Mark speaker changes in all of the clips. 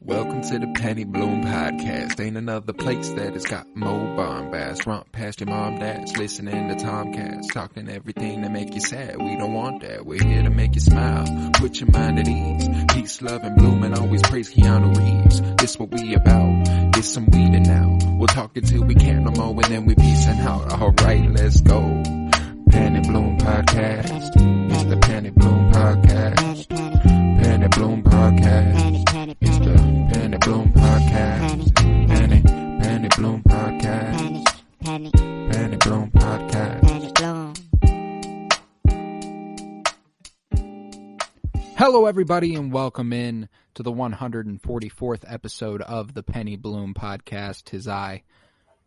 Speaker 1: Welcome to the Penny Bloom Podcast. Ain't another place that has got more bombast. Romp past your mom, dad's listening to Tomcats. Talking everything that make you sad. We don't want that. We're here to make you smile. Put your mind at ease. Peace, love, and bloom, and always praise Keanu Reeves. This what we about. This some weeding now. We'll talk until we can't no more, and then we peacing out. Alright, let's go. Penny Bloom Podcast. It's the Penny Bloom Podcast. Penny Bloom Podcast. It's the Penny Bloom Podcast. Penny Bloom Podcast. Penny Bloom Podcast. Hello, everybody, and welcome in to the 144th episode of the Penny Bloom Podcast. 'Tis I,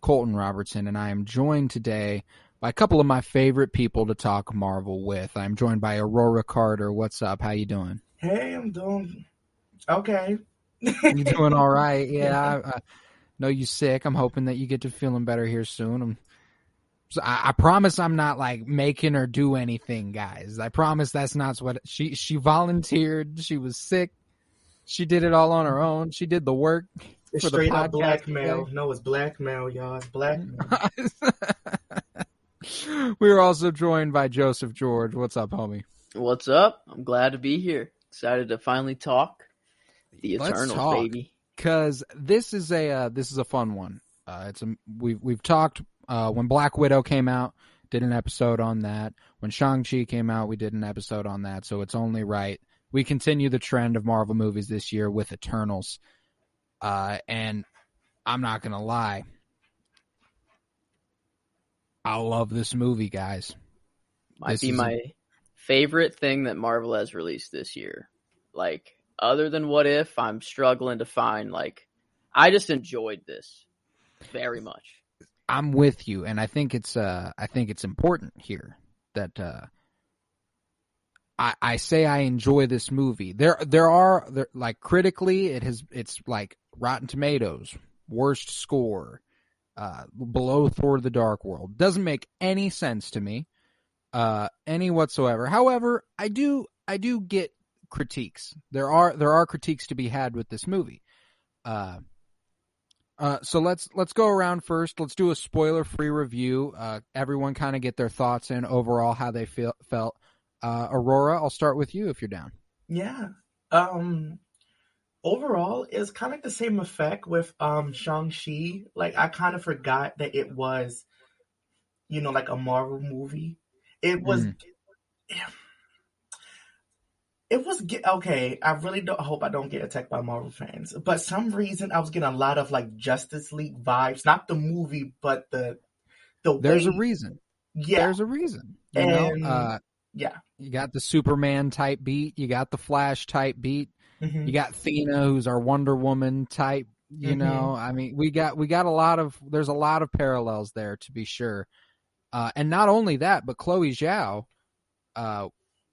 Speaker 1: Colton Robertson, and I am joined today by a couple of my favorite people to talk Marvel with. I'm joined by Aurora Carter. What's up? How you doing?
Speaker 2: Hey, I'm doing okay.
Speaker 1: You doing all right? Yeah, I know you sick. I'm hoping that you get to feeling better here soon. I promise I'm not like making her do anything, guys. I promise that's not what she volunteered. She was sick. She did it all on her own. She did the work.
Speaker 2: It's
Speaker 1: for the
Speaker 2: straight up
Speaker 1: podcast
Speaker 2: blackmail.
Speaker 1: today.
Speaker 2: No, it's blackmail, y'all. It's blackmail.
Speaker 1: We are also joined by Joseph George. What's up, homie?
Speaker 3: What's up? I'm glad to be here. Excited to finally talk the
Speaker 1: Let's
Speaker 3: Eternals,
Speaker 1: talk,
Speaker 3: baby.
Speaker 1: Because this is a fun one. We've talked when Black Widow came out, did an episode on that. When Shang-Chi came out, we did an episode on that. So it's only right we continue the trend of Marvel movies this year with Eternals. And I'm not gonna lie, I love this movie, guys.
Speaker 3: Might be my favorite thing that Marvel has released this year. Like, other than What If, I'm struggling to find, like, I just enjoyed this very much.
Speaker 1: I'm with you, and I think it's important here that I say I enjoy this movie. There are like critically it's like Rotten Tomatoes worst score, below Thor: The Dark World. Doesn't make any sense to me, any whatsoever. However, I do get critiques. There are critiques to be had with this movie. So let's go around first. Let's do a spoiler-free review. Everyone kind of get their thoughts in overall how they felt. Aurora, I'll start with you if you're down.
Speaker 2: Yeah. Overall, it's kind of like the same effect with Shang-Chi. Like, I kind of forgot that it was, like a Marvel movie. It was... It was okay. I really hope I don't get attacked by Marvel fans, but some reason I was getting a lot of like Justice League vibes. Not the movie, but the
Speaker 1: There's
Speaker 2: way.
Speaker 1: a reason.
Speaker 2: Yeah,
Speaker 1: There's a reason.
Speaker 2: yeah.
Speaker 1: You got the Superman type beat. You got the Flash type beat.
Speaker 2: Mm-hmm.
Speaker 1: You got Thena, who's our Wonder Woman type. I mean, we got there's a lot of parallels there to be sure. And not only that, but Chloe Zhao,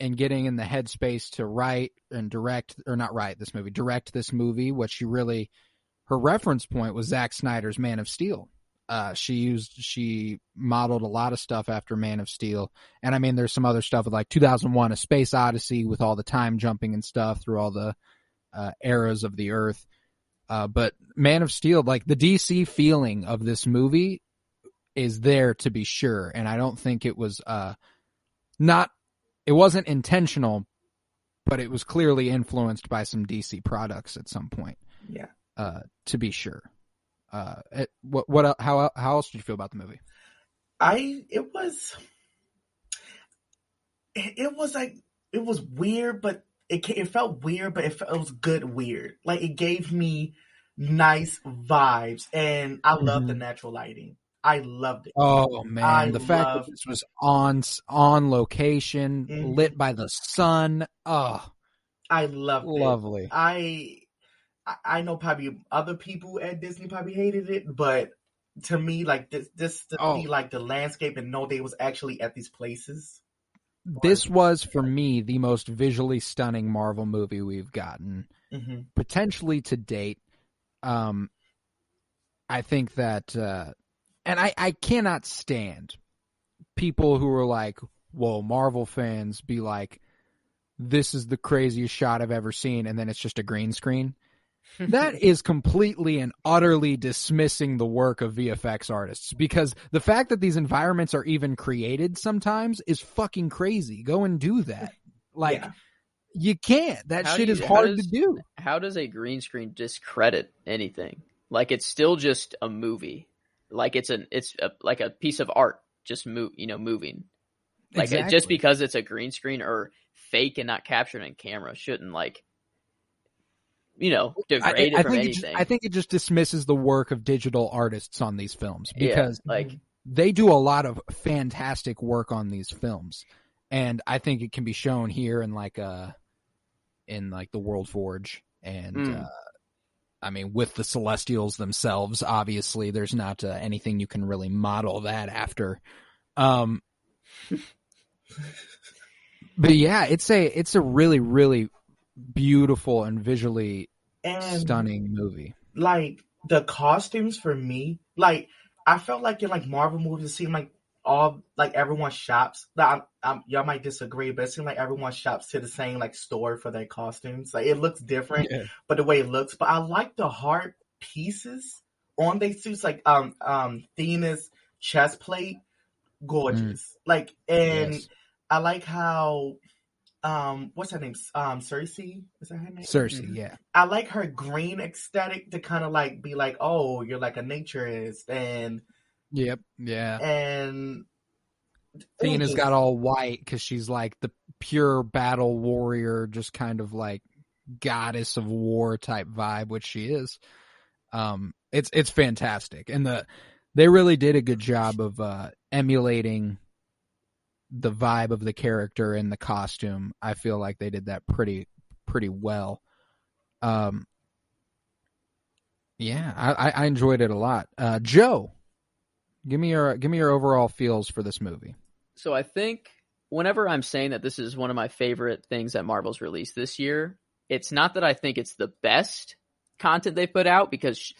Speaker 1: and getting in the headspace to write and direct this movie, her reference point was Zack Snyder's Man of Steel. She modeled a lot of stuff after Man of Steel. And I mean, there's some other stuff with like 2001, A Space Odyssey with all the time jumping and stuff through all the eras of the earth. But Man of Steel, like the DC feeling of this movie is there to be sure. And I don't think it was, it wasn't intentional, but it was clearly influenced by some DC products at some point.
Speaker 2: Yeah.
Speaker 1: To be sure. How else did you feel about the movie?
Speaker 2: It was weird, but it felt weird, but it was good weird. Like, it gave me nice vibes, and I love the natural lighting. I loved it.
Speaker 1: Oh man, the fact that this was on location, lit by the sun. Oh,
Speaker 2: I loved it.
Speaker 1: Lovely.
Speaker 2: I know probably other people at Disney probably hated it, but to me, like this to be like the landscape and know they was actually at these places.
Speaker 1: This was for me the most visually stunning Marvel movie we've gotten, potentially to date. I think that. And I cannot stand people who are like, whoa, Marvel fans be like, this is the craziest shot I've ever seen, and then it's just a green screen. That is completely and utterly dismissing the work of VFX artists, because the fact that these environments are even created sometimes is fucking crazy. Go and do that. Like, you can't. That shit is hard to do.
Speaker 3: How does a green screen discredit anything? Like, it's still just a movie. Like, it's like a piece of art just moving. Like,
Speaker 1: Exactly.
Speaker 3: Just because it's a green screen or fake and not captured in camera shouldn't, like, degrade it from anything.
Speaker 1: I think it just dismisses the work of digital artists on these films, because they do a lot of fantastic work on these films, and I think it can be shown here in the World Forge, and I mean, with the Celestials themselves. Obviously, there's not anything you can really model that after. But yeah, it's a really, really beautiful and visually stunning movie.
Speaker 2: Like, the costumes for me, like, I felt like in like Marvel movies, it seemed like everyone shops. Y'all might disagree, but it seemed like everyone shops to the same like store for their costumes. Like, it looks different, but the way it looks. But I like the hard pieces on their suits, like Thena's chest plate, gorgeous. Like, and I like how what's her name? Cersei? Is that her name?
Speaker 1: Cersei, yeah.
Speaker 2: I like her green aesthetic to kind of like be like, oh, you're like a naturist, and
Speaker 1: yep, yeah.
Speaker 2: And
Speaker 1: Thena's got all white because she's like the pure battle warrior, just kind of like goddess of war type vibe, which she is. It's fantastic, and they really did a good job of emulating the vibe of the character and the costume. I feel like they did that pretty well. Yeah, I enjoyed it a lot. Joe, give me your overall feels for this movie.
Speaker 3: So I think whenever I'm saying that this is one of my favorite things that Marvel's released this year, it's not that I think it's the best content they put out, because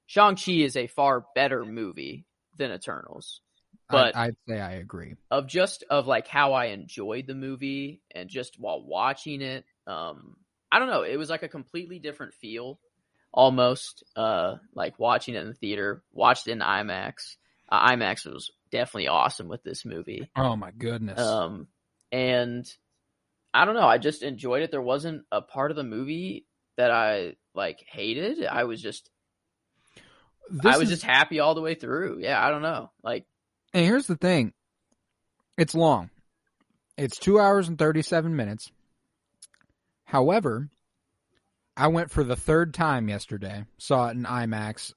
Speaker 3: Shang-Chi is a far better movie than Eternals. But
Speaker 1: I'd say I agree.
Speaker 3: Of like how I enjoyed the movie and just while watching it, I don't know. It was like a completely different feel, almost. Like watching it in the theater, watched it in IMAX. IMAX was definitely awesome with this movie.
Speaker 1: Oh my goodness.
Speaker 3: And I don't know. I just enjoyed it. There wasn't a part of the movie that I like hated. I was just happy all the way through. Yeah, I don't know. Like.
Speaker 1: And here's the thing. It's long. It's 2 hours and 37 minutes. However, I went for the third time yesterday, saw it in IMAX,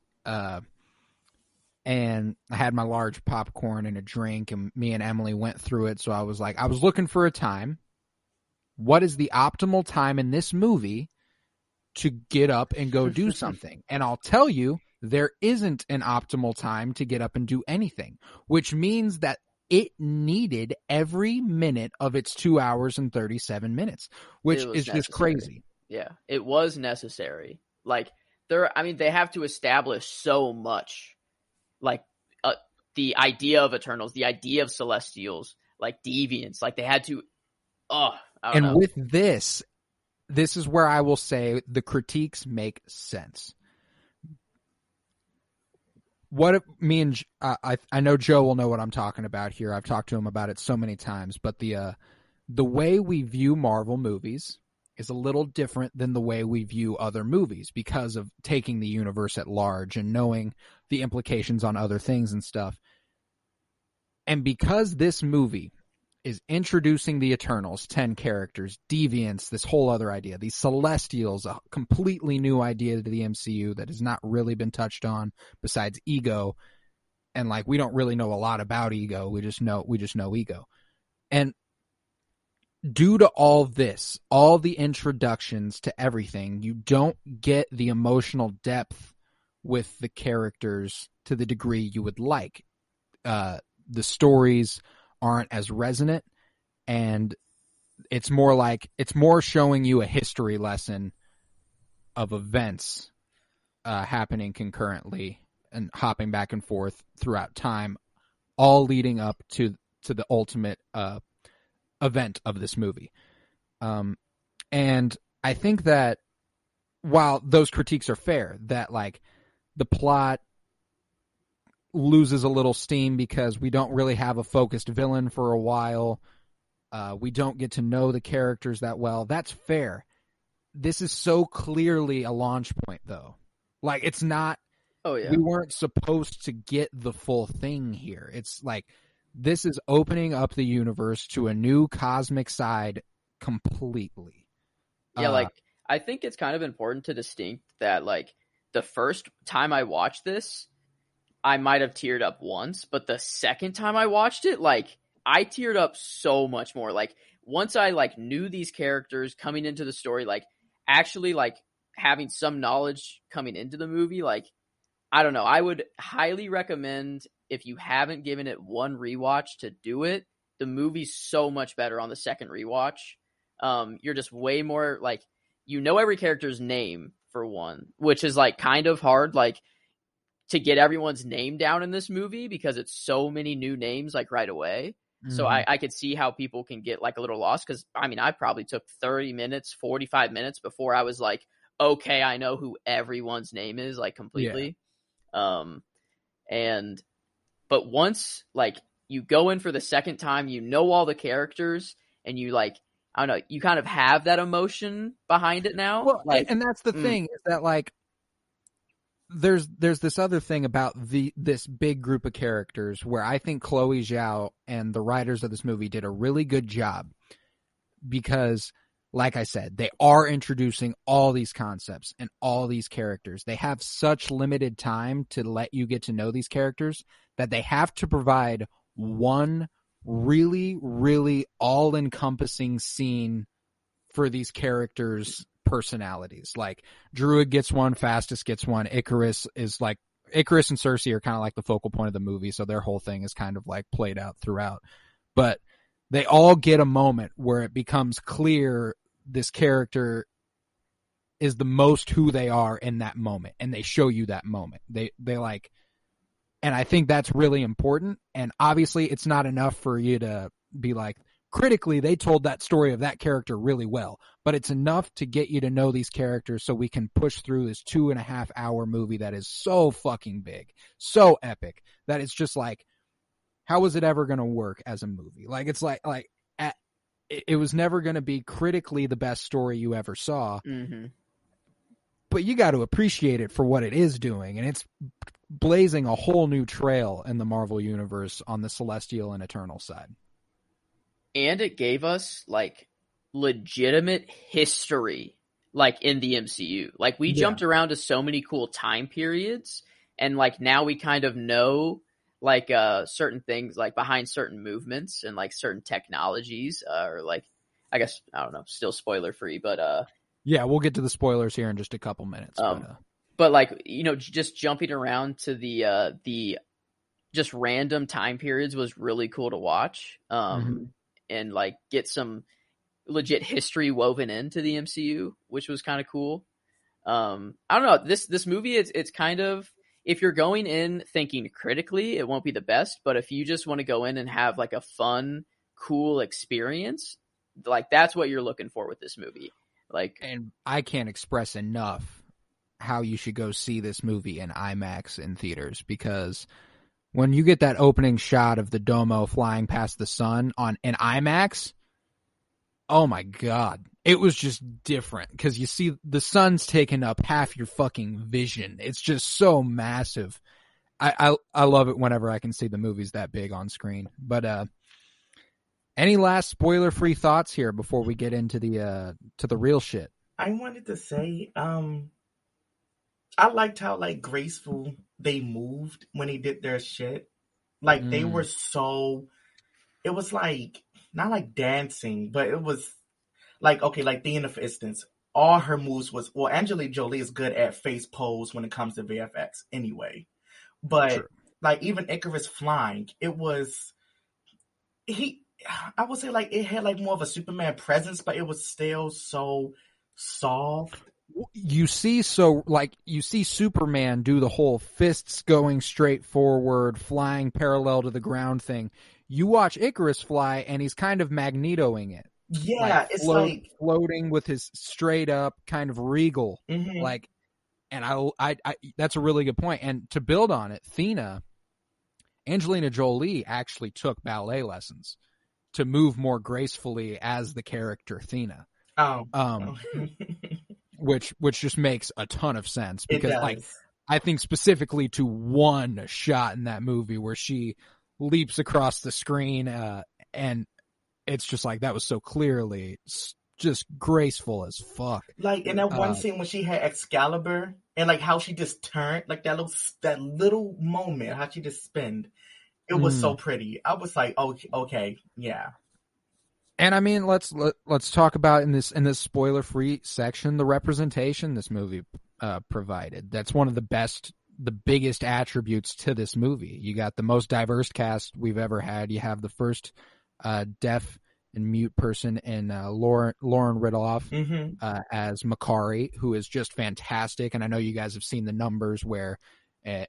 Speaker 1: and I had my large popcorn and a drink, and me and Emily went through it. So I was looking for a time. What is the optimal time in this movie to get up and go do something? And I'll tell you, there isn't an optimal time to get up and do anything, which means that it needed every minute of its 2 hours and 37 minutes, which is just crazy.
Speaker 3: Yeah, it was necessary. Like, they have to establish so much, like the idea of Eternals, the idea of Celestials, like deviants, like they had to.
Speaker 1: With this is where I will say the critiques make sense. What me and I know Joe will know what I'm talking about here. I've talked to him about it so many times, but the way we view Marvel movies is a little different than the way we view other movies, because of taking the universe at large and knowing the implications on other things and stuff. And because this movie is introducing the Eternals, 10 characters, deviants, this whole other idea, these Celestials, a completely new idea to the MCU that has not really been touched on besides Ego. And like, we don't really know a lot about Ego. We just know Ego. And due to all this, all the introductions to everything, you don't get the emotional depth with the characters to the degree you would like. The stories aren't as resonant, and it's more showing you a history lesson of events happening concurrently and hopping back and forth throughout time, all leading up to the ultimate event of this movie. And I think that while those critiques are fair, that like the plot loses a little steam because we don't really have a focused villain for a while. We don't get to know the characters that well. That's fair. This is so clearly a launch point, though. Like, it's not.
Speaker 3: Oh, yeah.
Speaker 1: We weren't supposed to get the full thing here. It's like this is opening up the universe to a new cosmic side completely.
Speaker 3: Yeah, like, I think it's kind of important to distinct that, like, the first time I watched this, I might have teared up once, but the second time I watched it, like, I teared up so much more. Like, once I, like, knew these characters coming into the story, like, actually, like, having some knowledge coming into the movie, like, I don't know. I would highly recommend, if you haven't given it one rewatch, to do it. The movie's so much better on the second rewatch. You're just way more, like, you know every character's name, for one, which is, like, kind of hard, like, to get everyone's name down in this movie because it's so many new names, like, right away. So I could see how people can get, like, a little lost because, I mean, I probably took 30 minutes, 45 minutes before I was like, okay, I know who everyone's name is, like, completely. Yeah. But once, like, you go in for the second time, you know all the characters, and you, like, I don't know, you kind of have that emotion behind it now.
Speaker 1: Well,
Speaker 3: like,
Speaker 1: and that's the thing, is that, like, there's this other thing about this big group of characters where I think Chloe Zhao and the writers of this movie did a really good job because, like I said, they are introducing all these concepts and all these characters. They have such limited time to let you get to know these characters that they have to provide one really, really all-encompassing scene for these characters' personalities. Like, Druid gets one, Fastus gets one, Icarus and Cersei are kind of like the focal point of the movie, so their whole thing is kind of like played out throughout. But they all get a moment where it becomes clear this character is the most who they are in that moment, and they show you that moment. They like, and I think that's really important. And obviously it's not enough for you to be like, critically, they told that story of that character really well, but it's enough to get you to know these characters so we can push through this 2.5 hour movie that is so fucking big, so epic, that it's just like, how is it ever going to work as a movie? Like, it's it was never going to be critically the best story you ever saw, but you got to appreciate it for what it is doing, and it's blazing a whole new trail in the Marvel Universe on the Celestial and Eternal side.
Speaker 3: And it gave us, like, legitimate history, like, in the MCU. Like, we jumped around to so many cool time periods, and, like, now we kind of know, like, certain things, like, behind certain movements and, like, certain technologies, or, like, I guess, I don't know, still spoiler free, but
Speaker 1: yeah, we'll get to the spoilers here in just a couple minutes.
Speaker 3: But, like, you know, just jumping around to the just random time periods was really cool to watch. And, like, get some legit history woven into the MCU, which was kind of cool. I don't know. This movie, it's kind of, if you're going in thinking critically, it won't be the best. But if you just want to go in and have, like, a fun, cool experience, like, that's what you're looking for with this movie. Like,
Speaker 1: and I can't express enough how you should go see this movie in IMAX in theaters, because when you get that opening shot of the Domo flying past the sun in IMAX, oh my God, it was just different because you see the sun's taking up half your fucking vision. It's just so massive. I love it whenever I can see the movies that big on screen. But any last spoiler-free thoughts here before we get into the real shit?
Speaker 2: I wanted to say, I liked how, like, graceful they moved when they did their shit. Like, they were so, it was like, not like dancing, but it was like, okay, like Theana, for instance, all her moves was, well, Angelina Jolie is good at face pose when it comes to VFX anyway. But, sure, like, even Icarus flying, it was, I would say, like, it had, like, more of a Superman presence, but it was still so soft.
Speaker 1: You see Superman do the whole fists going straight forward, flying parallel to the ground thing. You watch Icarus fly, and he's kind of Magnetoing it.
Speaker 2: Yeah, it's like
Speaker 1: floating with his straight up kind of regal, like, and I that's a really good point. And to build on it, Angelina Jolie actually took ballet lessons to move more gracefully as the character Thena. Which just makes a ton of sense because like I think specifically to one shot in that movie where she leaps across the screen and it's just like that was so clearly just graceful as fuck.
Speaker 2: Like in that one scene when she had Excalibur and like how she just turned, like that little moment, how she just spinned. It was so pretty. I was like, okay, yeah.
Speaker 1: And I mean, let's talk about in this spoiler-free section the representation this movie provided. That's one of the biggest attributes to this movie. You got the most diverse cast we've ever had. You have the first deaf and mute person in Lauren Ridloff as Makari, who is just fantastic. And I know you guys have seen the numbers where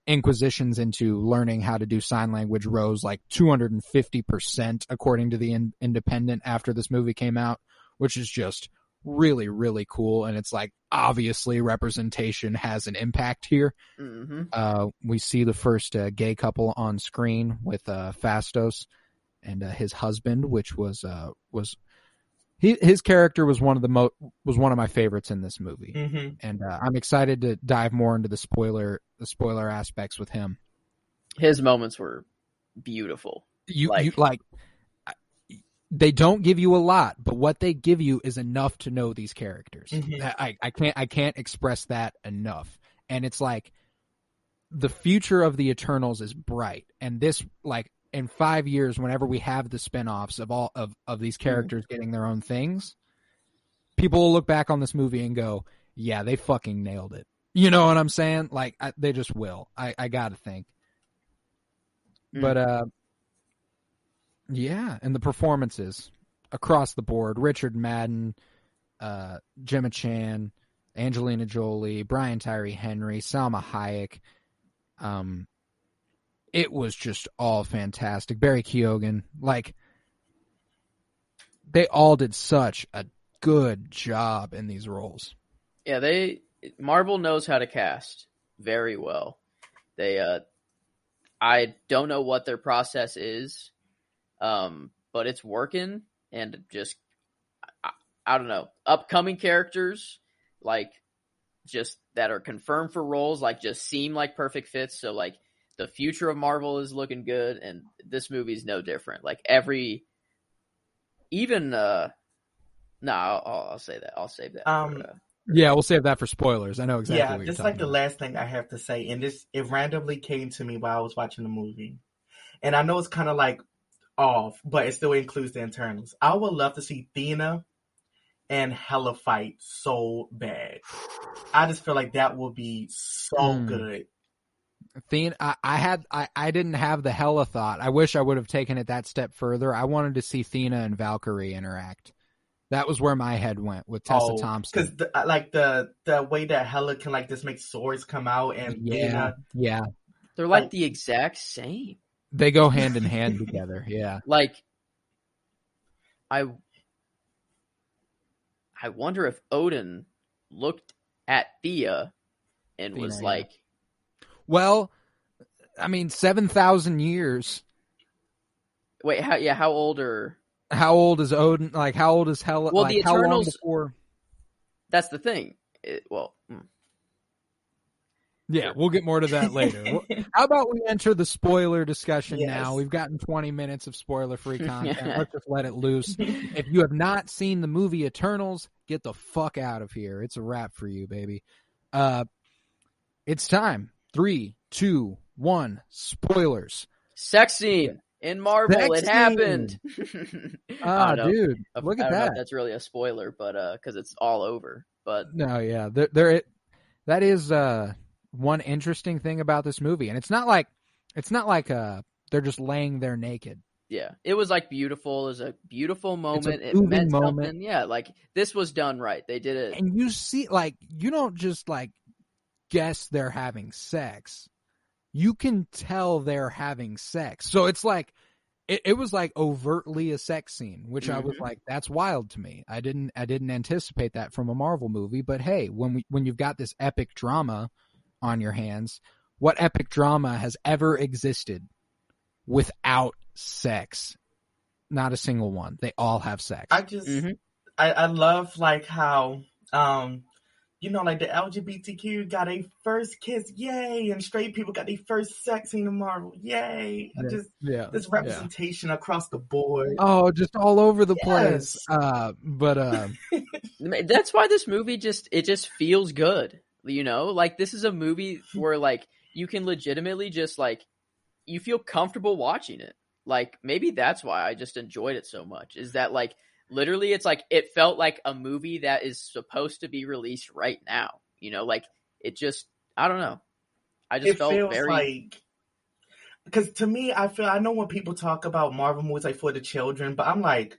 Speaker 1: inquisitions into learning how to do sign language rose like 250% according to the Independent after this movie came out, which is just really, really cool. And it's like, obviously representation has an impact here. We see the first gay couple on screen with Fastos and his husband, which was his character was one of my favorites in this movie, and I'm excited to dive more into the spoiler aspects with him.
Speaker 3: His moments were beautiful.
Speaker 1: They don't give you a lot, but what they give you is enough to know these characters. I can't express that enough, and it's like the future of the Eternals is bright, and this like. In 5 years, whenever we have the spinoffs of all of these characters getting their own things, people will look back on this movie and go, yeah, they fucking nailed it. You know what I'm saying? Like, they just will. I gotta think. But, yeah, and the performances across the board, Richard Madden, Gemma Chan, Angelina Jolie, Brian Tyree Henry, Salma Hayek, it was just all fantastic. Barry Keoghan, like, they all did such a good job in these roles.
Speaker 3: Yeah, Marvel knows how to cast very well. I don't know what their process is, but it's working, and just, I don't know, upcoming characters, like, just that are confirmed for roles, like, just seem like perfect fits, so, like, the future of Marvel is looking good, and this movie's no different. Like I'll say that. I'll save that.
Speaker 1: Yeah, we'll save that for spoilers. I know exactly what you're
Speaker 2: just
Speaker 1: talking
Speaker 2: like the last thing I have to say, and it randomly came to me while I was watching the movie. And I know it's kind of like off, but it still includes the Eternals. I would love to see Thena and Hela fight so bad. I just feel like that would be so good.
Speaker 1: I didn't have the Hela thought. I wish I would have taken it that step further. I wanted to see Thena and Valkyrie interact. That was where my head went with Tessa Thompson.
Speaker 2: Because the way that Hela can like just make swords come out and Thena,
Speaker 3: they're like the exact same.
Speaker 1: They go hand in hand together. Yeah.
Speaker 3: Like I wonder if Odin looked at Thea and was like.
Speaker 1: Well, I mean, 7,000 years.
Speaker 3: Wait, how old are...
Speaker 1: How old is Odin? Like, how old is Hela?
Speaker 3: Well,
Speaker 1: like,
Speaker 3: the Eternals...
Speaker 1: How long before...
Speaker 3: That's the thing.
Speaker 1: Yeah, we'll get more to that later. How about we enter the spoiler discussion now? We've gotten 20 minutes of spoiler-free content. Let's just let it loose. If you have not seen the movie Eternals, get the fuck out of here. It's a wrap for you, baby. It's time. 3, 2, 1. Spoilers.
Speaker 3: Sex scene in Marvel. It happened.
Speaker 1: Dude, look at that.
Speaker 3: That's really a spoiler, but because it's all over. But
Speaker 1: no, yeah, that is one interesting thing about this movie, and it's not like they're just laying there naked.
Speaker 3: Yeah, it was like beautiful. It was a beautiful moment.
Speaker 1: It meant
Speaker 3: something. Yeah, like this was done right. They did it,
Speaker 1: and you see, like, you don't just like. Guess they're having sex. You can tell they're having sex. So it's like it was like overtly a sex scene, which I was like, that's wild to me. I didn't anticipate that from a Marvel movie. But hey, when you've got this epic drama on your hands, what epic drama has ever existed without sex? Not a single one. They all have sex.
Speaker 2: I love like how like the LGBTQ got a first kiss, yay, and straight people got their first sex scene in Marvel, yay. This representation across the board.
Speaker 1: Oh, just all over the place. But
Speaker 3: that's why this movie just feels good. Like this is a movie where like you can legitimately just like you feel comfortable watching it. Like maybe that's why I just enjoyed it so much. Is that like literally it's like it felt like a movie that is supposed to be released right now. Like it just I don't know. I just felt very
Speaker 2: like because to me I know when people talk about Marvel movies like for the children, but I'm like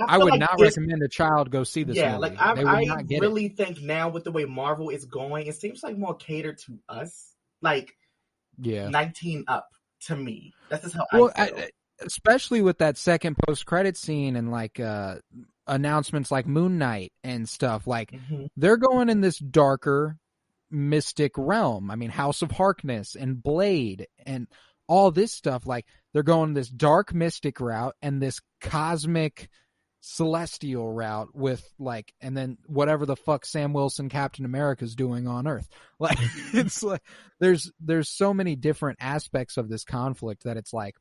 Speaker 1: I would not recommend a child go see this movie.
Speaker 2: Yeah, like I really think now with the way Marvel is going, it seems like more catered to us. Like 19 up to me. That's just how I feel.
Speaker 1: Especially with that second post-credit scene and like announcements like Moon Knight and stuff. Like they're going in this darker mystic realm. I mean, House of Harkness and Blade and all this stuff. Like they're going this dark mystic route and this cosmic celestial route with like, and then whatever the fuck Sam Wilson Captain America's doing on Earth. Like it's like there's so many different aspects of this conflict that it's like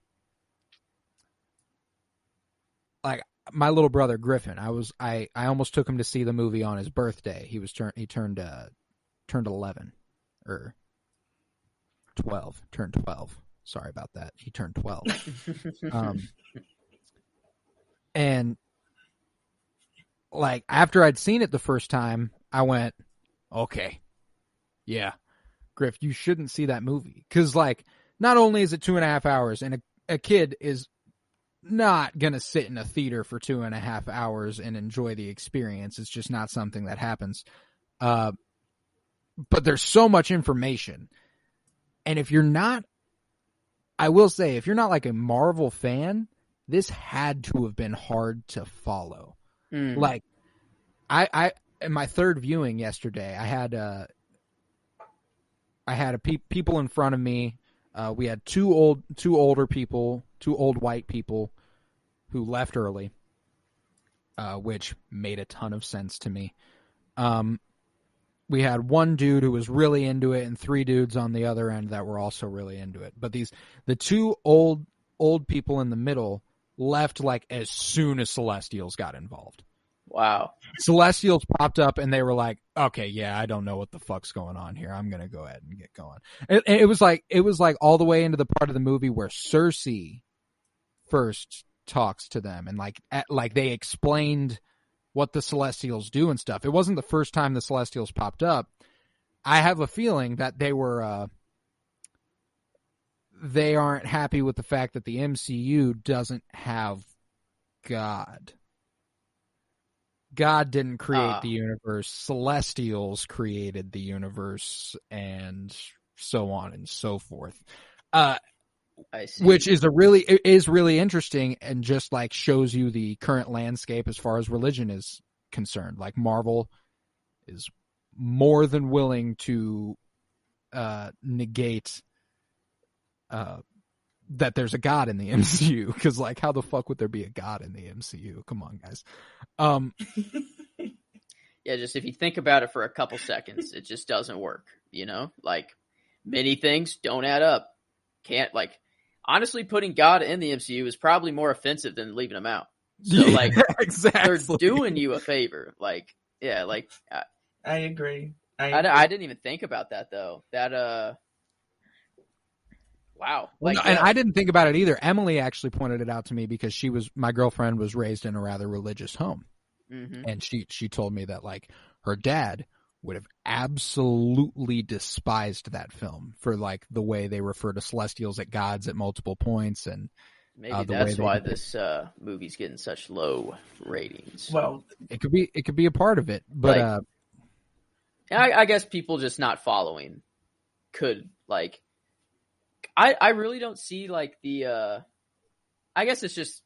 Speaker 1: my little brother Griffin, I almost took him to see the movie on his birthday. He turned 11 or 12, turned 12. Sorry about that. He turned 12. And like after I'd seen it the first time, I went, okay, yeah, Griff, you shouldn't see that movie. Cause like, not only is it 2.5 hours and a kid is not going to sit in a theater for 2.5 hours and enjoy the experience. It's just not something that happens. But there's so much information. And if you're not, I will say, if you're not like a Marvel fan, this had to have been hard to follow. Like I in my third viewing yesterday, I had people in front of me. We had two old white people who left early, which made a ton of sense to me. We had one dude who was really into it and 3 dudes on the other end that were also really into it. But the two old people in the middle left like as soon as Celestials got involved.
Speaker 3: Wow.
Speaker 1: Celestials popped up and they were like, okay, yeah, I don't know what the fuck's going on here. I'm going to go ahead and get going. And it was like all the way into the part of the movie where Cersei first talks to them and like they explained what the Celestials do and stuff. It wasn't the first time the Celestials popped up. I have a feeling that they aren't happy with the fact that the MCU doesn't have God. God didn't create the universe. Celestials created the universe and so on and so forth.
Speaker 3: I see.
Speaker 1: Which is really interesting and just like shows you the current landscape as far as religion is concerned. Like Marvel is more than willing to negate that there's a God in the MCU, because like how the fuck would there be a God in the MCU? Come on, guys.
Speaker 3: Yeah, just if you think about it for a couple seconds, it just doesn't work, like many things don't add up. Can't like honestly putting God in the MCU is probably more offensive than leaving him out. So like
Speaker 1: exactly.
Speaker 3: They're doing you a favor. Like, yeah, like
Speaker 2: I agree.
Speaker 3: I didn't even think about that though. That wow. Like,
Speaker 1: and I didn't think about it either. Emily actually pointed it out to me because my girlfriend was raised in a rather religious home. Mm-hmm. And she told me that like her dad would have absolutely despised that film for like the way they refer to Celestials at gods at multiple points. And
Speaker 3: maybe that's why this movie's getting such low ratings.
Speaker 2: Well,
Speaker 1: it could be a part of it, but
Speaker 3: I guess people just not following could like, I really don't see like the I guess it's just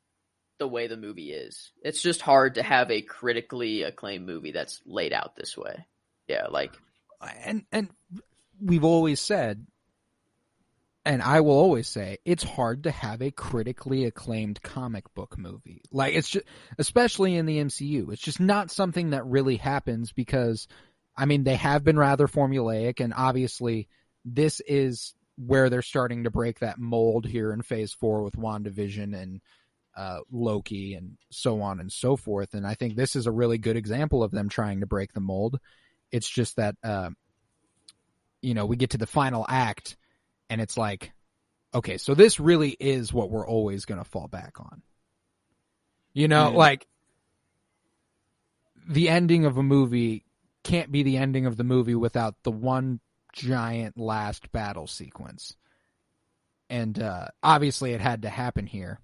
Speaker 3: the way the movie is. It's just hard to have a critically acclaimed movie that's laid out this way. Yeah, like
Speaker 1: and we've always said, and I will always say, it's hard to have a critically acclaimed comic book movie. Like, it's just, especially in the MCU, it's just not something that really happens because, I mean, they have been rather formulaic, and obviously this is where they're starting to break that mold here in Phase 4 with WandaVision and Loki and so on and so forth. And I think this is a really good example of them trying to break the mold. It's just that, we get to the final act and it's like, okay, so this really is what we're always going to fall back on. Like the ending of a movie can't be the ending of the movie without the one giant last battle sequence. And obviously it had to happen here.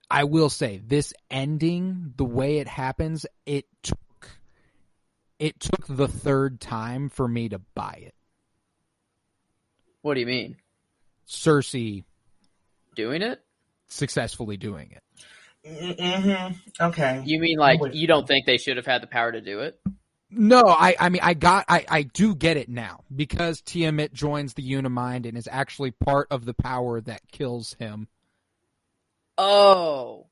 Speaker 1: I will say this ending, the way it happens, it took the third time for me to buy it.
Speaker 3: What do you mean?
Speaker 1: Cersei
Speaker 3: doing it?
Speaker 1: Successfully doing it.
Speaker 2: Mm-hmm. Okay.
Speaker 3: You mean like you don't think they should have had the power to do it?
Speaker 1: No, I do get it now because Tiamat joins the Unimind and is actually part of the power that kills him.
Speaker 3: Oh,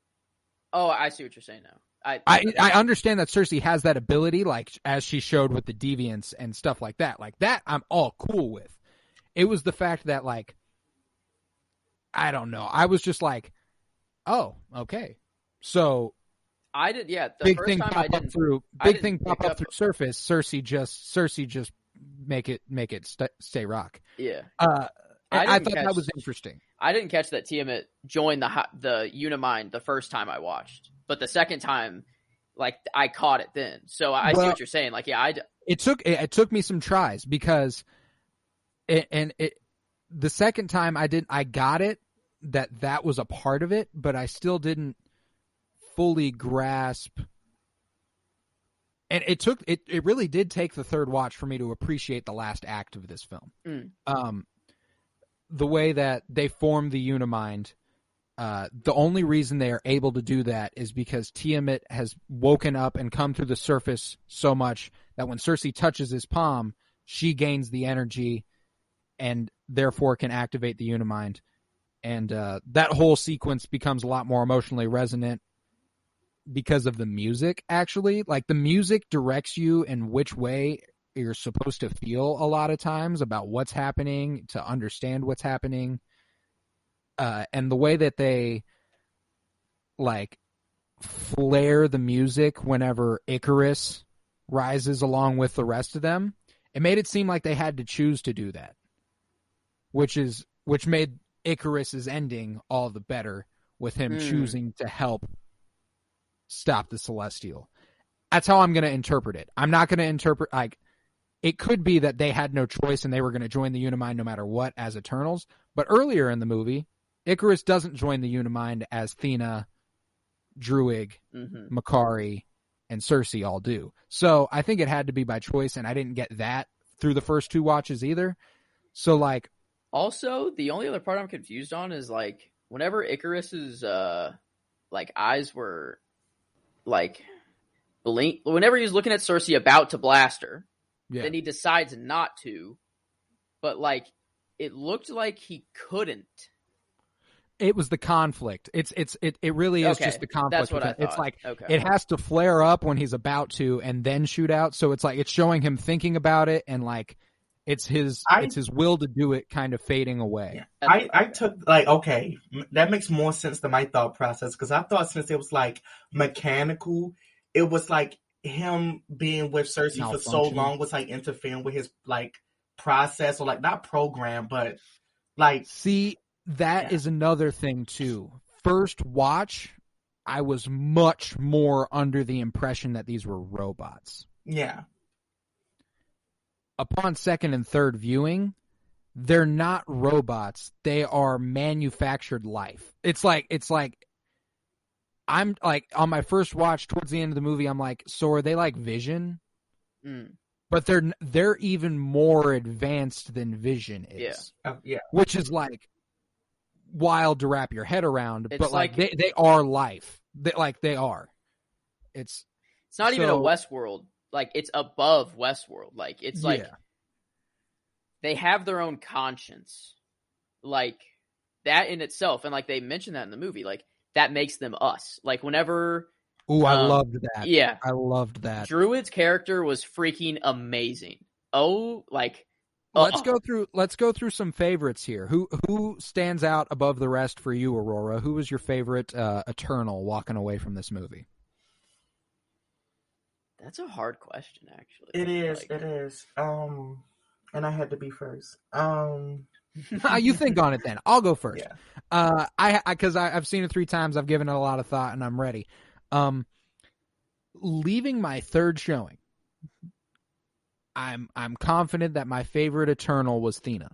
Speaker 3: I see what you're saying now.
Speaker 1: I understand that Cersei has that ability, like as she showed with the Deviants and stuff like that. Like that, I'm all cool with. It was the fact that, like, I don't know. I was just like, oh, okay. So
Speaker 3: I did, yeah. The
Speaker 1: big
Speaker 3: first
Speaker 1: thing
Speaker 3: time
Speaker 1: pop
Speaker 3: I didn't,
Speaker 1: up through big thing pop up through surface. Cersei just make it stay rock.
Speaker 3: Yeah.
Speaker 1: I thought that was interesting.
Speaker 3: I didn't catch that Tiamat joined the Unimind the first time I watched, but the second time, like I caught it then. So I see what you're saying. Like, yeah,
Speaker 1: it took me some tries because, the second time I got it that was a part of it, but I still didn't fully grasp. And it really did take the third watch for me to appreciate the last act of this film. The way that they form the Unimind, the only reason they are able to do that is because Tiamat has woken up and come through the surface so much that when Cersei touches his palm, she gains the energy and therefore can activate the Unimind. And that whole sequence becomes a lot more emotionally resonant because of the music, actually. Like, the music directs you in which way you're supposed to feel a lot of times about what's happening, to understand what's happening. And the way that they, like, flare the music whenever Icarus rises along with the rest of them, it made it seem like they had to choose to do that. Which made Icarus's ending all the better with him choosing to help stop the Celestial. That's how I'm going to interpret it. I'm not going to interpret, like, it could be that they had no choice and they were going to join the Unimind no matter what as Eternals. But earlier in the movie, Icarus doesn't join the Unimind as Thena, Druig, Makari, and Cersei all do. So I think it had to be by choice, and I didn't get that through the first two watches either. So, like,
Speaker 3: also, the only other part I'm confused on is, like, whenever Icarus's, like, eyes were, like, whenever he was looking at Cersei about to blast her, then he decides not to, but, like, it looked like he couldn't.
Speaker 1: It was the conflict. It really is just the conflict.
Speaker 3: That's what I thought.
Speaker 1: It's like, it has to flare up when he's about to and then shoot out. So it's like, it's showing him thinking about it and, like, it's his will to do it kind of fading away.
Speaker 2: Yeah. I took, like, okay, that makes more sense than my thought process, because I thought since it was, like, mechanical, it was like him being with Cersei for so long was, like, interfering with his, like, process, or, like, not program, but, like...
Speaker 1: See, that is another thing, too. First watch, I was much more under the impression that these were robots.
Speaker 2: Yeah.
Speaker 1: Upon second and third viewing, they're not robots. They are manufactured life. It's like I'm like, on my first watch towards the end of the movie, I'm like, so are they like Vision? But but they're even more advanced than Vision is.
Speaker 2: Yeah.
Speaker 1: Which is like wild to wrap your head around,
Speaker 3: It's
Speaker 1: but like they are life. They are. It's
Speaker 3: not even a Westworld. Like, it's above Westworld. Like, it's like they have their own conscience. Like, that in itself, and like they mentioned that in the movie, like that makes them us. Like, whenever
Speaker 1: I loved that.
Speaker 3: Yeah.
Speaker 1: I loved that.
Speaker 3: Druid's character was freaking amazing.
Speaker 1: Let's go through some favorites here. Who stands out above the rest for you, Aurora? Who was your favorite Eternal walking away from this movie?
Speaker 3: That's a hard question, actually.
Speaker 2: It is. And I had to be first.
Speaker 1: You think on it then. I'll go first.
Speaker 2: Yeah.
Speaker 1: Because I've seen it 3 times. I've given it a lot of thought, and I'm ready. Leaving my third showing, I'm confident that my favorite Eternal was Thena.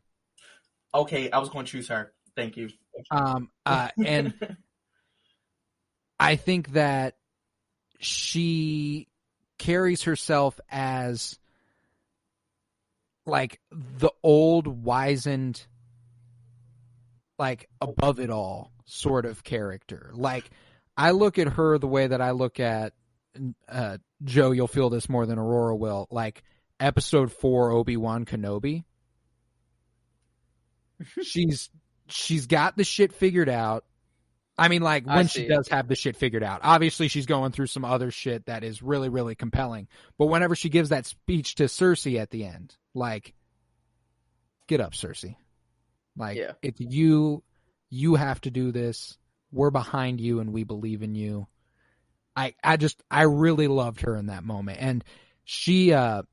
Speaker 2: Okay, I was going to choose her. Thank you.
Speaker 1: And I think that she carries herself as like the old, wizened, like above it all sort of character. Like, I look at her the way that I look at Joe. You'll feel this more than Aurora will. Like Episode 4, Obi-Wan Kenobi. She's got the shit figured out. I mean, like, when she does have the shit figured out. Obviously, she's going through some other shit that is really, really compelling. But whenever she gives that speech to Cersei at the end, like, get up, Cersei. Like, it's you have to do this. We're behind you and we believe in you. I really loved her in that moment. And she, her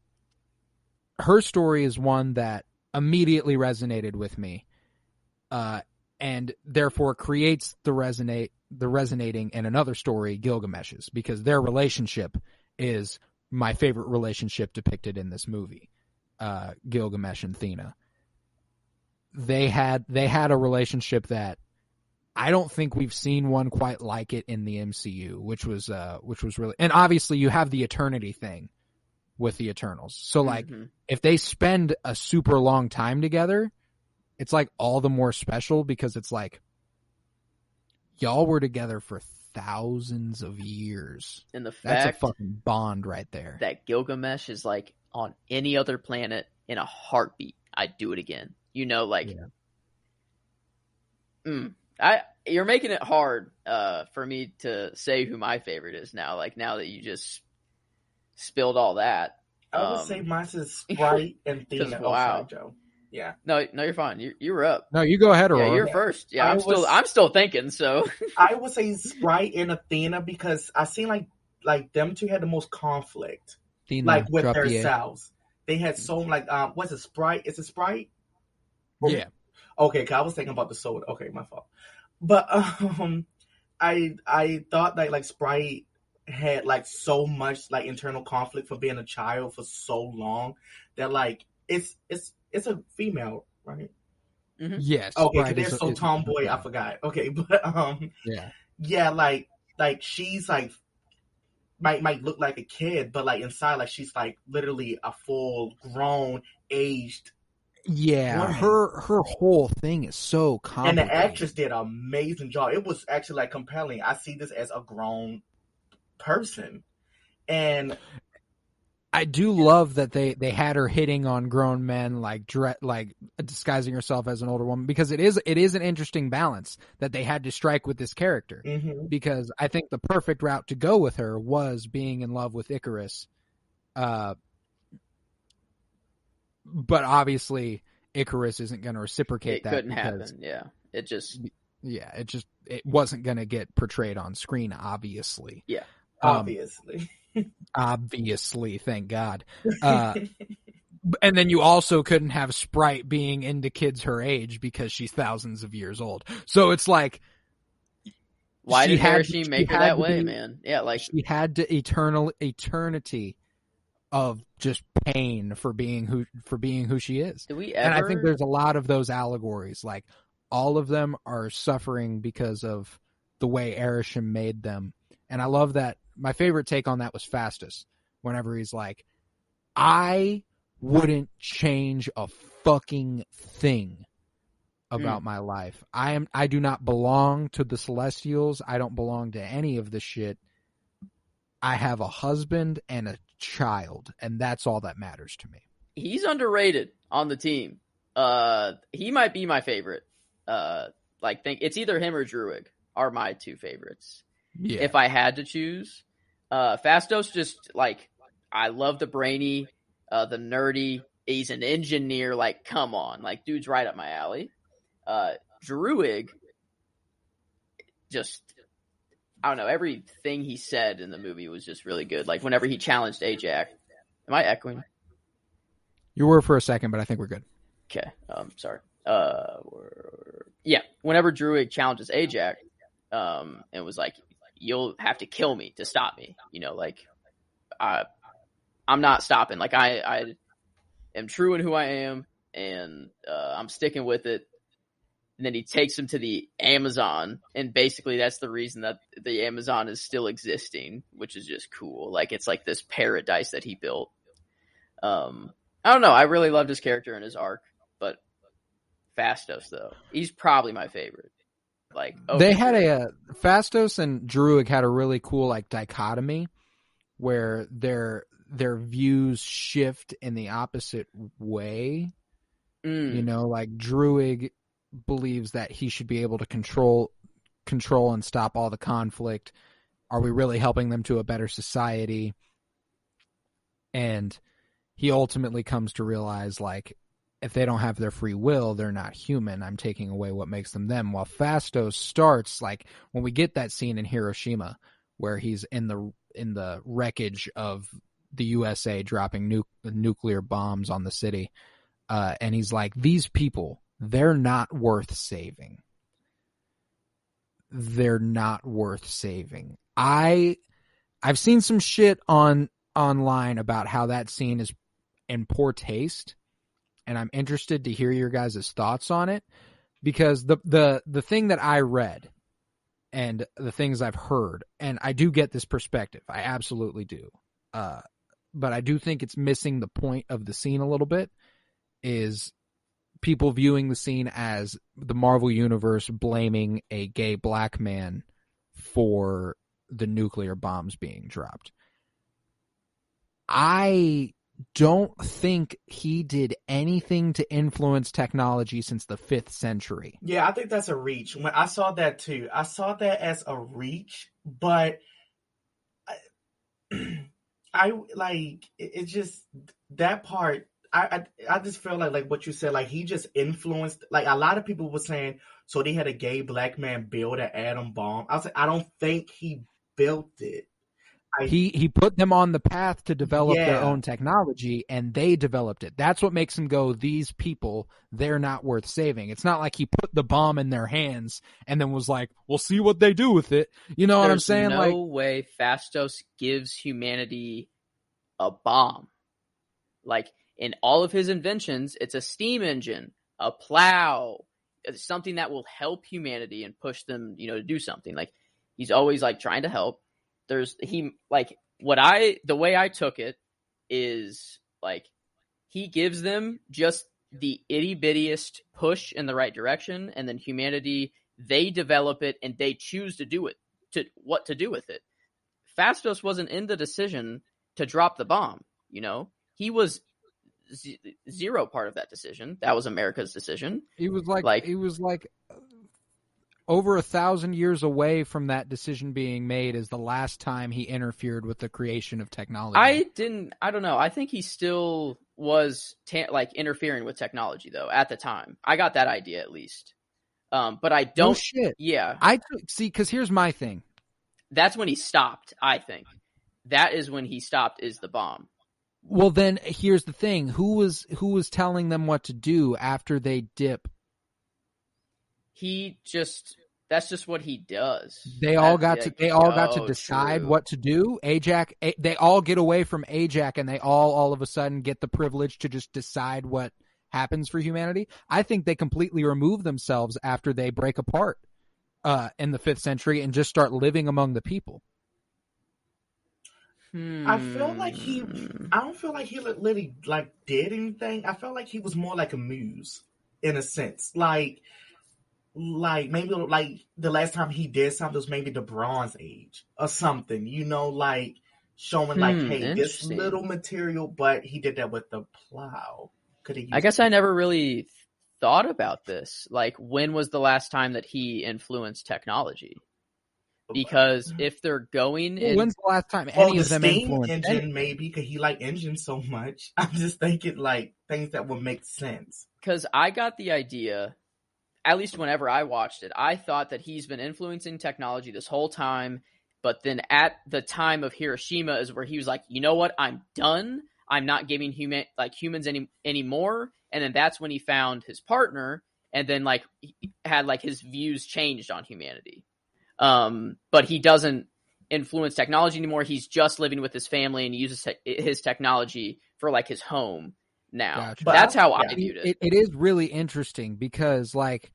Speaker 1: story is one that immediately resonated with me. And therefore creates the resonating in another story, Gilgamesh's, because their relationship is my favorite relationship depicted in this movie. Gilgamesh and Thena. They had a relationship that I don't think we've seen one quite like it in the MCU, which was really, and obviously you have the eternity thing with the Eternals. So like, if they spend a super long time together, it's like all the more special because it's like y'all were together for thousands of years.
Speaker 3: And the fact
Speaker 1: that's a fucking bond right there.
Speaker 3: That Gilgamesh is like on any other planet in a heartbeat, I'd do it again. You know, like you're making it hard for me to say who my favorite is now. Like, now that you just spilled all that,
Speaker 2: I would say mine is Sprite and Thena.
Speaker 3: Wow,
Speaker 2: Joe. Yeah.
Speaker 3: No, you're fine. You were up.
Speaker 1: No, you go ahead, Aurora.
Speaker 3: Yeah, you're first. Yeah, I'm still thinking. So
Speaker 2: I would say Sprite and Athena because I seen like them two had the most conflict,
Speaker 1: Athena,
Speaker 2: like with themselves. They had so like what's it, Sprite? Is it Sprite?
Speaker 1: Yeah.
Speaker 2: Okay, 'cause I was thinking about the soda. Okay, my fault. But I thought that like Sprite had like so much like internal conflict for being a child for so long that like it's a female, right?
Speaker 1: Mm-hmm. Yes.
Speaker 2: Okay, right, they're so tomboy. I forgot. Okay, but yeah, like she's like might look like a kid, but like inside, like she's like literally a full grown, aged.
Speaker 1: Yeah, woman. Her whole thing is so complicated.
Speaker 2: And the actress did an amazing job. It was actually like compelling. I see this as a grown person, and
Speaker 1: I do love that they had her hitting on grown men, like disguising herself as an older woman, because it is an interesting balance that they had to strike with this character.
Speaker 2: Mm-hmm.
Speaker 1: Because I think the perfect route to go with her was being in love with Icarus, but obviously Icarus isn't going to reciprocate that.
Speaker 3: It couldn't happen. Yeah,
Speaker 1: it wasn't going to get portrayed on screen. Obviously,
Speaker 2: yeah, obviously.
Speaker 1: Obviously, thank God. And then you also couldn't have Sprite being into kids her age because she's thousands of years old. So it's like,
Speaker 3: why did she make her that way, man? Yeah, like
Speaker 1: she had to eternity of just pain for being who she is.
Speaker 3: Do we ever?
Speaker 1: And I think there's a lot of those allegories. Like, all of them are suffering because of the way Arishem made them. And I love that. My favorite take on that was Fastus, whenever he's like, I wouldn't change a fucking thing about my life. I do not belong to the Celestials. I don't belong to any of the shit. I have a husband and a child, and that's all that matters to me.
Speaker 3: He's underrated on the team. He might be my favorite. It's either him or Druig are my two favorites.
Speaker 1: Yeah.
Speaker 3: If I had to choose, Fastos just I love the brainy, the nerdy. He's an engineer. Like, come on, dude's right up my alley. Druig, just I don't know. Everything he said in the movie was just really good. Like whenever he challenged Ajax. Am I echoing?
Speaker 1: You were for a second, but I think we're good.
Speaker 3: Okay. Sorry. Whenever Druig challenges Ajax, it was like, you'll have to kill me to stop me. I'm not stopping. I am true in who I am, and I'm sticking with it. And then he takes him to the Amazon, and basically that's the reason that the Amazon is still existing, which is just cool. It's like this paradise that he built. I don't know. I really loved his character and his arc, but Fastos though, he's probably my favorite.
Speaker 1: They had Fastos and Druig had a really cool dichotomy where their views shift in the opposite way. Druig believes that he should be able to control and stop all the conflict. Are we really helping them to a better society? And he ultimately comes to realize, if they don't have their free will, they're not human. I'm taking away what makes them them. While Fastos starts, when we get that scene in Hiroshima where he's in the wreckage of the USA dropping nuclear bombs on the city, and he's like, these people, they're not worth saving. They're not worth saving. I've seen some shit online about how that scene is in poor taste, and I'm interested to hear your guys' thoughts on it, because the thing that I read and the things I've heard, and I do get this perspective, I absolutely do, but I do think it's missing the point of the scene a little bit, is people viewing the scene as the Marvel Universe blaming a gay black man for the nuclear bombs being dropped. I don't think he did anything to influence technology since the 5th century.
Speaker 2: Yeah, I think that's a reach. When I saw that too, I saw that as a reach, but it's just that part. I just feel like what you said, he just influenced, a lot of people were saying, so they had a gay black man build an atom bomb. I was like, I don't think he built it.
Speaker 1: He put them on the path to develop their own technology, and they developed it. That's what makes him go, these people, they're not worth saving. It's not like he put the bomb in their hands and then was like, we'll see what they do with it. You know what I'm saying?
Speaker 3: There's no way Fastos gives humanity a bomb. In all of his inventions, it's a steam engine, a plow, it's something that will help humanity and push them, to do something. He's always trying to help. The way I took it is he gives them just the itty bittiest push in the right direction, and then humanity, they develop it and they choose to do it, what to do with it. Fastos wasn't in the decision to drop the bomb. He was zero part of that decision. That was America's decision.
Speaker 1: He was over 1,000 years away from that decision being made is the last time he interfered with the creation of technology.
Speaker 3: I don't know. I think he still was interfering with technology though at the time. I got that idea at least. But I don't.
Speaker 1: No shit.
Speaker 3: Yeah.
Speaker 1: Because here's my thing.
Speaker 3: That's when he stopped. I think that is when he stopped. Is the bomb.
Speaker 1: Well, then here's the thing. Who was telling them what to do after they dip?
Speaker 3: That's just what he does.
Speaker 1: They all got to decide what to do. Ajax, they all get away from Ajax, and they all of a sudden get the privilege to just decide what happens for humanity. I think they completely remove themselves after they break apart in the 5th century and just start living among the people.
Speaker 2: I feel like I don't feel like he literally like did anything. I felt like he was more like a muse in a sense. Like maybe like the last time he did something was maybe the Bronze Age or something, like showing like, hey, this little material, but he did that with the plow.
Speaker 3: I guess I never really thought about this. Like, when was the last time that he influenced technology? Because if they're going
Speaker 1: when's the last time any of them influenced
Speaker 2: engine
Speaker 1: anything?
Speaker 2: maybe because he liked engines so much. I'm just thinking like things that would make sense.
Speaker 3: Because I got the idea, at least whenever I watched it, I thought that he's been influencing technology this whole time, but then at the time of Hiroshima is where he was like, you know what, I'm done. I'm not giving humans anymore. And then that's when he found his partner, and then like he had like his views changed on humanity. But he doesn't influence technology anymore. He's just living with his family and uses his technology for like his home now.
Speaker 1: Gotcha.
Speaker 3: That's how I viewed it.
Speaker 1: It is really interesting because like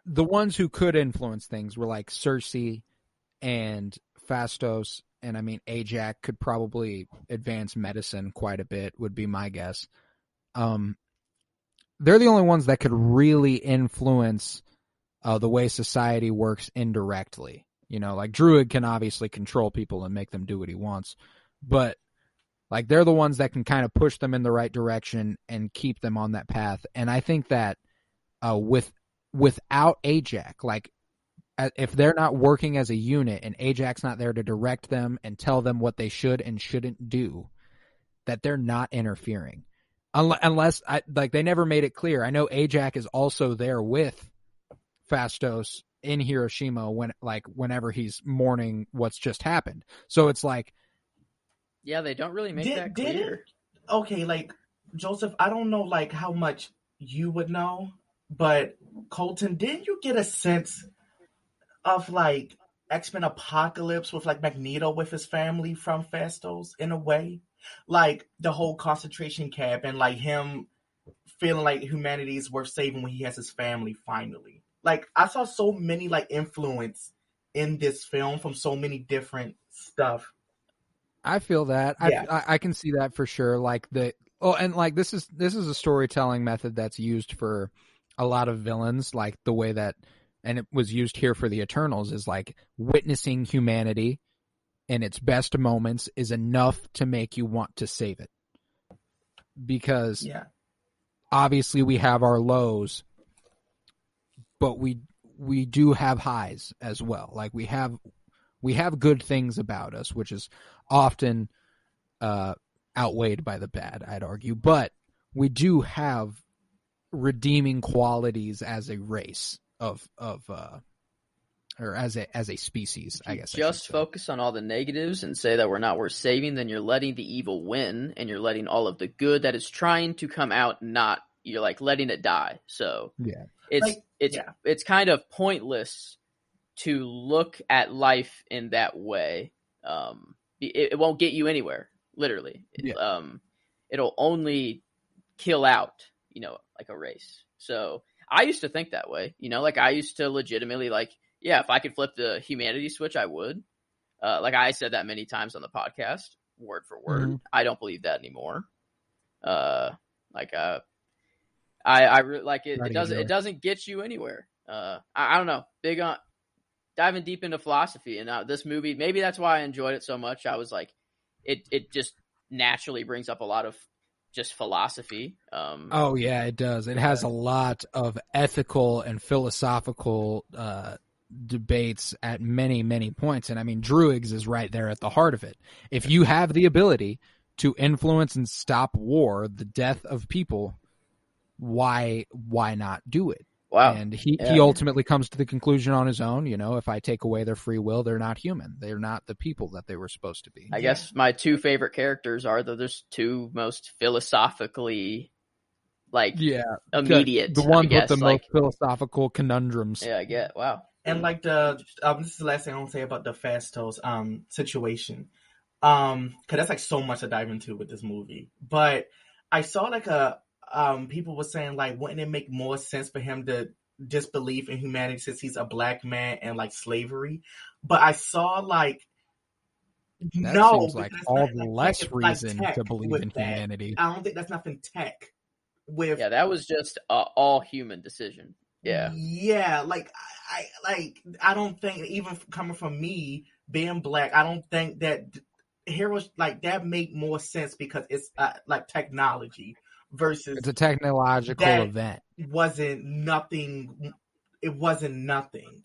Speaker 1: the ones who could influence things were like Cersei and Phastos, and I mean Ajax could probably advance medicine quite a bit, would be my guess. They're the only ones that could really influence the way society works indirectly. Like Druid can obviously control people and make them do what he wants, but like they're the ones that can kind of push them in the right direction and keep them on that path. And I think that without Ajax, like if they're not working as a unit and Ajax not there to direct them and tell them what they should and shouldn't do, that they're not interfering. Unless they never made it clear. I know Ajax is also there with Phastos in Hiroshima whenever he's mourning what's just happened. So it's like,
Speaker 3: yeah, they don't really make that clear.
Speaker 2: Okay, like Joseph, I don't know like how much you would know, but Colton, didn't you get a sense of like X-Men Apocalypse with like Magneto with his family from Phastos in a way? Like the whole concentration camp and like him feeling like humanity is worth saving when he has his family finally. Like I saw so many like influence in this film from so many different stuff.
Speaker 1: I feel that. Yeah. I can see that for sure. Like and like this is a storytelling method that's used for a lot of villains, like the way that, and it was used here for the Eternals, is like witnessing humanity in its best moments is enough to make you want to save it. Because obviously we have our lows, but we do have highs as well. Like we have good things about us, which is often outweighed by the bad, I'd argue. But we do have redeeming qualities as a race or as a species, I guess.
Speaker 3: Just focus on all the negatives and say that we're not worth saving, then you're letting the evil win, and you're letting all of the good that is trying to come out you're like letting it die. So it's kind of pointless to look at life in that way. It won't get you anywhere, literally. It'll only kill out, like a race. So I used to think that way, like I used to legitimately like, yeah, if I could flip the humanity switch, I would. Like I said that many times on the podcast, word for word. Mm-hmm. I don't believe that anymore. I really like it. It doesn't get you anywhere. I don't know. Big on diving deep into philosophy, and this movie, maybe that's why I enjoyed it so much. I was like, it just naturally brings up a lot of just philosophy.
Speaker 1: Oh yeah, it does. It has a lot of ethical and philosophical debates at many, many points. And I mean, Druigs is right there at the heart of it. If you have the ability to influence and stop war, the death of people, why not do it?
Speaker 3: Wow.
Speaker 1: And he ultimately comes to the conclusion on his own, if I take away their free will, they're not human. They're not the people that they were supposed to be.
Speaker 3: I guess my two favorite characters are there's two most philosophically immediate.
Speaker 1: The ones with the most philosophical conundrums.
Speaker 3: Yeah, I get. Wow.
Speaker 2: And like this is the last thing I want to say about the Phastos situation. Cause that's like so much to dive into with this movie. But I saw like people were saying like, wouldn't it make more sense for him to disbelieve in humanity since he's a black man and like slavery? But I saw like
Speaker 1: That
Speaker 2: No,
Speaker 1: seems like
Speaker 2: because it's
Speaker 1: all
Speaker 2: not
Speaker 1: the
Speaker 2: like
Speaker 1: less
Speaker 2: it's like
Speaker 1: reason
Speaker 2: tech
Speaker 1: to believe
Speaker 2: with
Speaker 1: in
Speaker 2: that.
Speaker 1: humanity.
Speaker 2: I don't think that's nothing tech with.
Speaker 3: Yeah, that was just a all human decision. Yeah.
Speaker 2: Yeah, like I don't think, even coming from me being black, I don't think that heroes like that make more sense because it's like technology versus
Speaker 1: It's a technological
Speaker 2: that
Speaker 1: event.
Speaker 2: wasn't nothing. It wasn't nothing.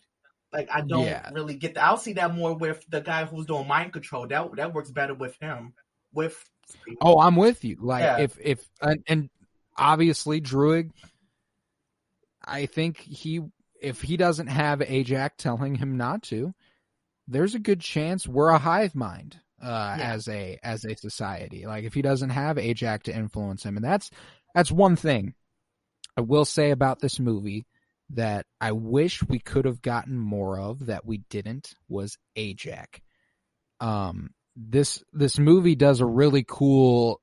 Speaker 2: Like I don't
Speaker 1: Yeah.
Speaker 2: really get that. I'll see that more with the guy who's doing mind control. That works better with him. With
Speaker 1: Oh, I'm with you. Like
Speaker 2: yeah,
Speaker 1: if and obviously Druig, I think if he doesn't have Ajax telling him not to, there's a good chance we're a hive mind as a society. Like if he doesn't have Ajax to influence him, and that's one thing I will say about this movie that I wish we could have gotten more of that we didn't was Ajax. This movie does a really cool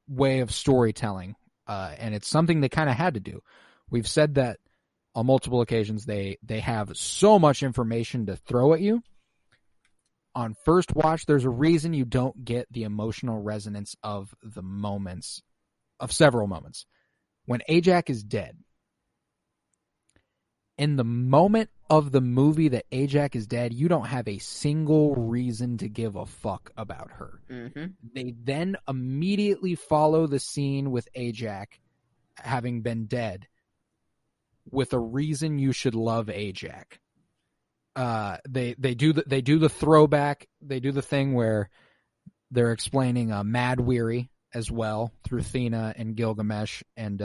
Speaker 1: way of storytelling, and it's something they kind of had to do. We've said that on multiple occasions they have so much information to throw at you. On first watch, there's a reason you don't get the emotional resonance of the moments, of several moments. When Ajax is dead, in the moment of the movie that Ajax is dead, you don't have a single reason to give a fuck about her.
Speaker 3: Mm-hmm.
Speaker 1: They then immediately follow the scene with Ajax having been dead with a reason you should love Ajax. They do the throwback. They do the thing where they're explaining Mad Weary as well through Thena and Gilgamesh, and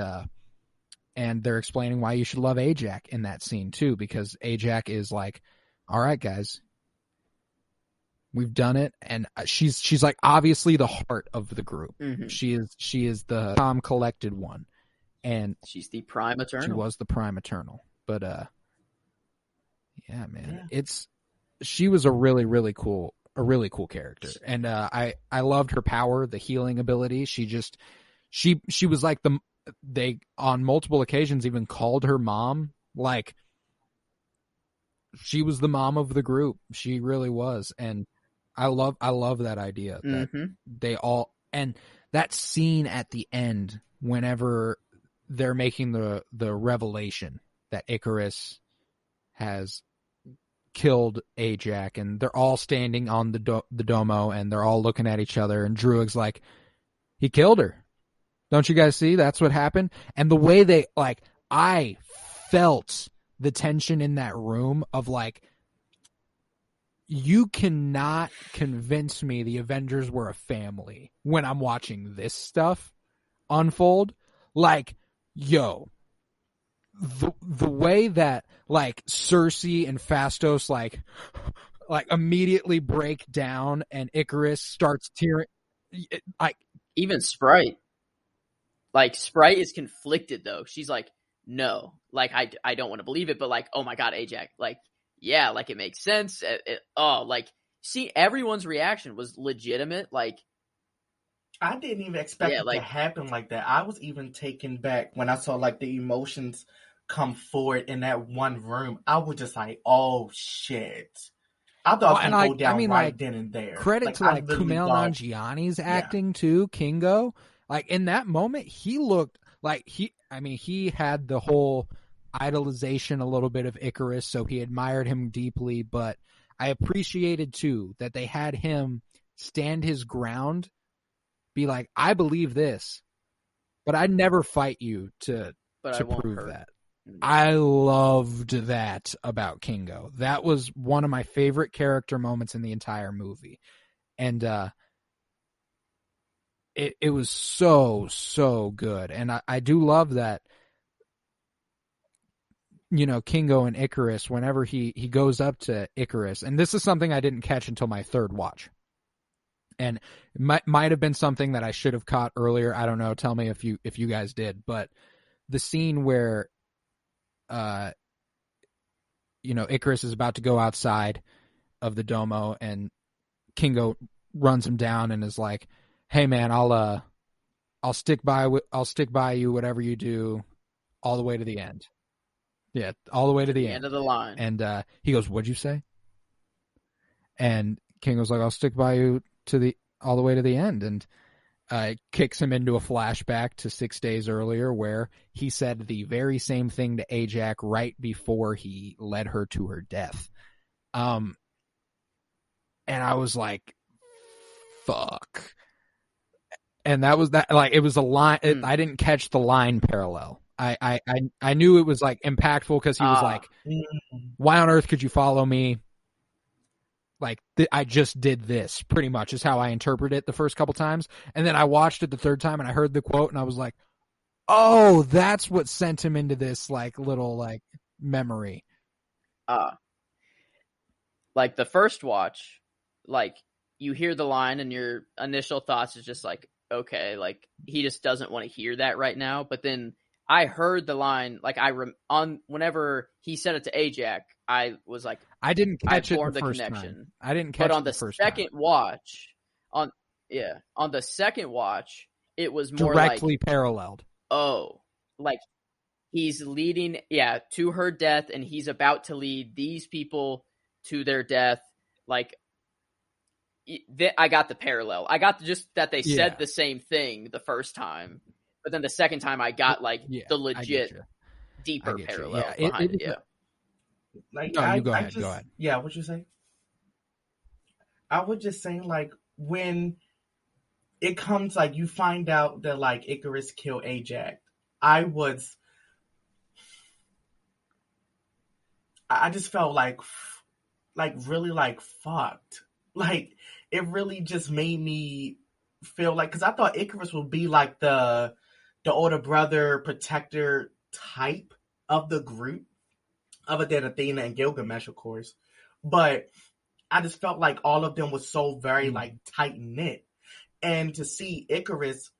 Speaker 1: they're explaining why you should love Ajax in that scene too, because Ajax is like, all right, guys, we've done it, and she's like obviously the heart of the group.
Speaker 3: Mm-hmm.
Speaker 1: She is the calm, collected one, and
Speaker 3: she's the prime eternal.
Speaker 1: She was the prime eternal, but yeah, man, she was a really cool character, and I loved her power, the healing ability. She was like they on multiple occasions even called her mom. Like she was the mom of the group. She really was, and I love that idea that they all, and that scene at the end whenever they're making the revelation that Icarus has killed Ajax, and they're all standing on the domo, and they're all looking at each other, and Druig's like, he killed her. Don't you guys see? That's what happened. And the way they, like, I felt the tension in that room of like, you cannot convince me the Avengers were a family when I'm watching this stuff unfold. Like, yo, the way that like Cersei and Phastos like immediately break down, and Icarus starts tearing, like
Speaker 3: even Sprite. Like Sprite is conflicted though. She's like, no, like I don't want to believe it, but like, oh my god, Ajax, like yeah, like it makes sense. Like see, everyone's reaction was legitimate. Like
Speaker 2: I didn't even expect it to happen like that. I was even taken back when I saw like the emotions come forward in that one room. I was just like, oh shit. I thought it was going to go down then and there.
Speaker 1: Credit to like Kumail Nanjiani's acting too, Kingo. Like in that moment, he looked like he had the whole idolization a little bit of Icarus, so he admired him deeply, but I appreciated too that they had him stand his ground, be like, I believe this, but I'd never fight you to prove that. I loved that about Kingo. That was one of my favorite character moments in the entire movie. And it was so good. And I do love that, you know, Kingo and Icarus, whenever he goes up to Icarus, and this is something I didn't catch until my third watch. And it might have been something that I should have caught earlier. I don't know. Tell me if you guys did. But the scene where you know, Icarus is about to go outside of the domo, and Kingo runs him down and is like, "Hey man, I'll stick by you, whatever you do, all the way to the end." Yeah, all the way to the end
Speaker 3: of the line.
Speaker 1: And he goes, "What'd you say?" And king was like, I'll stick by you all the way to the end. And kicks him into a flashback to 6 days earlier where he said the very same thing to Ajax right before he led her to her death. And I was like, fuck. And that was that, like, it was a line. I didn't catch the line parallel. I knew it was like impactful because he was like, why on earth could you follow me? Like, I just did this, pretty much is how I interpreted it the first couple times. And then I watched it the third time and I heard the quote and I was like, oh, that's what sent him into this like little like memory.
Speaker 3: Like the first watch, like you hear the line and your initial thoughts is just like, okay, like he just doesn't want to hear that right now. But then I heard the line, like whenever he said it to Ajax, I was like,
Speaker 1: I didn't catch it the first
Speaker 3: connection.
Speaker 1: Time. I didn't catch it
Speaker 3: on the
Speaker 1: first
Speaker 3: second
Speaker 1: time.
Speaker 3: watch, on the second watch, it was more
Speaker 1: directly
Speaker 3: like,
Speaker 1: paralleled.
Speaker 3: Oh, like he's leading, to her death, and he's about to lead these people to their death. Like, I got the parallel. I got just that they said the same thing the first time, but then the second time I got like the legit deeper parallel behind it.
Speaker 2: Like,
Speaker 1: no, you go ahead. Go ahead.
Speaker 2: Yeah, what you say? I was just saying, like, when it comes, like, you find out that, like, Icarus killed Ajax, I just felt like really, like, fucked. Like, it really just made me feel like, because I thought Icarus would be, like, the older brother, protector type of the group, other than Athena and Gilgamesh, of course. But I just felt like all of them was so very, like, tight-knit. And to see Icarus,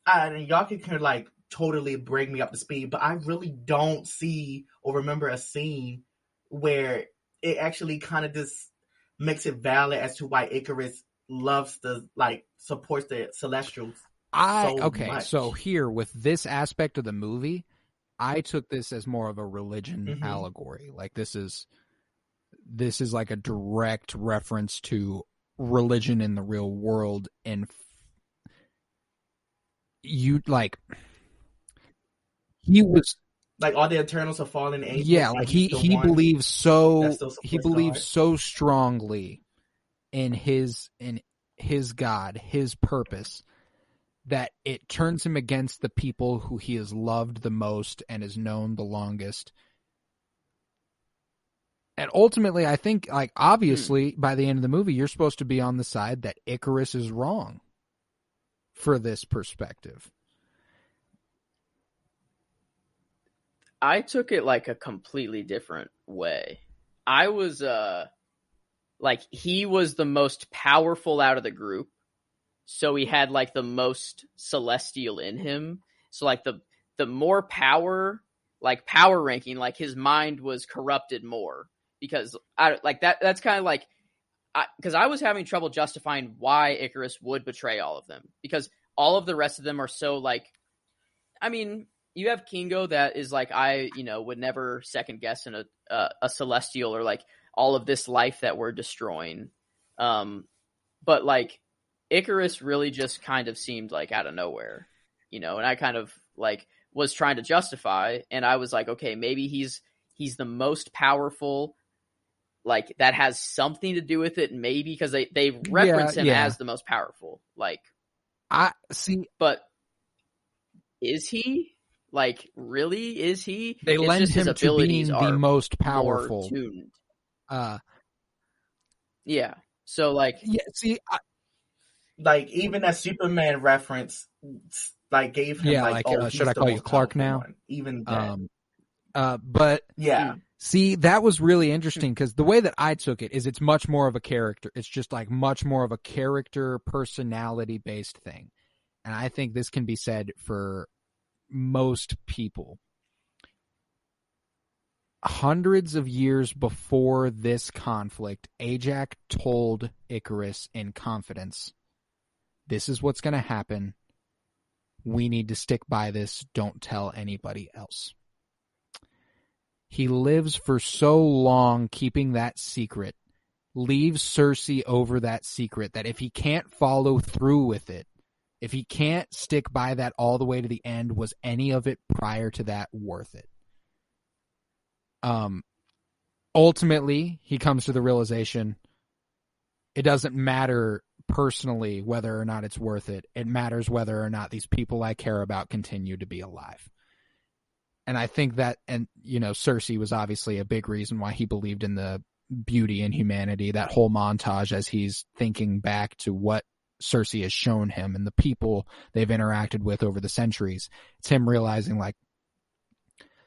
Speaker 2: and y'all can kind of, like, totally bring me up to speed, but I really don't see or remember a scene where it actually kind of just makes it valid as to why Icarus loves supports the Celestials so much.
Speaker 1: So here, with this aspect of the movie, I took this as more of a religion allegory. Like, this is like a direct reference to religion in the real world, and he was
Speaker 2: like all the Eternals are fallen angels.
Speaker 1: Yeah, like he believes so strongly in his God, his purpose, that it turns him against the people who he has loved the most and has known the longest. And ultimately, I think, like, obviously, by the end of the movie, you're supposed to be on the side that Icarus is wrong for this perspective.
Speaker 3: I took it like a completely different way. I was like, he was the most powerful out of the group, so he had like the most celestial in him. So like the more power, like power ranking, like his mind was corrupted more, because that's kind of like, because I was having trouble justifying why Icarus would betray all of them, because all of the rest of them are so like, I mean, you have Kingo that is like, I would never second guess in a celestial, or like all of this life that we're destroying. But like Icarus really just kind of seemed like out of nowhere, and I kind of like was trying to justify, and I was like, okay, maybe he's the most powerful, like that has something to do with it, maybe because they reference him as the most powerful. Like,
Speaker 1: I see,
Speaker 3: but is he? Like, really? Is he?
Speaker 1: They lend him to being the most powerful.
Speaker 3: Yeah. So, like...
Speaker 1: Yeah, see...
Speaker 2: like, even that Superman reference, like, gave him,
Speaker 1: should I call you Clark now?
Speaker 2: One. Even that.
Speaker 1: But...
Speaker 2: Yeah.
Speaker 1: See, that was really interesting, because the way that I took it is it's much more of a character. It's just, like, much more of a character, personality-based thing. And I think this can be said for most people. Hundreds of years before this conflict, Ajax told Icarus in confidence, this is what's going to happen. We need to stick by this. Don't tell anybody else. He lives for so long keeping that secret leaves Cersei over that secret, that if he can't follow through with it, if he can't stick by that all the way to the end, was any of it prior to that worth it? Ultimately, he comes to the realization it doesn't matter personally whether or not it's worth it. It matters whether or not these people I care about continue to be alive. And I think that, and Cersei was obviously a big reason why he believed in the beauty and humanity. That whole montage as he's thinking back to what Cersei has shown him and the people they've interacted with over the centuries, it's him realizing, like,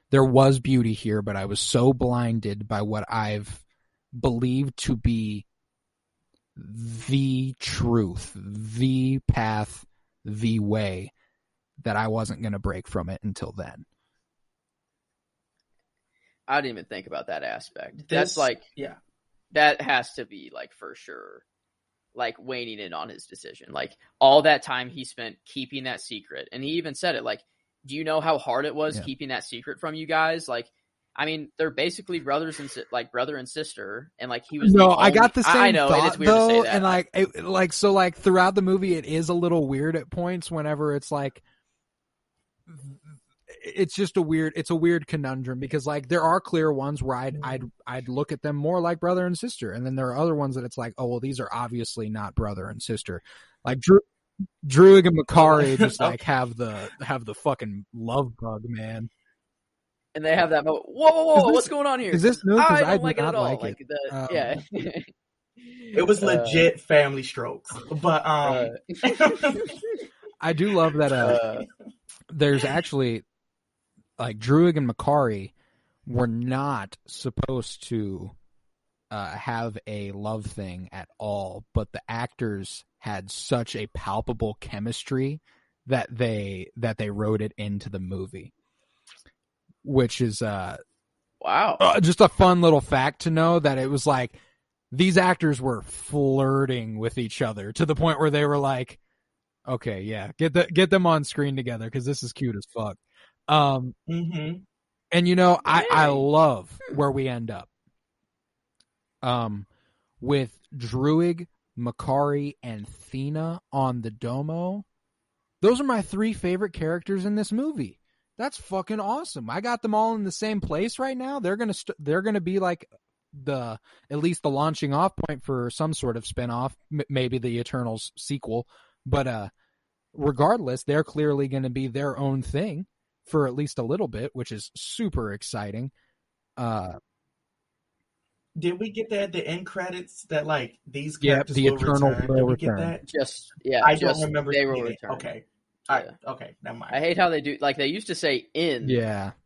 Speaker 1: there was beauty here, but I was so blinded by what I've believed to be the truth, the path, the way, that I wasn't going to break from it until then.
Speaker 3: I didn't even think about that aspect. That's like,
Speaker 2: yeah,
Speaker 3: that has to be like for sure, like waning in on his decision. Like all that time he spent keeping that secret. And he even said it, like, do you know how hard it was keeping that secret from you guys? Like, I mean, they're basically brothers and brother and sister, and like he was.
Speaker 1: No, I got the same
Speaker 3: I know,
Speaker 1: thought,
Speaker 3: it is weird
Speaker 1: though,
Speaker 3: to say that.
Speaker 1: And throughout the movie, it is a little weird at points. Whenever it's like, it's just a weird conundrum, because like there are clear ones where I'd look at them more like brother and sister, and then there are other ones that it's like, oh well, these are obviously not brother and sister. Like Druig and Makari just like have the fucking love bug, man.
Speaker 3: And they have that moment. Whoa, what's going on here?
Speaker 1: Is this new? Because
Speaker 3: I don't like it at all.
Speaker 1: Like it.
Speaker 3: Yeah.
Speaker 2: It was legit family strokes. But
Speaker 1: I do love that there's actually, like, Druig and Makari were not supposed to have a love thing at all, but the actors had such a palpable chemistry that they wrote it into the movie, which is
Speaker 3: wow,
Speaker 1: just a fun little fact to know, that it was like these actors were flirting with each other to the point where they were like, okay, yeah, get them on screen together because this is cute as fuck. And I love where we end up with Druig, Makari, and Thena on the Domo. Those are my 3 favorite characters in this movie. That's fucking awesome. I got them all in the same place right now. They're gonna be like at least the launching off point for some sort of spinoff, maybe the Eternals sequel. But regardless, they're clearly going to be their own thing for at least a little bit, which is super exciting.
Speaker 2: Did we get that at the end credits that like these characters
Speaker 1: the
Speaker 2: will
Speaker 1: Eternal
Speaker 2: return?
Speaker 1: will
Speaker 2: Did we
Speaker 1: return.
Speaker 2: get that? I don't remember.
Speaker 3: They will return.
Speaker 2: Okay.
Speaker 3: Yeah.
Speaker 2: Okay, never mind.
Speaker 3: I hate how they do. Like they used to say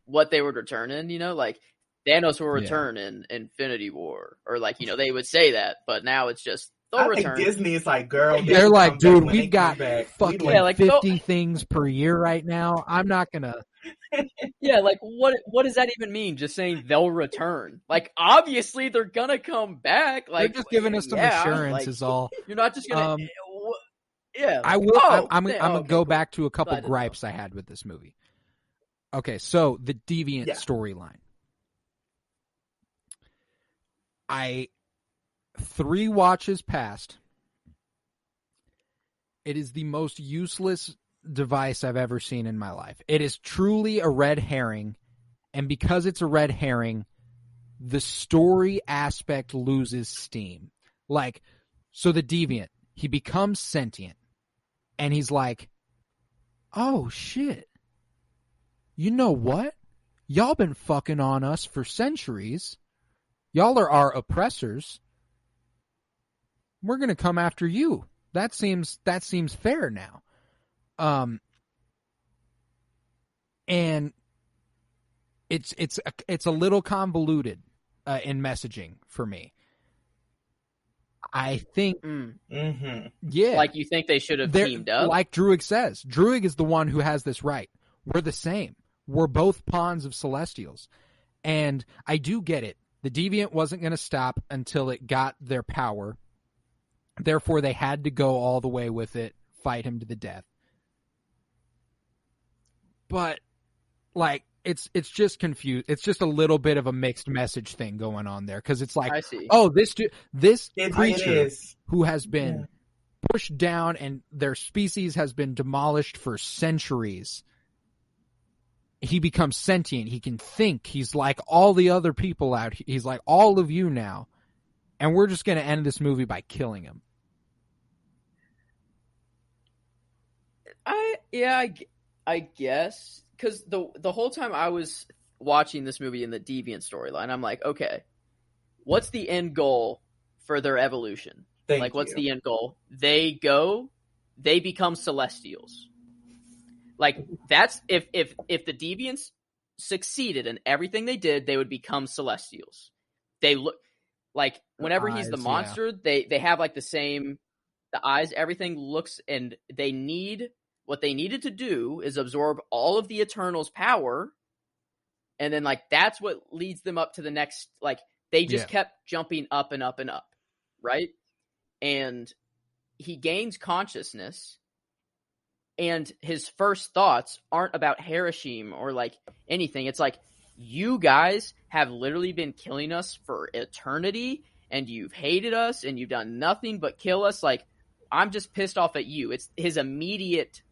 Speaker 3: what they would return in. Like Thanos will return in Infinity War, or like they would say that, but now it's just they'll return.
Speaker 2: Think Disney is like, girl,
Speaker 1: they're like, dude, we've got fucking
Speaker 3: like
Speaker 1: 50 things per year right now. I'm not gonna.
Speaker 3: Yeah, like what does that even mean? Just saying they'll return. Like obviously they're gonna come back. Like
Speaker 1: they're just giving us some assurance is all.
Speaker 3: You're not just gonna. Yeah,
Speaker 1: I will. I'm gonna go back to a couple gripes I had with this movie. Okay, so the Deviant storyline. 3 watches past. It is the most useless device I've ever seen in my life. It is truly a red herring, and because it's a red herring, the story aspect loses steam. Like, so the Deviant, he becomes sentient. And he's like, oh, shit. You know what? Y'all been fucking on us for centuries. Y'all are our oppressors. We're going to come after you. That seems fair now. And it's a little convoluted in messaging for me. I think,
Speaker 3: like you think they should have teamed up?
Speaker 1: Like Druig says. Druig is the one who has this right. We're the same. We're both pawns of Celestials. And I do get it. The Deviant wasn't going to stop until it got their power. Therefore, they had to go all the way with it, fight him to the death. But, like, it's just confused. It's just a little bit of a mixed message thing going on there, because it's like,
Speaker 3: I see.
Speaker 1: oh, this creature
Speaker 2: it
Speaker 1: who has been pushed down and their species has been demolished for centuries. He becomes sentient. He can think. He's like all the other people out. He's like all of you now. And we're just going to end this movie by killing him.
Speaker 3: I guess, because the whole time I was watching this movie in the Deviant storyline, I'm like, okay, what's the end goal for their evolution? What's the end goal? They become Celestials. Like, that's if the Deviants succeeded in everything they did, they would become Celestials. They look like, whenever he's the monster, they have like the eyes, everything looks, and what they needed to do is absorb all of the Eternals' power, and then like that's what leads them up to the next, like they just kept jumping up and up and up, right? And he gains consciousness, and his first thoughts aren't about Hiroshima or like anything. It's like, you guys have literally been killing us for eternity, and you've hated us, and you've done nothing but kill us. Like, I'm just pissed off at you. It's his immediate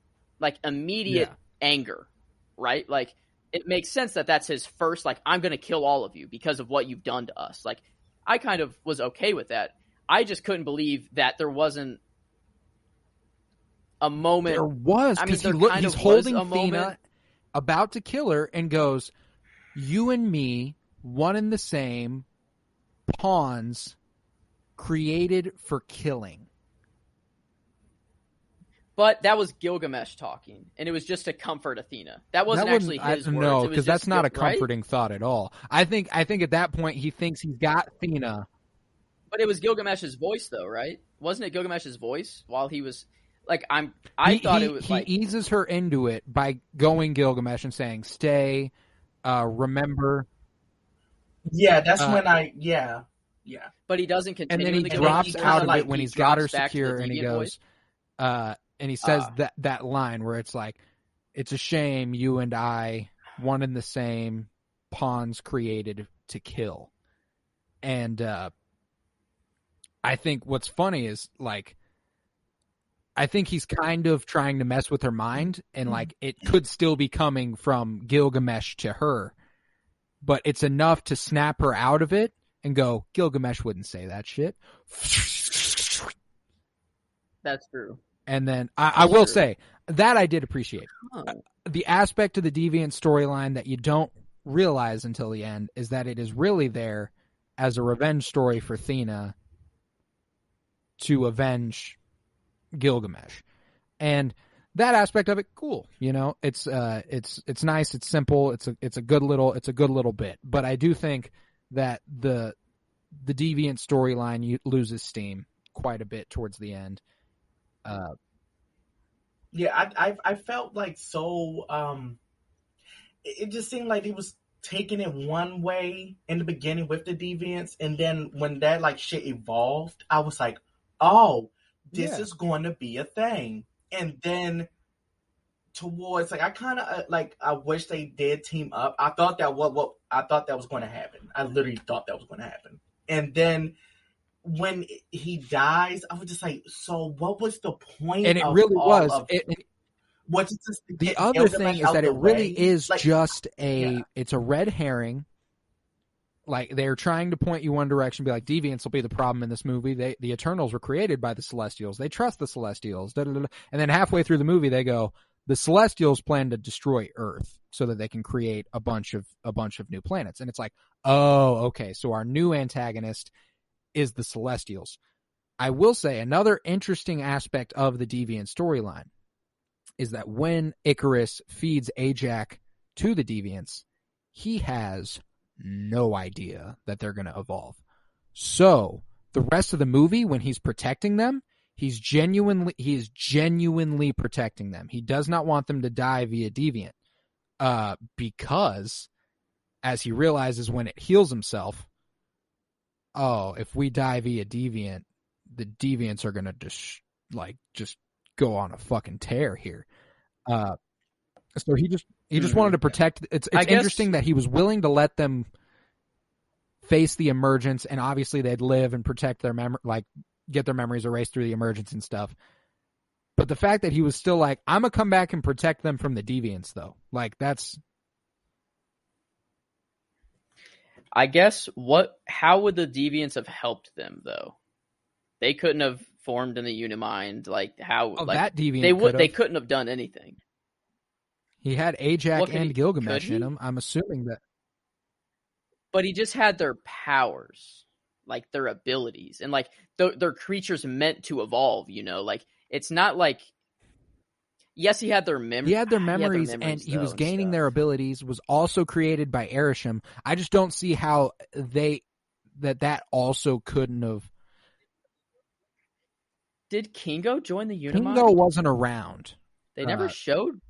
Speaker 3: anger, right? Like, it makes sense that that's his first, like, I'm going to kill all of you because of what you've done to us. Like, I kind of was okay with that. I just couldn't believe that there wasn't a moment.
Speaker 1: There was, because he's holding Athena, about to kill her, and goes, you and me, one and the same, pawns created for killing.
Speaker 3: But that was Gilgamesh talking, and it was just to comfort Athena. That wasn't actually his words.
Speaker 1: No, because that's not a comforting thought at all. I think at that point he thinks he's got Athena.
Speaker 3: But it was Gilgamesh's voice, though, right? Wasn't it Gilgamesh's voice while he was like? He
Speaker 1: eases her into it by going Gilgamesh and saying, "Stay, remember."
Speaker 2: Yeah, that's when yeah.
Speaker 3: But he doesn't continue.
Speaker 1: And then he drops out of it when he's got her secure, and he goes, and he says that line where it's like, "It's a shame you and I, one and the same, pawns created to kill." And I think what's funny is, like, I think he's kind of trying to mess with her mind, and like it could still be coming from Gilgamesh to her, but it's enough to snap her out of it and go, Gilgamesh wouldn't say that shit.
Speaker 3: That's true.
Speaker 1: And then I will say that I did appreciate. The aspect of the Deviant storyline that you don't realize until the end is that it is really there as a revenge story for Athena to avenge Gilgamesh. And that aspect of it, cool. You know, it's nice, it's simple, it's a good little bit. But I do think that the Deviant storyline loses steam quite a bit towards the end.
Speaker 2: I felt like it just seemed like he was taking it one way in the beginning with the Deviants, and then when that like shit evolved, I was like, oh, this is going to be a thing. And then towards, like, I kind of I wish they did team up. I thought that was going to happen. I literally thought that was going to happen. And then when he dies, I was just like, so what was the point?
Speaker 1: And it really was.
Speaker 2: The
Speaker 1: other thing is that it really is like, just it's a red herring. Like, they're trying to point you one direction, be like, Deviants will be the problem in this movie. The Eternals were created by the Celestials. They trust the Celestials. Da, da, da. And then halfway through the movie, they go, the Celestials plan to destroy Earth so that they can create a bunch of new planets. And it's like, oh, okay, so our new antagonist is the Celestials. I will say another interesting aspect of the Deviant storyline is that when Icarus feeds Ajax to the Deviants, he has no idea that they're going to evolve. So the rest of the movie, when he's protecting them, he is genuinely protecting them. He does not want them to die via Deviant, because as he realizes when it heals himself, oh, if we die via Deviant, the Deviants are going to just go on a fucking tear here. So He just wanted to protect. It's interesting that he was willing to let them face the emergence, and obviously they'd live and protect their get their memories erased through the emergence and stuff. But the fact that he was still like, I'm gonna come back and protect them from the deviants, though, like that's.
Speaker 3: I guess how would the deviants have helped them though? They couldn't have formed in the Unimind. Like how?
Speaker 1: That deviant
Speaker 3: they couldn't have done anything.
Speaker 1: He had Ajax and Gilgamesh in him. I'm assuming that.
Speaker 3: But he just had their powers, like their abilities, and like their creatures meant to evolve. Like it's not like. Yes, he had their memories.
Speaker 1: He had their memories, and he was gaining their abilities. Was also created by Erisham. I just don't see how that also couldn't have.
Speaker 3: Did Kingo join the Unimind?
Speaker 1: Kingo wasn't around.
Speaker 3: They never showed.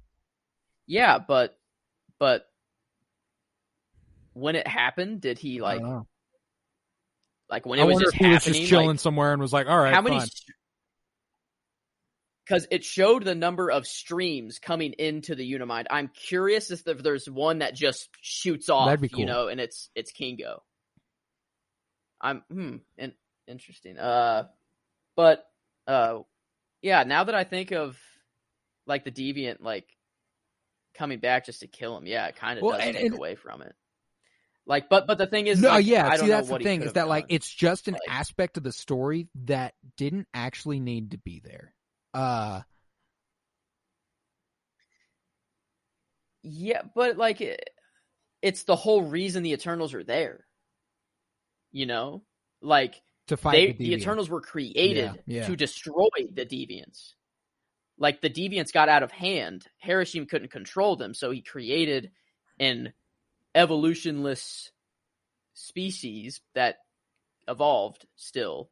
Speaker 3: Yeah, but when it happened, did he like when it was just happening? He was just
Speaker 1: chilling somewhere and was like, "All right, how many?"
Speaker 3: Because it showed the number of streams coming into the Unimind. I'm curious if there's one that just shoots off,
Speaker 1: that'd be cool.
Speaker 3: And it's Kingo. Interesting. Yeah. Now that I think of like the deviant like coming back just to kill him, yeah, it kind of does take away from it. Like, but the thing is,
Speaker 1: I don't know that's the thing is that like it's just an aspect of the story that didn't actually need to be there.
Speaker 3: Yeah, but like it's the whole reason the Eternals are there. Like
Speaker 1: to fight
Speaker 3: the Eternals were created to destroy the deviants. Like the deviants got out of hand. Harashim couldn't control them, so he created an evolutionless species that evolved still.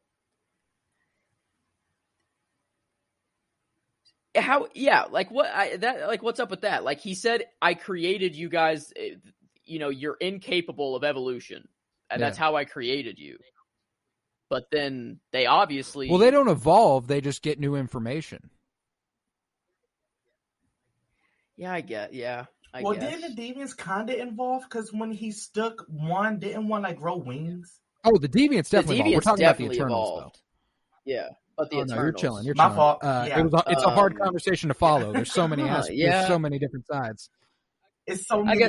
Speaker 3: What's up with that? Like he said, I created you guys, you're incapable of evolution. And that's how I created you. But then they obviously...
Speaker 1: Well, they don't evolve, they just get new information.
Speaker 3: Yeah, I get, yeah. I
Speaker 2: well,
Speaker 3: guess.
Speaker 2: didn't the deviants kind of evolve? Because when he stuck one, didn't one like grow wings?
Speaker 1: Oh, the deviants definitely evolved. We're talking about the Eternals,
Speaker 3: evolved. Though. Yeah. But the Eternals.
Speaker 1: No, you're chilling.
Speaker 2: My fault.
Speaker 1: It's a hard conversation to follow. There's so many there's so many different sides.
Speaker 2: It's so many.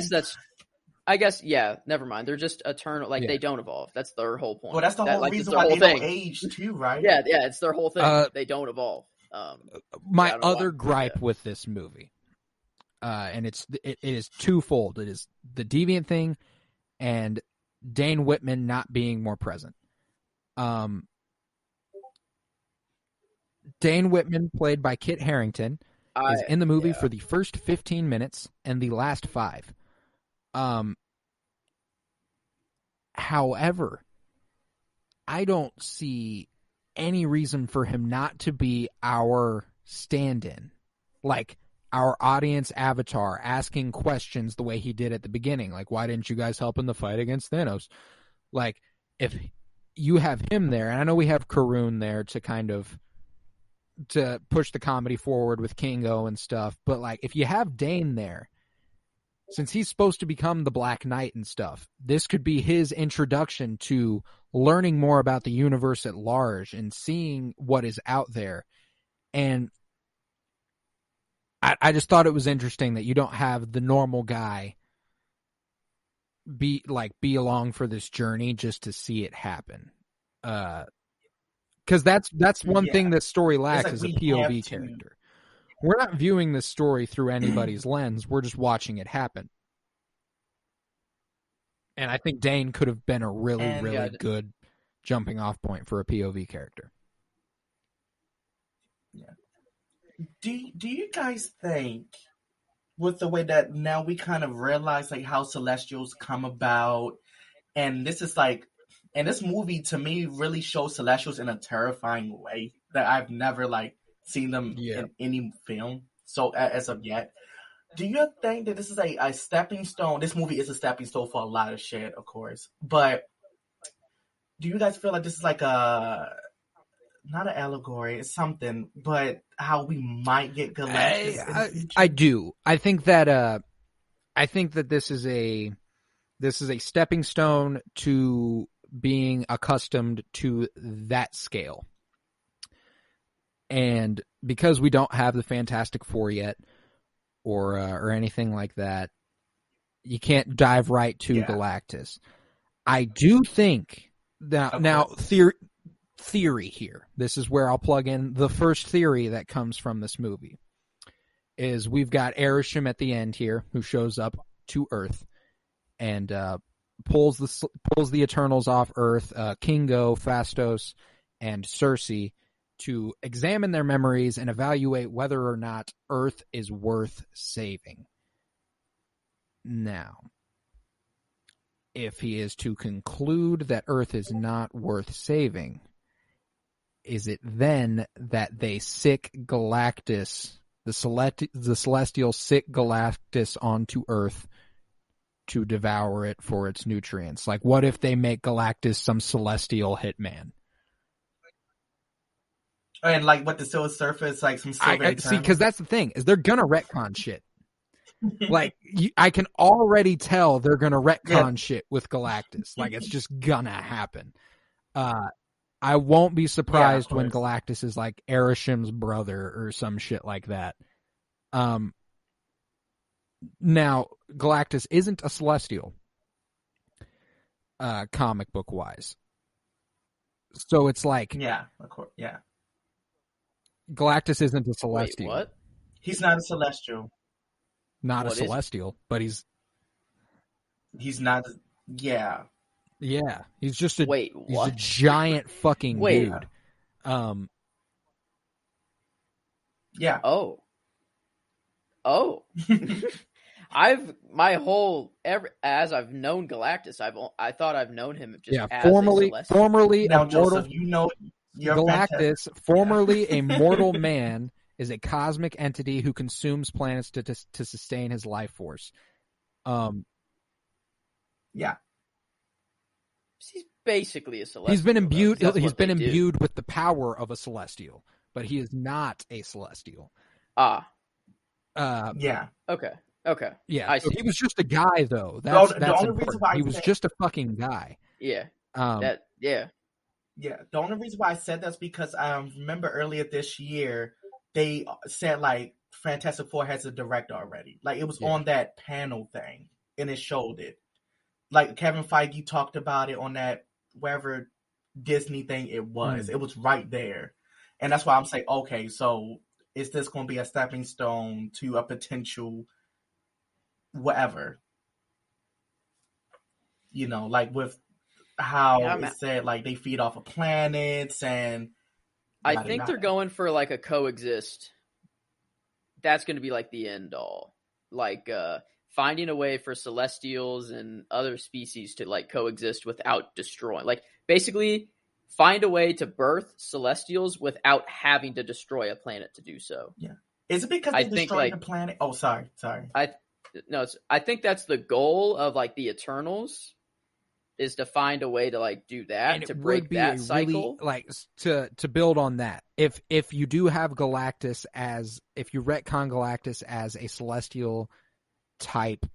Speaker 3: I guess, never mind. They're just eternal. Like, they don't evolve. That's their whole point.
Speaker 2: Well, that's the whole reason why they don't age, too, right?
Speaker 3: Yeah, it's their whole thing. They don't evolve.
Speaker 1: My other gripe with this movie, and it is twofold. It is the deviant thing and Dane Whitman not being more present. Dane Whitman, played by Kit Harington, is in the movie for the first 15 minutes and the last 5. However, I don't see any reason for him not to be our stand-in, like our audience avatar, asking questions the way he did at the beginning. Like, why didn't you guys help in the fight against Thanos? Like, if you have him there, and I know we have Karun there to push the comedy forward with Kingo and stuff, but like if you have Dane there, since he's supposed to become the Black Knight and stuff, this could be his introduction to learning more about the universe at large and seeing what is out there. And I just thought it was interesting that you don't have the normal guy be along for this journey just to see it happen. Because that's one thing this story lacks, is a POV character. We're not viewing this story through anybody's lens. We're just watching it happen. And I think Dane could have been a really good jumping off point for a POV character.
Speaker 2: Yeah. Do you guys think, with the way that now we kind of realize like how Celestials come about, and this is like, and this movie to me really shows Celestials in a terrifying way that I've never like seen them in any film as of yet. Do you think that this is a stepping stone? This movie is a stepping stone for a lot of shit, of course. But do you guys feel like this is like not an allegory, it's something, but how we might get Galactus in the future?
Speaker 1: I do. I think that I think that this is a stepping stone to being accustomed to that scale. And because we don't have the Fantastic Four yet, or anything like that, you can't dive right to Galactus. I do think that now theory here. This is where I'll plug in the first theory that comes from this movie. Is we've got Arishem at the end here, who shows up to Earth and pulls the Eternals off Earth, Kingo, Phastos, and Cersei, to examine their memories and evaluate whether or not Earth is worth saving. Now, if he is to conclude that Earth is not worth saving, is it then that they sick Galactus, the Celestial sick Galactus onto Earth to devour it for its nutrients? Like, what if they make Galactus some celestial hitman?
Speaker 2: And like what the Silver Surfer, like some silver.
Speaker 1: See, because that's the thing, is they're gonna retcon shit. Like, I can already tell they're gonna retcon shit with Galactus. Like, it's just gonna happen. I won't be surprised when Galactus is like Arishem's brother or some shit like that. Now, Galactus isn't a Celestial, comic book wise. So it's like,
Speaker 2: of course,
Speaker 1: Galactus isn't a Celestial.
Speaker 3: Wait, what?
Speaker 2: He's not a Celestial.
Speaker 1: Not a Celestial, but he's
Speaker 2: not.
Speaker 1: Yeah, he's just a
Speaker 3: he's
Speaker 1: a giant fucking dude.
Speaker 2: Yeah.
Speaker 3: Oh. As I've known Galactus, I thought I've known him just as
Speaker 1: formerly
Speaker 2: now,
Speaker 1: a mortal.
Speaker 2: Joseph, you know,
Speaker 1: Galactus, formerly a mortal man, is a cosmic entity who consumes planets to sustain his life force.
Speaker 2: Yeah.
Speaker 3: He's basically a Celestial.
Speaker 1: He's been imbued. He's been imbued with the power of a Celestial, but he is not a Celestial.
Speaker 3: Yeah. Okay.
Speaker 1: Yeah.
Speaker 3: I see.
Speaker 1: He was just a guy, though. That's
Speaker 2: the only reason why
Speaker 1: he was just a fucking guy.
Speaker 3: Yeah.
Speaker 2: Yeah. The only reason why I said that's because I remember earlier this year they said like Fantastic Four has a director already. Like, it was on that panel thing and it showed it. Like, Kevin Feige talked about it on that wherever Disney thing it was. It was right there. And that's why I'm saying, okay, so is this going to be a stepping stone to a potential whatever? You know, like with how it said, like, they feed off of planets and...
Speaker 3: I think they're going for, like, a coexist. That's going to be, like, the end all. Like, finding a way for Celestials and other species to, like, coexist without destroying. Like, basically, find a way to birth Celestials without having to destroy a planet to do so.
Speaker 2: Yeah. Is it because they destroyed the planet? Oh, sorry.
Speaker 3: I think that's the goal of, like, the Eternals, is to find a way to, like, do that,
Speaker 1: and
Speaker 3: to break that cycle.
Speaker 1: Really, like, to build on that. If you do have Galactus if you retcon Galactus as a Celestial type,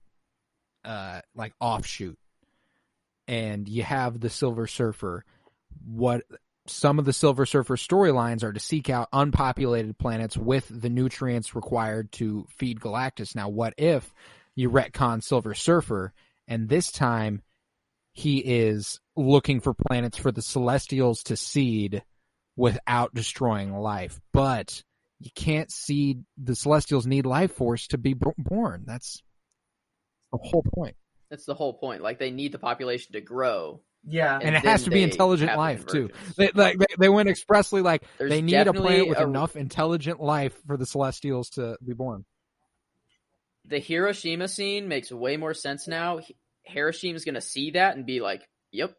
Speaker 1: like, offshoot, and you have the Silver Surfer, what some of the Silver Surfer storylines are to seek out unpopulated planets with the nutrients required to feed Galactus. Now, what if you retcon Silver Surfer, and this time he is looking for planets for the Celestials to seed without destroying life? But you can't seed. The Celestials need life force to be born. That's the whole point.
Speaker 3: That's the whole point. Like, they need the population to grow.
Speaker 2: Yeah.
Speaker 1: And it has to be intelligent life, too. They went expressly, like, they need a planet with enough intelligent life for the Celestials to be born.
Speaker 3: The Hiroshima scene makes way more sense now. Hiroshima's going to see that and be like, yep,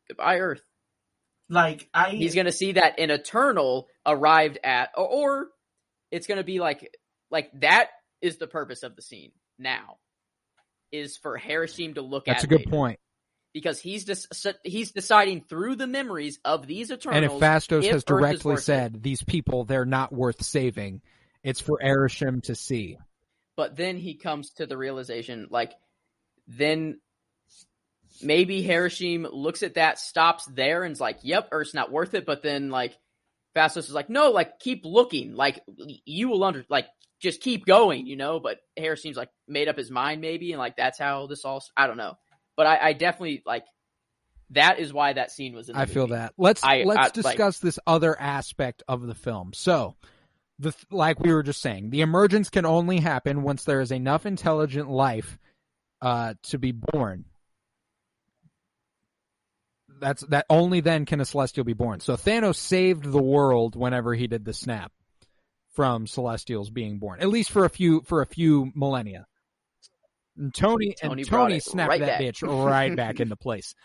Speaker 3: goodbye, Earth.
Speaker 2: Like,
Speaker 3: he's going to see that an Eternal arrived at, or it's going to be like that is the purpose of the scene now, is for Hiroshima to look at.
Speaker 1: That's a good point.
Speaker 3: Because he's deciding through the memories of these Eternals.
Speaker 1: And if Phastos has directly said, these people, they're not worth saving, it's for Arishem to see.
Speaker 3: but then he comes to the realization, like, then maybe Hiroshima looks at that, stops there, and is like, yep, Earth's not worth it. But then, like, Phastos is like, no, like, keep looking. Like, you will just keep going, you know? But Hiroshima's, like, made up his mind, maybe, and, like, that's how this all, I don't know. But I definitely, like, that is why that scene was in the movie.
Speaker 1: Feel that. Let's discuss this other aspect of the film. So, like we were just saying, the emergence can only happen once there is enough intelligent life to be born. That only then can a Celestial be born. So Thanos saved the world whenever he did the snap from Celestials being born, at least for a few millennia. And Tony snapped
Speaker 3: right
Speaker 1: that
Speaker 3: back.
Speaker 1: bitch right back into place.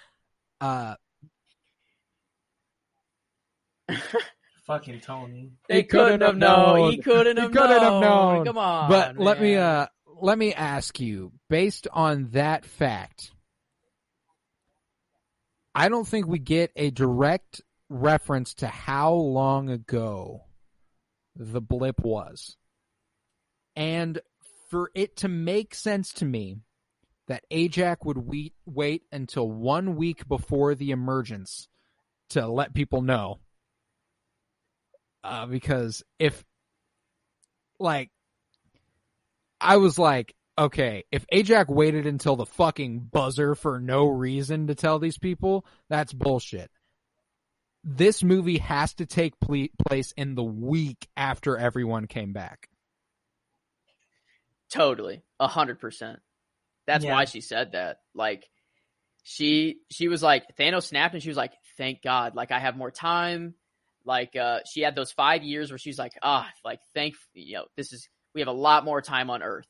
Speaker 2: Fucking Tony.
Speaker 3: They couldn't have known. He couldn't have known. Come on.
Speaker 1: But
Speaker 3: man.
Speaker 1: let me ask you, based on that fact, I don't think we get a direct reference to how long ago the blip was. And for it to make sense to me that Ajax would wait until 1 week before the emergence to let people know. Because if, like, I was like, okay, if Ajax waited until the fucking buzzer for no reason to tell these people, that's bullshit. This movie has to take place in the week after everyone came back.
Speaker 3: Totally. 100%. That's why she said that. Like, she was like, Thanos snapped and she was like, thank God. Like, I have more time. Like, she had those 5 years where she's like, we have a lot more time on Earth.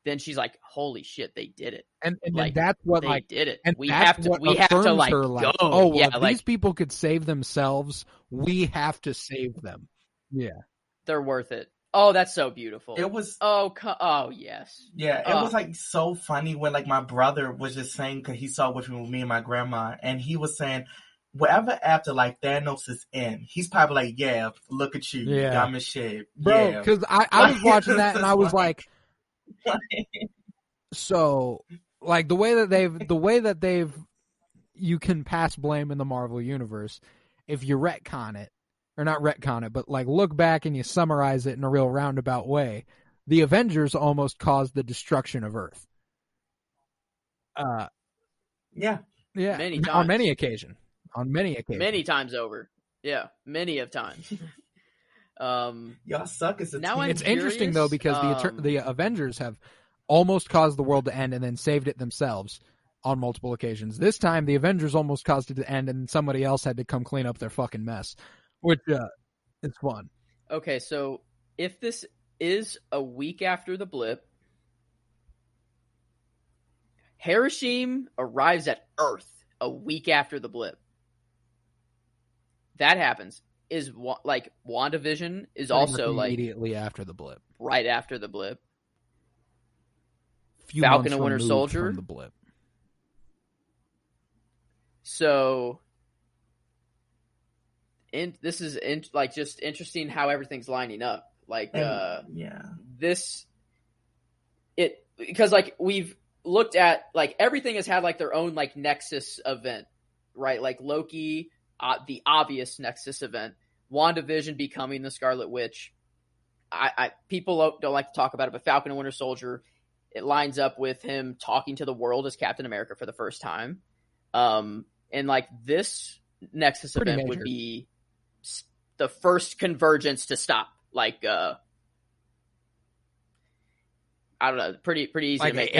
Speaker 3: Then she's like, holy shit, they did it.
Speaker 1: And
Speaker 3: like,
Speaker 1: that's what
Speaker 3: they
Speaker 1: like
Speaker 3: did it.
Speaker 1: And
Speaker 3: we have to like
Speaker 1: her,
Speaker 3: go.
Speaker 1: Oh, well,
Speaker 3: yeah,
Speaker 1: if these people could save themselves, we have to save them. Yeah.
Speaker 3: They're worth it. Oh, that's so beautiful.
Speaker 2: It was.
Speaker 3: Oh, yes.
Speaker 2: Yeah, it was like so funny when like my brother was just saying, because he saw which one with me and my grandma, and he was saying, whatever afterlife Thanos is in, he's probably like, yeah, look at you, dumb as shit,
Speaker 1: bro. Because I was watching that and I was like, so like the way that they've you can pass blame in the Marvel universe if you retcon it. Or not retcon it, but like look back and you summarize it in a real roundabout way. The Avengers almost caused the destruction of Earth.
Speaker 2: Yeah.
Speaker 3: Many times.
Speaker 1: On many occasions.
Speaker 3: Many times over. Yeah, many of times.
Speaker 2: Y'all suck as a team.
Speaker 3: I'm
Speaker 1: It's
Speaker 3: curious,
Speaker 1: interesting though because the Avengers have almost caused the world to end and then saved it themselves on multiple occasions. This time the Avengers almost caused it to end and somebody else had to come clean up their fucking mess. Which, it's fun.
Speaker 3: Okay, so if this is a week after the blip, Hiroshima arrives at Earth a week after the blip. That happens. Is like WandaVision is also like
Speaker 1: immediately after the blip.
Speaker 3: Right after the blip.
Speaker 1: Falcon
Speaker 3: and Winter Soldier
Speaker 1: from the blip.
Speaker 3: So this is like just interesting how everything's lining up. Like, because like we've looked at like everything has had like their own like Nexus event, right? Like Loki, the obvious Nexus event, WandaVision becoming the Scarlet Witch. People don't like to talk about it, but Falcon and Winter Soldier, it lines up with him talking to the world as Captain America for the first time. And like this Nexus
Speaker 1: Pretty
Speaker 3: event
Speaker 1: major.
Speaker 3: would be the first convergence to stop. Like, I don't know, pretty easy
Speaker 1: Like
Speaker 3: to make.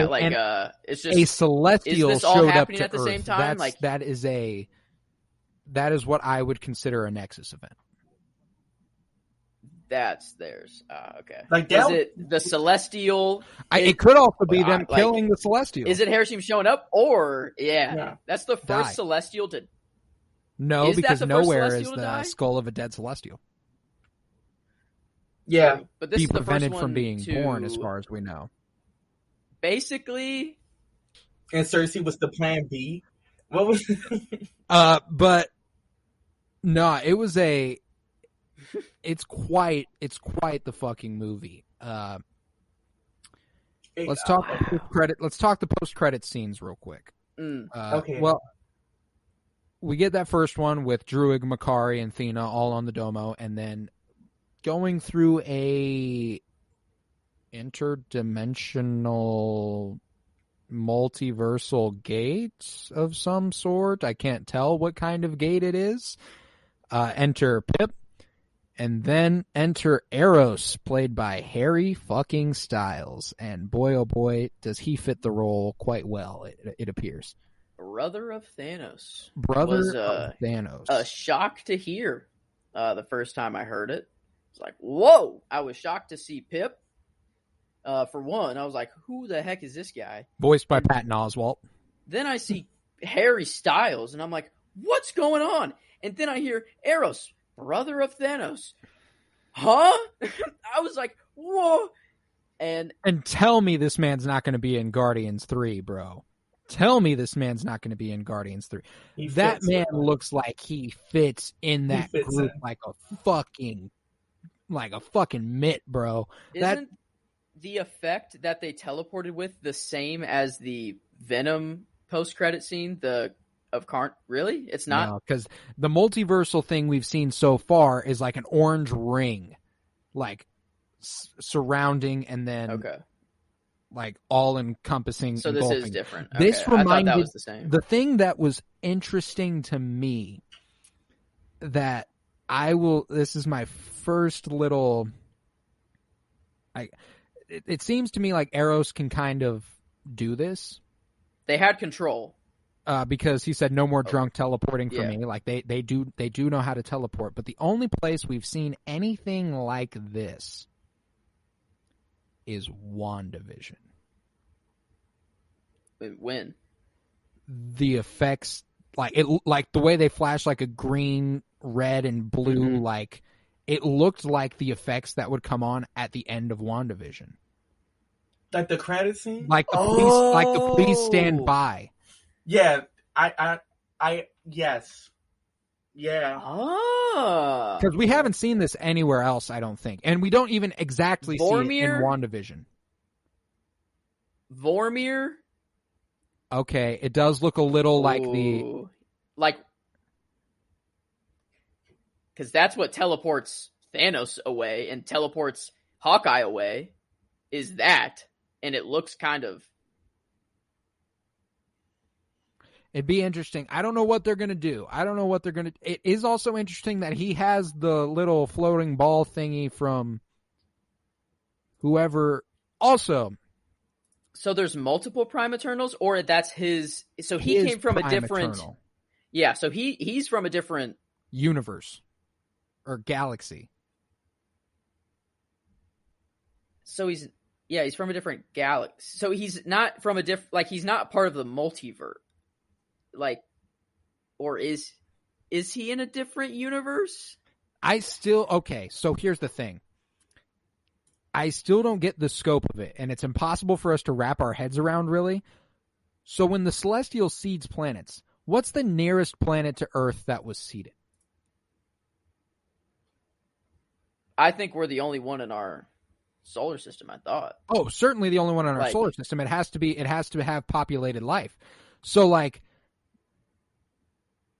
Speaker 3: It's just
Speaker 1: a Celestial
Speaker 3: is this all
Speaker 1: showed up
Speaker 3: happening
Speaker 1: to
Speaker 3: at the
Speaker 1: Earth.
Speaker 3: same time?
Speaker 1: That is what I would consider a Nexus event.
Speaker 3: That's theirs. Okay.
Speaker 2: Like
Speaker 3: is it the Celestial?
Speaker 1: It could also be them killing the Celestial.
Speaker 3: Is it Hiroshima showing up? Or that's the first Celestial to.
Speaker 1: No,
Speaker 3: Is
Speaker 1: because
Speaker 3: that the first
Speaker 1: nowhere is
Speaker 3: Celestial to
Speaker 1: the
Speaker 3: die?
Speaker 1: skull of a dead Celestial.
Speaker 2: Yeah,
Speaker 3: but this
Speaker 1: Be
Speaker 3: is the first
Speaker 1: prevented
Speaker 3: one
Speaker 1: from being
Speaker 3: to
Speaker 1: born, as far as we know.
Speaker 3: Basically,
Speaker 2: and Cersei was the plan B. What was?
Speaker 1: But no, it was a. It's quite the fucking movie. Let's talk credit. Let's talk the post-credit scenes real quick.
Speaker 2: Okay.
Speaker 1: Well, we get that first one with Druig, Makari, and Thena all on the Domo, and then going through a interdimensional multiversal gate of some sort. I can't tell what kind of gate it is. Enter Pip, and then enter Eros, played by Harry fucking Styles. And boy, oh boy, does he fit the role quite well, it appears.
Speaker 3: Brother of Thanos.
Speaker 1: Brother of Thanos.
Speaker 3: A shock to hear the first time I heard it. It's like, whoa! I was shocked to see Pip. For one, I was like, who the heck is this guy?
Speaker 1: Voiced by Patton Oswalt.
Speaker 3: Then I see Harry Styles, and I'm like, what's going on? And then I hear Eros, brother of Thanos. Huh? I was like, whoa. And
Speaker 1: tell me this man's not going to be in Guardians 3, bro. Tell me this man's not going to be in Guardians 3. That man looks like he fits in that group like a fucking mitt, bro.
Speaker 3: Isn't the effect that they teleported with the same as the Venom post-credit scene, of Karn? Really? It's not?
Speaker 1: No, because the multiversal thing we've seen so far is like an orange ring, like surrounding and then like all-encompassing.
Speaker 3: So
Speaker 1: engulfing.
Speaker 3: This is different.
Speaker 1: This
Speaker 3: reminded,
Speaker 1: I thought
Speaker 3: that was the same.
Speaker 1: The thing that was interesting to me that this is my first little... It seems to me like Eros can kind of do this.
Speaker 3: They had control.
Speaker 1: Because he said no more drunk teleporting for me. Like they do know how to teleport. But the only place we've seen anything like this is WandaVision.
Speaker 3: When?
Speaker 1: The effects, like the way they flash like a green, red, and blue, like it looked like the effects that would come on at the end of WandaVision.
Speaker 2: Like the credit scene?
Speaker 1: Like the please stand by.
Speaker 2: Yeah, yes. Yeah.
Speaker 1: Because we haven't seen this anywhere else, I don't think. And we don't even exactly see it in WandaVision.
Speaker 3: Vormir?
Speaker 1: Okay, it does look a little like the...
Speaker 3: Like... Because that's what teleports Thanos away and teleports Hawkeye away, is that. And it looks kind of...
Speaker 1: It'd be interesting. I don't know what they're going to do. It is also interesting that he has the little floating ball thingy from whoever. Also.
Speaker 3: So there's multiple Prime Eternals, or that's his... So he came from a different... Eternal. Yeah, so he's from a different...
Speaker 1: universe. Or galaxy.
Speaker 3: So he's from a different galaxy. So he's not from a different... Like, he's not part of the multiverse. Like, or is he in a different universe?
Speaker 1: Okay, so here's the thing. I still don't get the scope of it, and it's impossible for us to wrap our heads around, really. So when the Celestial seeds planets, what's the nearest planet to Earth that was seeded?
Speaker 3: I think we're the only one in our solar system, I thought.
Speaker 1: Oh, certainly the only one in our solar system. It has to have populated life. So, like...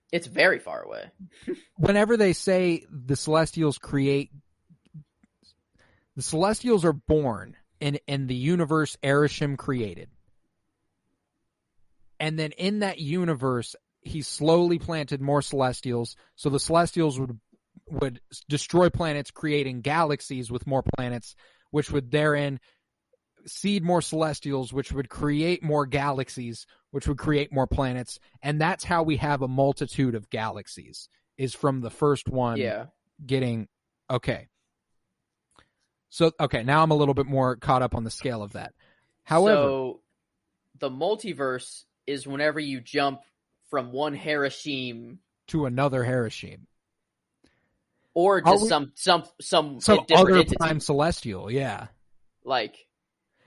Speaker 3: It's very far away.
Speaker 1: Whenever they say the Celestials are born in the universe Erisham created. And then in that universe, he slowly planted more Celestials. So the Celestials would destroy planets, creating galaxies with more planets, which would therein seed more Celestials, which would create more galaxies, which would create more planets. And that's how we have a multitude of galaxies, is from the first one getting... Okay. So, now I'm a little bit more caught up on the scale of that. However...
Speaker 3: So, the multiverse is whenever you jump from one Hiroshima...
Speaker 1: to another Hiroshima.
Speaker 3: Or just some
Speaker 1: other
Speaker 3: entity.
Speaker 1: Prime Celestial, yeah.
Speaker 3: Like...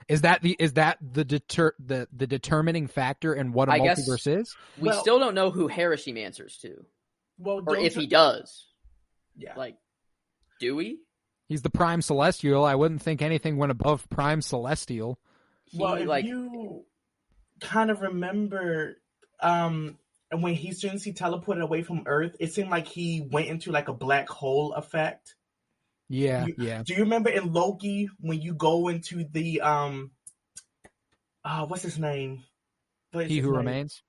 Speaker 1: Is that the determining factor in what a multiverse is?
Speaker 3: We still don't know who Hiroshima answers to.
Speaker 2: Well,
Speaker 3: or if he does.
Speaker 2: Yeah.
Speaker 3: Like, do we?
Speaker 1: He's the Prime Celestial. I wouldn't think anything went above Prime Celestial.
Speaker 2: Well, if you kind of remember, when he, as soon as he teleported away from Earth, it seemed like he went into like a black hole effect.
Speaker 1: Yeah,
Speaker 2: Do you remember in Loki when you go into the what's his name?
Speaker 1: He Who Remains.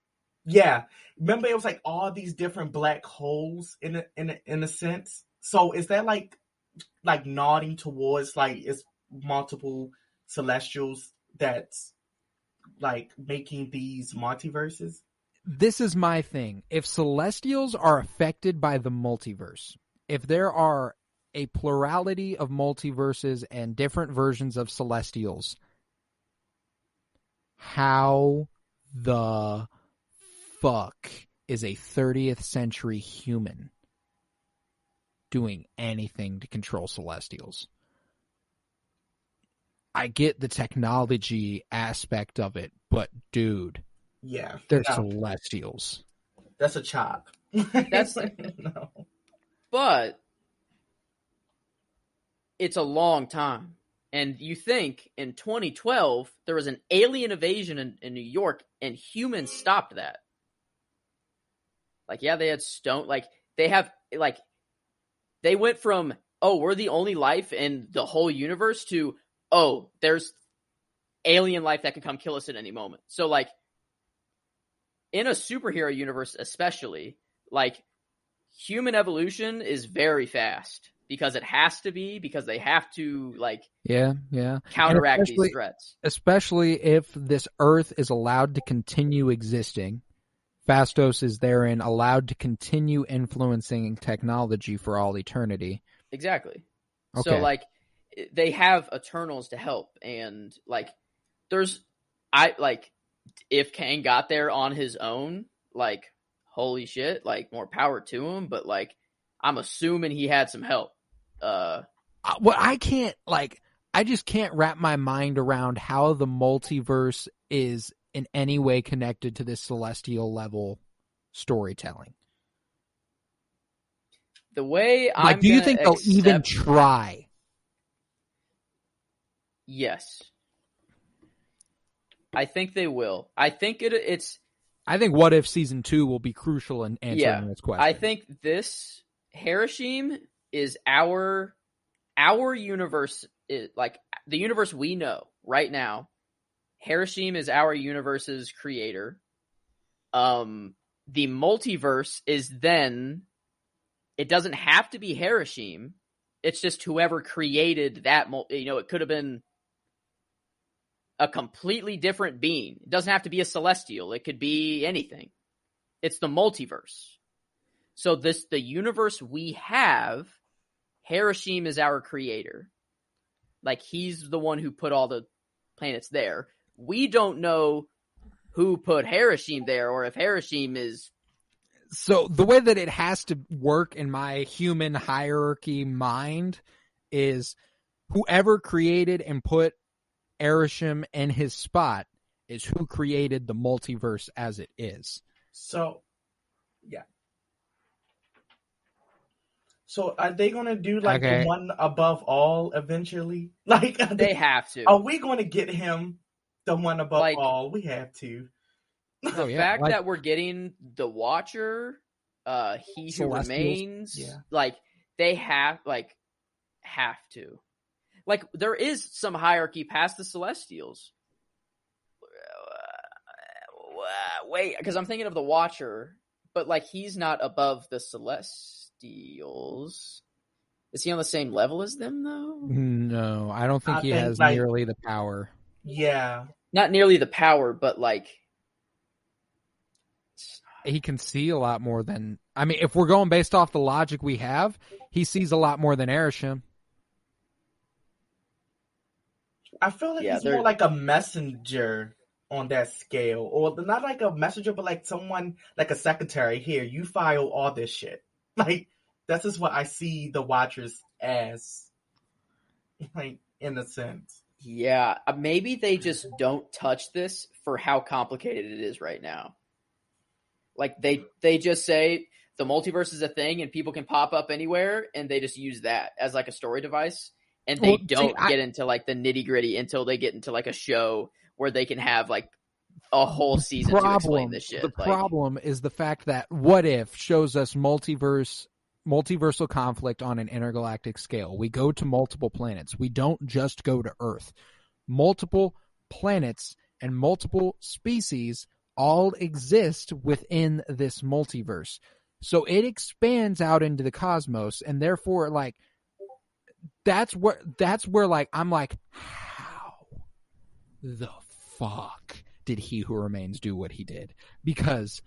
Speaker 2: Yeah, remember it was like all these different black holes in a sense. So is that like nodding towards like it's multiple celestials that's like making these multiverses?
Speaker 1: This is my thing. If celestials are affected by the multiverse, if there are a plurality of multiverses and different versions of celestials, how the fuck is a 30th century human doing anything to control celestials? I get the technology aspect of it, but dude,
Speaker 2: yeah,
Speaker 1: they're celestials.
Speaker 2: That's a chop.
Speaker 3: That's
Speaker 2: no.
Speaker 3: But it's a long time. And you think in 2012, there was an alien invasion in New York and humans stopped that. Like, yeah, they had stone, like they went from, oh, we're the only life in the whole universe to, oh, there's alien life that could come kill us at any moment. So like in a superhero universe, especially, like human evolution is very fast. Because it has to be, because they have to, like, counteract these threats.
Speaker 1: Especially if this Earth is allowed to continue existing. Phastos is therein allowed to continue influencing technology for all eternity.
Speaker 3: Exactly.
Speaker 1: Okay.
Speaker 3: So, like, they have Eternals to help. And, like, if Kang got there on his own, like, holy shit, like, more power to him. But, like, I'm assuming he had some help.
Speaker 1: What I just can't wrap my mind around how the multiverse is in any way connected to this celestial level storytelling.
Speaker 3: The way
Speaker 1: do you think they'll even try?
Speaker 3: Yes. I think they will. I think it's.
Speaker 1: I think What If Season 2 will be crucial in answering this question.
Speaker 3: I think this Hiroshima is our universe, is like the universe we know right now. Hiroshima is our universe's creator. The multiverse is then, it doesn't have to be Hiroshima. It's just whoever created that, it could have been a completely different being. It doesn't have to be a celestial. It could be anything. It's the multiverse. So the universe we have, Hiroshima is our creator. Like, he's the one who put all the planets there. We don't know who put Hiroshima there or if Hiroshima is...
Speaker 1: So the way that it has to work in my human hierarchy mind is whoever created and put Hiroshima in his spot is who created the multiverse as it is.
Speaker 2: So, yeah. So are they going to do the one above all eventually? Like
Speaker 3: they have to.
Speaker 2: Are we going to get him the one above all? We have to.
Speaker 3: The fact that we're getting the Watcher, He Who Remains, they have to. Like, there is some hierarchy past the Celestials. Wait, because I'm thinking of the Watcher, but he's not above the Celestials. Is he on the same level as them, though?
Speaker 1: No, I don't think he has nearly the power.
Speaker 2: Yeah.
Speaker 3: Not nearly the power, but
Speaker 1: he can see a lot more than... I mean, if we're going based off the logic we have, he sees a lot more than Arishem.
Speaker 2: I feel like he's more like a messenger on that scale. Or not like a messenger, but like someone, like a secretary. Here, you file all this shit. That's just what I see the Watchers as. In a sense.
Speaker 3: Yeah, maybe they just don't touch this for how complicated it is right now. They just say the multiverse is a thing and people can pop up anywhere, and they just use that as a story device, and they don't get into the nitty gritty until they get into a show where they can have like a whole season to explain this shit.
Speaker 1: The problem is the fact that What If shows us multiversal conflict on an intergalactic scale. We go to multiple planets. We don't just go to Earth. Multiple planets and multiple species all exist within this multiverse. So it expands out into the cosmos, and therefore, like, that's where like I'm like, how the fuck did He Who Remains do what he did? Because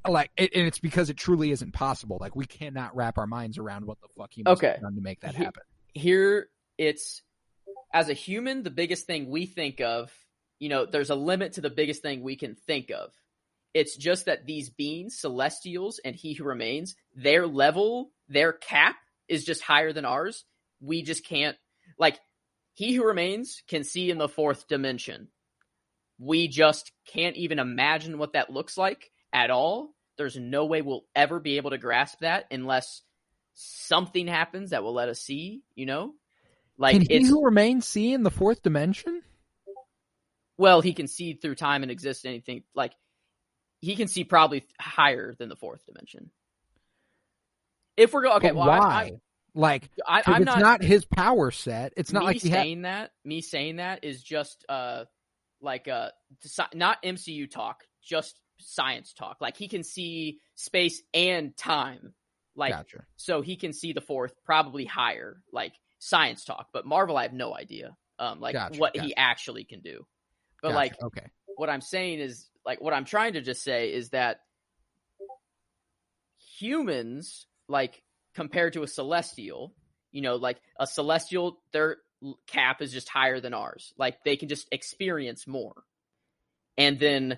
Speaker 1: like, and it's because it truly isn't possible. Like, we cannot wrap our minds around what the fuck he must have done to make that happen.
Speaker 3: Here, it's, as a human, the biggest thing we think of, you know, there's a limit to the biggest thing we can think of. It's just that these beings, Celestials and He Who Remains, their level, their cap is just higher than ours. We just can't, like, He Who Remains can see in the fourth dimension. We just can't even imagine what that looks like at all. There's no way we'll ever be able to grasp that unless something happens that will let us see, you know? Like,
Speaker 1: can He Who Remains see in the fourth dimension?
Speaker 3: Well, he can see through time and exist anything. Like, he can see probably higher than the fourth dimension. If we're going, okay,
Speaker 1: but
Speaker 3: well,
Speaker 1: why? I'm not his power set. It's not like
Speaker 3: me saying that is just not MCU talk, just science talk. Like, he can see space and time. Like, gotcha. So he can see the fourth probably higher, like science talk. But Marvel, I have no idea. He actually can do. But what I'm saying is, like, what I'm trying to just say is that humans, like, compared to a Celestial, you know, like a Celestial, their cap is just higher than ours. Like, they can just experience more. And then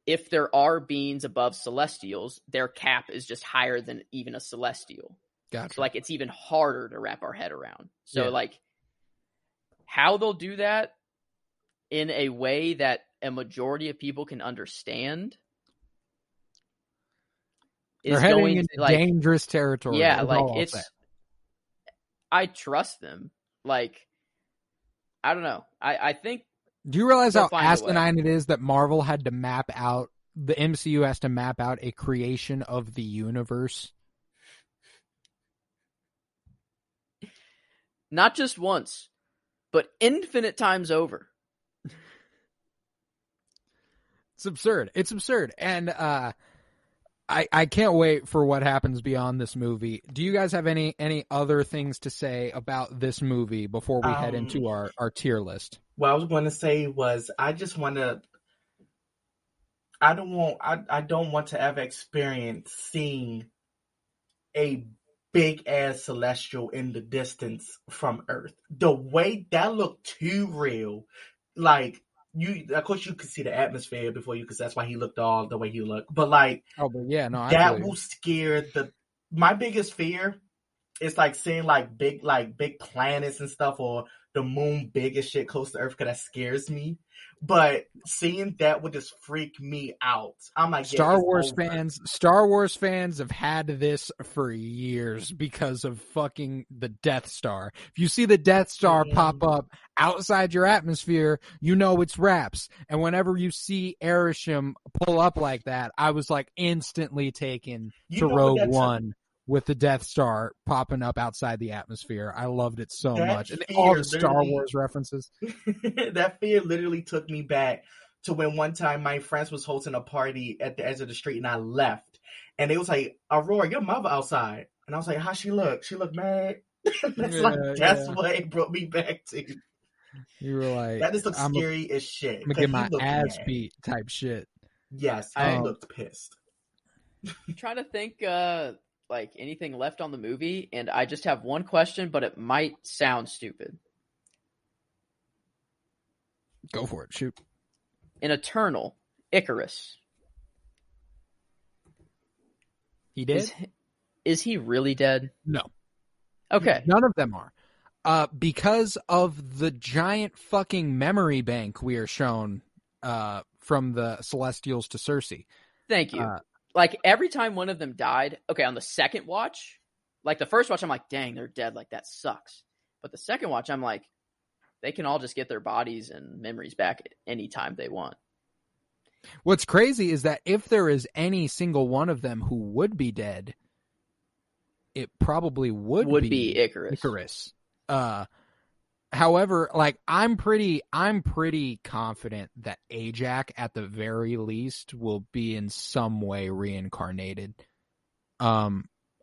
Speaker 3: if there are beings above Celestials, their cap is just higher than even a Celestial.
Speaker 1: Gotcha.
Speaker 3: So, like, it's even harder to wrap our head around. So, like, how they'll do that in a way that a majority of people can understand
Speaker 1: is they're heading into dangerous territory.
Speaker 3: Yeah, like, I trust them. Like, I don't know. I think.
Speaker 1: Do you realize how asinine it is that Marvel had to map out, the MCU has to map out a creation of the universe?
Speaker 3: Not just once, but infinite times over.
Speaker 1: It's absurd. And I can't wait for what happens beyond this movie. Do you guys have any other things to say about this movie before we head into our tier list?
Speaker 2: What I was going to say was, I don't want to ever experience seeing a big ass celestial in the distance from Earth. The way that looked too real. Like, of course you could see the atmosphere before you, because that's why he looked all the way he looked. But like, that will scare my biggest fear is like seeing like big planets and stuff, or the moon big as shit close to Earth, because that scares me. But seeing that would just freak me out. I'm like,
Speaker 1: Star Wars fans have had this for years because of fucking the Death Star. If you see the Death Star pop up outside your atmosphere, you know it's wraps. And whenever you see Arishem pull up like that, I was like instantly taken to Rogue One with the Death Star popping up outside the atmosphere. I loved it so much. And all the Star Wars references.
Speaker 2: That fear literally took me back to when one time my friends was hosting a party at the edge of the street, and I left. And it was like, Aurora, your mother outside. And I was like, how she look? She looked mad. That's what it brought me back to.
Speaker 1: You were like,
Speaker 2: that just looks scary as shit.
Speaker 1: I'm gonna get my ass beat type shit.
Speaker 2: Yes, I looked pissed.
Speaker 3: I'm trying to think like anything left on the movie, and I just have one question, but it might sound stupid.
Speaker 1: Go for it. Shoot.
Speaker 3: In Eternal, Icarus.
Speaker 1: He did?
Speaker 3: Is he really dead?
Speaker 1: No.
Speaker 3: Okay.
Speaker 1: None of them are. Because of the giant fucking memory bank we are shown from the Celestials to Cersei.
Speaker 3: Thank you. Like, every time one of them died, okay, on the second watch, like the first watch, I'm like, dang, they're dead. Like, that sucks. But the second watch, I'm like, they can all just get their bodies and memories back at any time they want.
Speaker 1: What's crazy is that if there is any single one of them who would be dead, it probably would be Icarus. However, like I'm pretty confident that Ajax at the very least will be in some way reincarnated.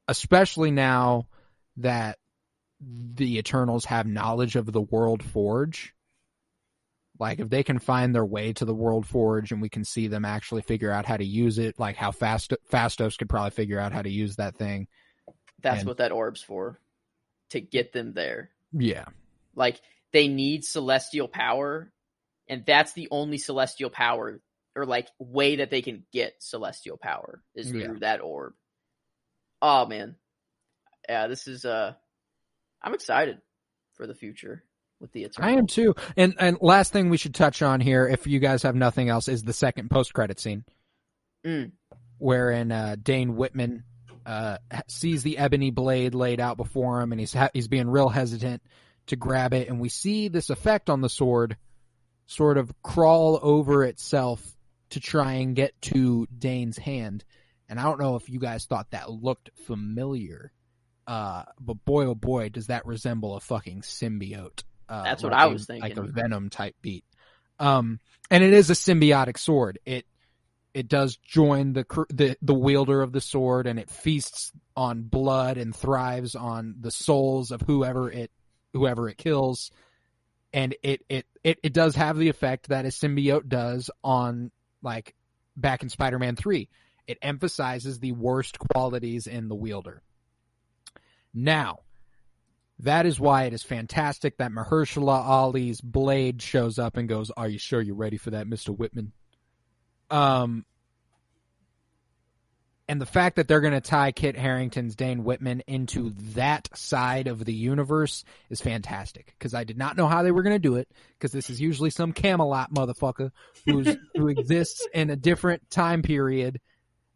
Speaker 1: Especially now that the Eternals have knowledge of the World Forge. Like, if they can find their way to the World Forge and we can see them actually figure out how to use it, like how Phastos could probably figure out how to use that thing.
Speaker 3: That's what that orb's for, to get them there.
Speaker 1: Yeah.
Speaker 3: Like, they need celestial power, and that's the only celestial power, or, like, way that they can get celestial power, is through that orb. Oh, man. Yeah, this is, I'm excited for the future with the Eternals.
Speaker 1: I am too. And last thing we should touch on here, if you guys have nothing else, is the second post-credit scene. Wherein Dane Whitman sees the ebony blade laid out before him, and he's being real hesitant to grab it, and we see this effect on the sword sort of crawl over itself to try and get to Dane's hand. And I don't know if you guys thought that looked familiar, but boy, oh boy, does that resemble a fucking symbiote.
Speaker 3: That's what I was thinking.
Speaker 1: Like a Venom type beat. And it is a symbiotic sword. It does join the wielder of the sword, and it feasts on blood and thrives on the souls of whoever it kills. And it does have the effect that a symbiote does on, like, back in Spider-Man 3. It emphasizes the worst qualities in the wielder. Now, that is why it is fantastic that Mahershala Ali's blade shows up and goes, "Are you sure you're ready for that, Mr. Whitman?" And the fact that they're going to tie Kit Harington's Dane Whitman into that side of the universe is fantastic, because I did not know how they were going to do it, because this is usually some Camelot motherfucker who exists in a different time period.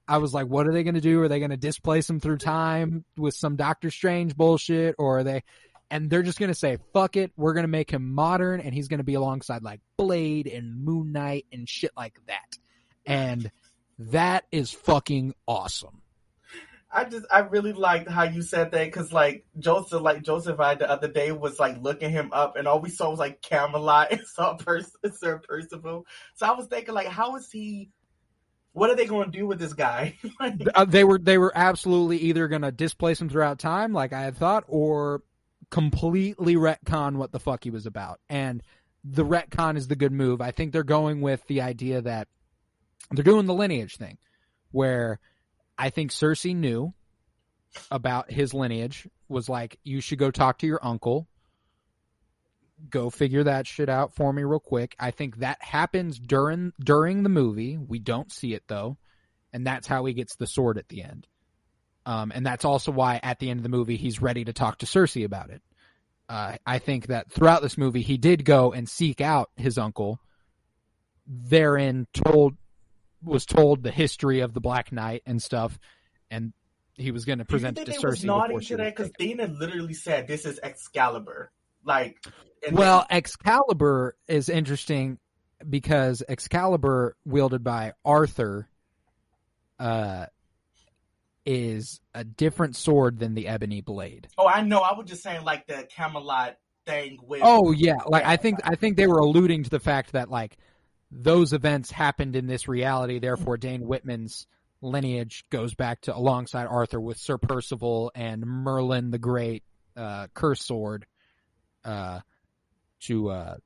Speaker 1: I was like, what are they going to do? Are they going to displace him through time with some Doctor Strange bullshit? Or are they... And they're just going to say, fuck it, we're going to make him modern, and he's going to be alongside, like, Blade and Moon Knight and shit like that. And that is fucking awesome.
Speaker 2: I really liked how you said that, because, like, Joseph I the other day was, like, looking him up, and all we saw was, like, Camelot and Sir Percival. So I was thinking, like, how is he... What are they going to do with this guy?
Speaker 1: They were absolutely either going to displace him throughout time, like I had thought, or completely retcon what the fuck he was about. And the retcon is the good move. I think they're going with the idea that they're doing the lineage thing, where I think Cersei knew about his lineage, was like, you should go talk to your uncle. Go figure that shit out for me real quick. I think that happens during the movie. We don't see it, though. And that's how he gets the sword at the end. And that's also why at the end of the movie, he's ready to talk to Cersei about it. I think that throughout this movie, he did go and seek out his uncle. Therein was told the history of the Black Knight and stuff. And he was going to present it to Cersei.
Speaker 2: Was naughty to that, because Dana literally said, "This is Excalibur." Like,
Speaker 1: well, Excalibur is interesting because Excalibur, wielded by Arthur, is a different sword than the ebony blade.
Speaker 2: Oh, I know. I was just saying, like, the Camelot thing with.
Speaker 1: Oh yeah, like I think they were alluding to the fact that, like, those events happened in this reality. Therefore, Dane Whitman's lineage goes back to alongside Arthur with Sir Percival and Merlin the Great, cursed sword. To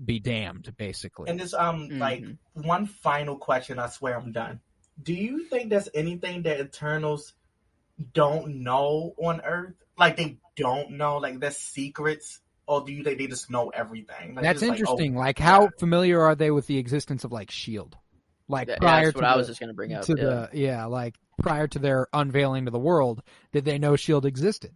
Speaker 1: be damned, basically.
Speaker 2: And this like, one final question, I swear I'm done. Do you think there's anything that Eternals don't know on Earth? Like, they don't know, like, there's secrets? Or do you think they just know everything? Like,
Speaker 1: that's interesting.
Speaker 2: Like,
Speaker 1: how familiar are they with the existence of, like, S.H.I.E.L.D.? Like, prior
Speaker 3: that's what I was just going to bring up.
Speaker 1: Like, prior to their unveiling to the world, did they know S.H.I.E.L.D. existed?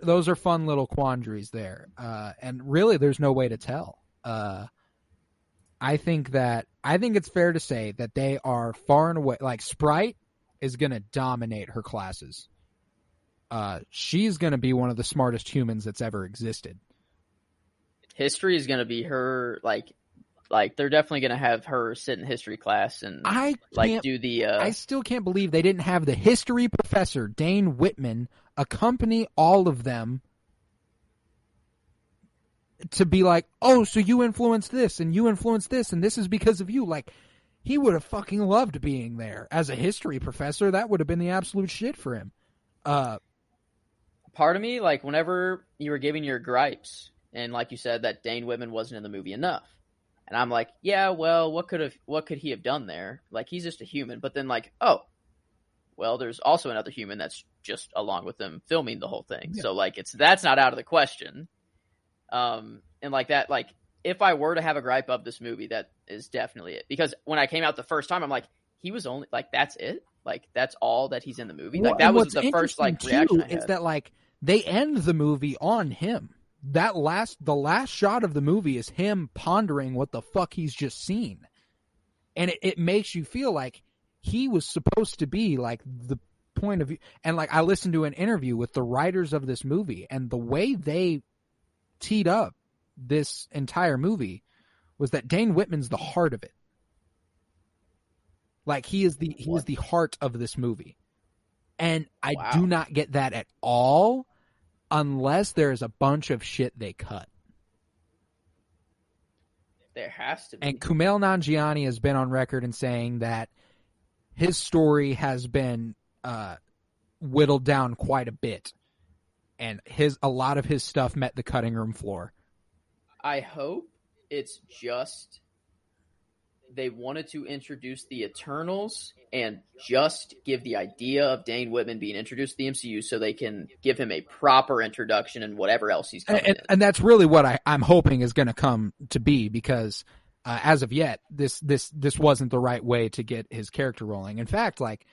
Speaker 1: Those are fun little quandaries there. And really, there's no way to tell. I think it's fair to say that they are far and away, like, Sprite is going to dominate her classes. She's going to be one of the smartest humans that's ever existed.
Speaker 3: history is going to be her, like they're definitely going to have her sit in history class and do the.
Speaker 1: I still can't believe they didn't have the history professor Dane Whitman accompany all of them to be like, oh, so you influenced this and you influenced this and this is because of you. Like, he would have fucking loved being there as a history professor. That would have been the absolute shit for him.
Speaker 3: Part of me, like, whenever you were giving your gripes, and like you said that Dane Whitman wasn't in the movie enough, and I'm like, yeah, well, what could he have done there? Like, he's just a human. But then, like, oh, well, there's also another human that's just along with them filming the whole thing. Yeah. So, like, that's not out of the question. And like that, like, if I were to have a gripe of this movie, that is definitely it. Because when I came out the first time, I'm like, he was only, like, that's it? Like, that's all that he's in the movie? Like, that was the first, like, reaction I had.
Speaker 1: Is that, like, they end the movie on him. The last shot of the movie is him pondering what the fuck he's just seen. And it makes you feel like he was supposed to be like the point of view. And like, I listened to an interview with the writers of this movie, and the way they teed up this entire movie was that Dane Whitman's the heart of it. Like, he is the heart of this movie. And I do not get that at all unless there's a bunch of shit they cut.
Speaker 3: There has to be.
Speaker 1: And Kumail Nanjiani has been on record in saying that his story has been whittled down quite a bit. And a lot of his stuff met the cutting room floor.
Speaker 3: I hope it's just they wanted to introduce the Eternals and just give the idea of Dane Whitman being introduced to the MCU so they can give him a proper introduction and whatever else he's coming in.
Speaker 1: And that's really what I'm hoping is going to come to be, because as of yet, this wasn't the right way to get his character rolling. In fact, like,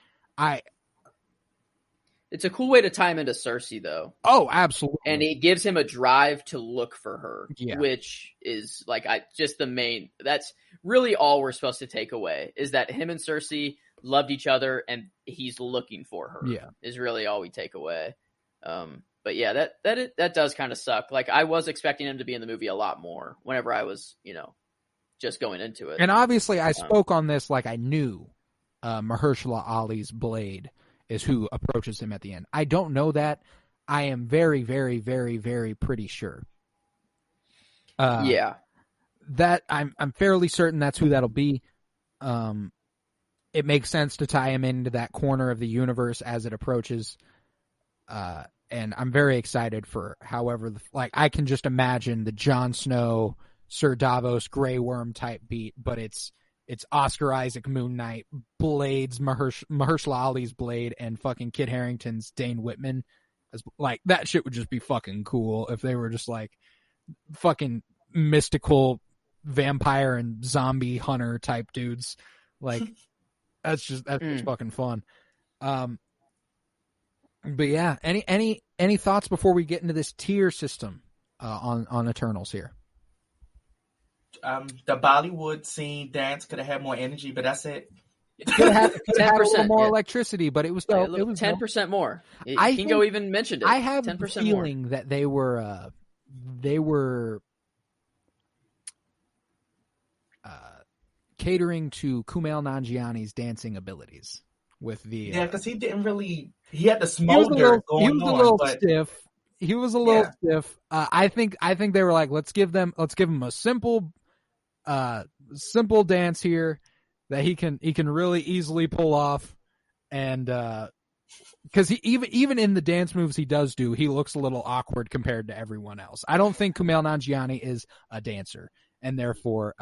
Speaker 3: it's a cool way to tie him into Cersei, though.
Speaker 1: Oh, absolutely.
Speaker 3: And it gives him a drive to look for her, which is like that's really all we're supposed to take away, is that him and Cersei loved each other and he's looking for her.
Speaker 1: Yeah.
Speaker 3: Is really all we take away. But yeah, that does kind of suck. Like, I was expecting him to be in the movie a lot more whenever I was, just going into it.
Speaker 1: And obviously I spoke on this like I knew Mahershala Ali's Blade is who approaches him at the end. I don't know that. I am very, very, very, very pretty sure. That I'm fairly certain that's who that'll be. It makes sense to tie him into that corner of the universe as it approaches. And I'm very excited for however, I can just imagine the Jon Snow, Sir Davos, Grey Worm type beat, but it's Oscar Isaac Moon Knight, Blades, Mahershala Ali's Blade, and fucking Kit Harington's Dane Whitman. Like, that shit would just be fucking cool if they were just like fucking mystical vampire and zombie hunter type dudes. Like, that's just fucking fun. But yeah, any thoughts before we get into this tier system on Eternals here?
Speaker 2: The Bollywood scene dance could have had more energy, but that's it.
Speaker 1: Could have had a little more electricity, but it was
Speaker 3: 10% more. Kingo even mentioned it.
Speaker 1: I have a feeling more. That they were catering to Kumail Nanjiani's dancing abilities with the
Speaker 2: because he didn't really. He had the smolder going on. He was a little
Speaker 1: stiff. He was a little stiff. I think they were like, let's give him a simple dance here that he can really easily pull off, and because he even in the dance moves he does do, he looks a little awkward compared to everyone else. I don't think Kumail Nanjiani is a dancer, and therefore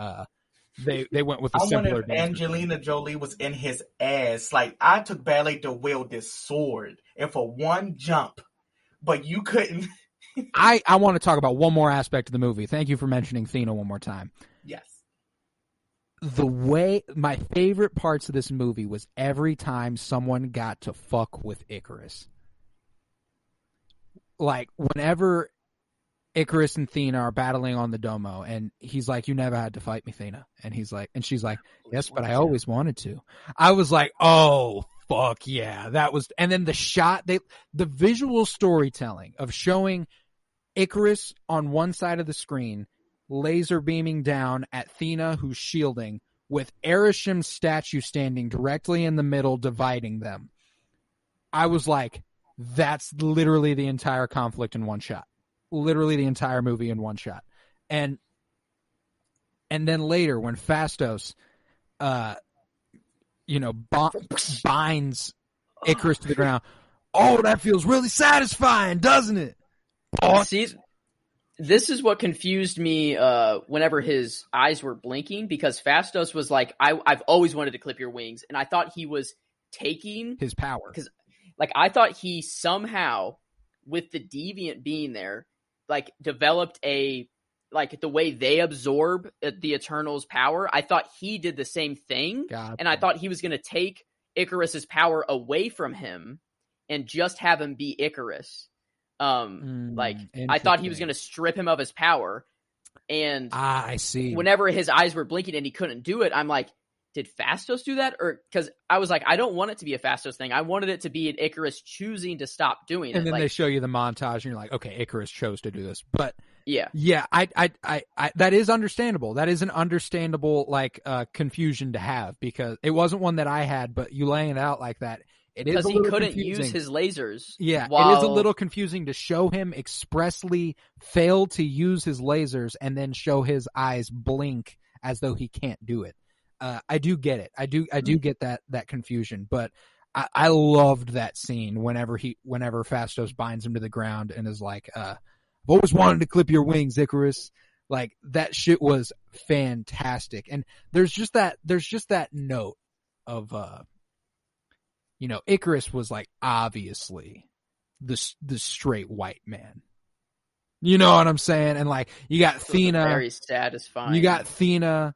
Speaker 1: they went with a simpler dance.
Speaker 2: Angelina Jolie was in his ass. Like, I took ballet to wield this sword, and for one jump, but you couldn't.
Speaker 1: I want to talk about one more aspect of the movie. Thank you for mentioning Thena one more time.
Speaker 2: Yes.
Speaker 1: My favorite parts of this movie was every time someone got to fuck with Icarus. Like, whenever Icarus and Thena are battling on the Domo, and he's like, "You never had to fight me, Thena," and she's like, "Yes, but I always wanted to." I was like, "Oh, fuck yeah!" That was, and then the visual storytelling of showing Icarus on one side of the screen laser beaming down at Athena, who's shielding, with Erishim's statue standing directly in the middle, dividing them. I was like, that's literally the entire conflict in one shot. Literally the entire movie in one shot. And then later, when Phastos, binds Icarus to the ground, oh, that feels really satisfying, doesn't it? Oh.
Speaker 3: See, this is what confused me whenever his eyes were blinking, because Phastos was like, I've always wanted to clip your wings, and I thought he was taking
Speaker 1: his power.
Speaker 3: Because, like, I thought he somehow, with the deviant being there, like, developed the way they absorb the Eternals' power. I thought he did the same thing, and I thought he was going to take Icarus's power away from him and just have him be Icarus. I thought he was going to strip him of his power, and
Speaker 1: I see.
Speaker 3: Whenever his eyes were blinking and he couldn't do it, I'm like, did Phastos do that? Or because I was like, I don't want it to be a Phastos thing. I wanted it to be an Icarus choosing to stop doing it.
Speaker 1: And then they show you the montage, and you're like, okay, Icarus chose to do this. But
Speaker 3: yeah,
Speaker 1: I that is understandable. That is an understandable confusion to have, because it wasn't one that I had. But you laying it out like that, it is because
Speaker 3: he couldn't use his lasers.
Speaker 1: Yeah, it is a little confusing to show him expressly fail to use his lasers and then show his eyes blink as though he can't do it. I do get it. I do get that confusion, but I loved that scene whenever Phastos binds him to the ground and is like, I've always wanted to clip your wings, Icarus. Like, that shit was fantastic. And there's just that note of, Icarus was like, obviously the straight white man. You know what I'm saying? And like, you got Athena.
Speaker 3: Very satisfying.
Speaker 1: You got Athena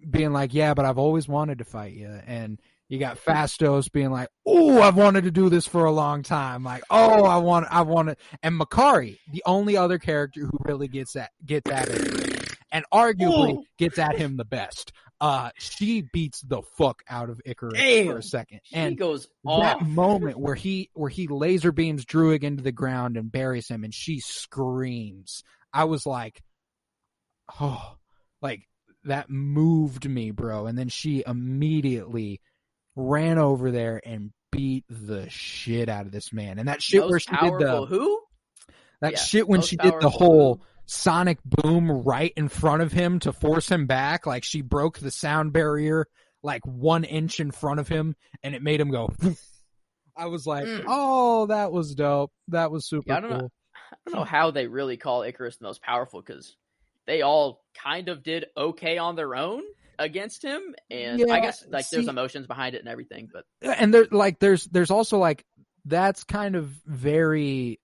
Speaker 1: being like, yeah, but I've always wanted to fight you. And you got Phastos being like, oh, I've wanted to do this for a long time. Like, oh, I want it. And Makari, the only other character who really gets at him, and arguably gets at him the best. She beats the fuck out of Icarus for a second. And
Speaker 3: she goes off.
Speaker 1: That moment where he laser beams Druig into the ground and buries him, and she screams. I was like, oh, like, that moved me, bro. And then she immediately ran over there and beat the shit out of this man. And that shit
Speaker 3: most
Speaker 1: where she did the
Speaker 3: who?
Speaker 1: That shit when she did the whole sonic boom right in front of him to force him back, like she broke the sound barrier like 1 inch in front of him, and it made him go. I was like, oh, that was dope. That was super cool.
Speaker 3: I don't know how they really call Icarus the most powerful, because they all kind of did okay on their own against him, and I guess there's emotions behind it and everything. But
Speaker 1: and there's also that's kind of very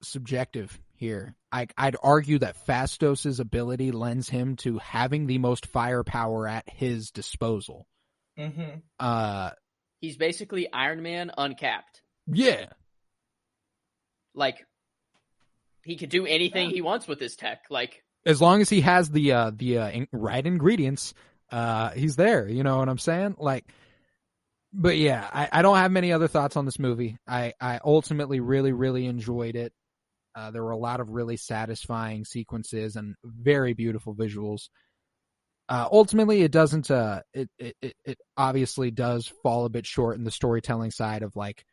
Speaker 1: subjective here. I'd argue that Phastos' ability lends him to having the most firepower at his disposal.
Speaker 2: Mm-hmm.
Speaker 3: He's basically Iron Man uncapped.
Speaker 1: Yeah.
Speaker 3: Like, he could do anything he wants with his tech. Like,
Speaker 1: as long as he has the right ingredients, he's there. You know what I'm saying? Like, but yeah, I don't have many other thoughts on this movie. I ultimately really, really enjoyed it. There were a lot of really satisfying sequences and very beautiful visuals. Ultimately, it doesn't. It obviously does fall a bit short in the storytelling side of like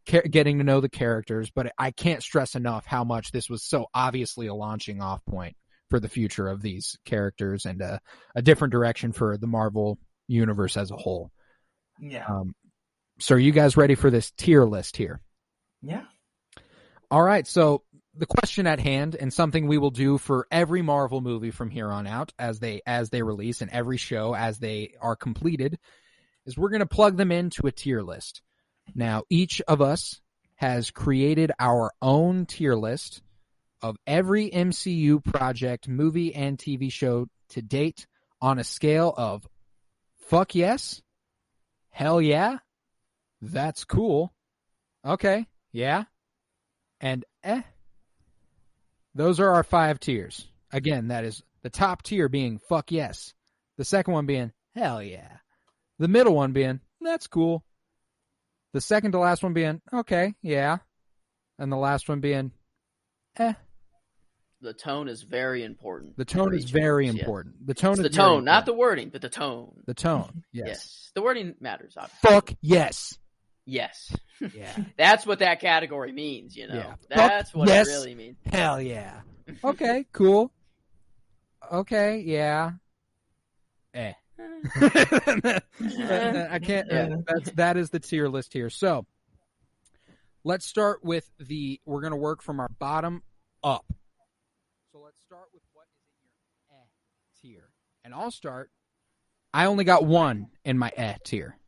Speaker 1: getting to know the characters, but I can't stress enough how much this was so obviously a launching off point for the future of these characters and a different direction for the Marvel universe as a whole.
Speaker 2: Yeah.
Speaker 1: So are you guys ready for this tier list here?
Speaker 2: Yeah.
Speaker 1: All right. So the question at hand, and something we will do for every Marvel movie from here on out as they release, and every show as they are completed, is we're going to plug them into a tier list. Now, each of us has created our own tier list of every MCU project, movie, and TV show to date on a scale of fuck yes, hell yeah, that's cool, okay, yeah, and Those are our 5 tiers. Again, that is the top tier being fuck yes, the second one being hell yeah, the middle one being that's cool, the second to last one being okay, yeah, and the last one being
Speaker 3: the tone is very important.
Speaker 1: The tone is very important. The tone is
Speaker 3: the tone, not the wording, but the tone.
Speaker 1: The tone, yes.
Speaker 3: The wording matters, obviously.
Speaker 1: Fuck yes.
Speaker 3: Yes.
Speaker 1: Yeah.
Speaker 3: That's what that category means,
Speaker 1: Yeah.
Speaker 3: That's what
Speaker 1: yes.
Speaker 3: it really means.
Speaker 1: Hell yeah. Okay, cool. Okay, yeah. I can't. That is the tier list here. So let's start with we're going to work from our bottom up. So let's start with what is in your tier. And I'll start. I only got one in my tier,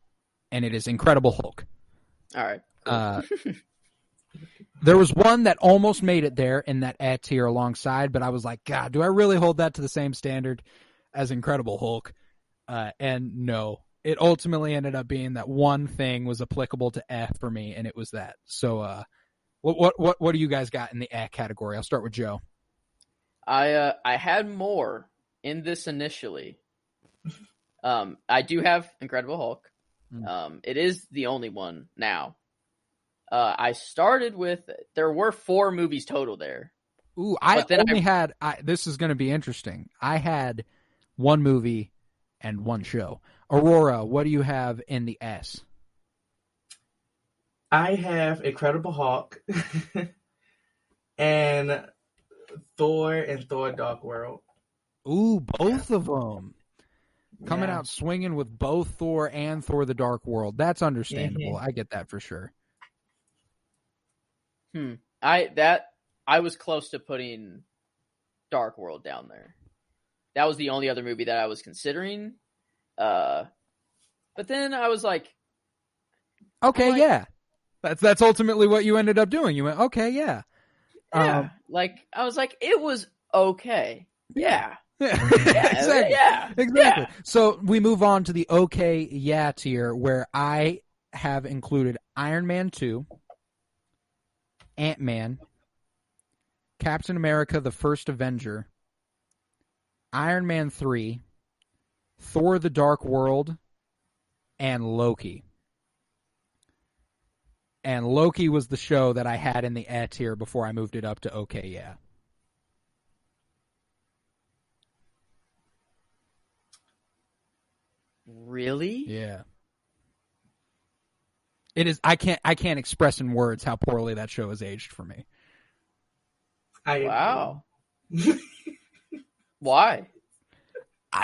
Speaker 1: and it is Incredible Hulk.
Speaker 3: All right. Cool.
Speaker 1: There was one that almost made it there in that tier alongside, but I was like, God, do I really hold that to the same standard as Incredible Hulk? And no, it ultimately ended up being that one thing was applicable to F for me, and it was that. So, what do you guys got in the category? I'll start with Joe.
Speaker 3: I had more in this initially. I do have Incredible Hulk. It is the only one now. I started with, there were 4 movies total there.
Speaker 1: Ooh, this is going to be interesting. I had one movie and one show. Aurora, what do you have in the S?
Speaker 2: I have Incredible Hulk and Thor Dark World.
Speaker 1: Ooh, both of them. Coming out swinging with both Thor and Thor the Dark World. That's understandable. I get that for sure.
Speaker 3: I was close to putting Dark World down there. That was the only other movie that I was considering. But then I was like,
Speaker 1: okay, yeah. That's ultimately what you ended up doing. You went, okay, yeah.
Speaker 3: Yeah. I was like, it was okay. Yeah.
Speaker 1: Exactly.
Speaker 3: Yeah.
Speaker 1: Exactly. So we move on to the okay, yeah tier, where I have included Iron Man 2, Ant-Man, Captain America the First Avenger, Iron Man 3, Thor the Dark World, and Loki. And Loki was the show that I had in the tier before I moved it up to okay, yeah.
Speaker 3: Really?
Speaker 1: Yeah. It is. I can't express in words how poorly that show has aged for me.
Speaker 3: Wow. Why?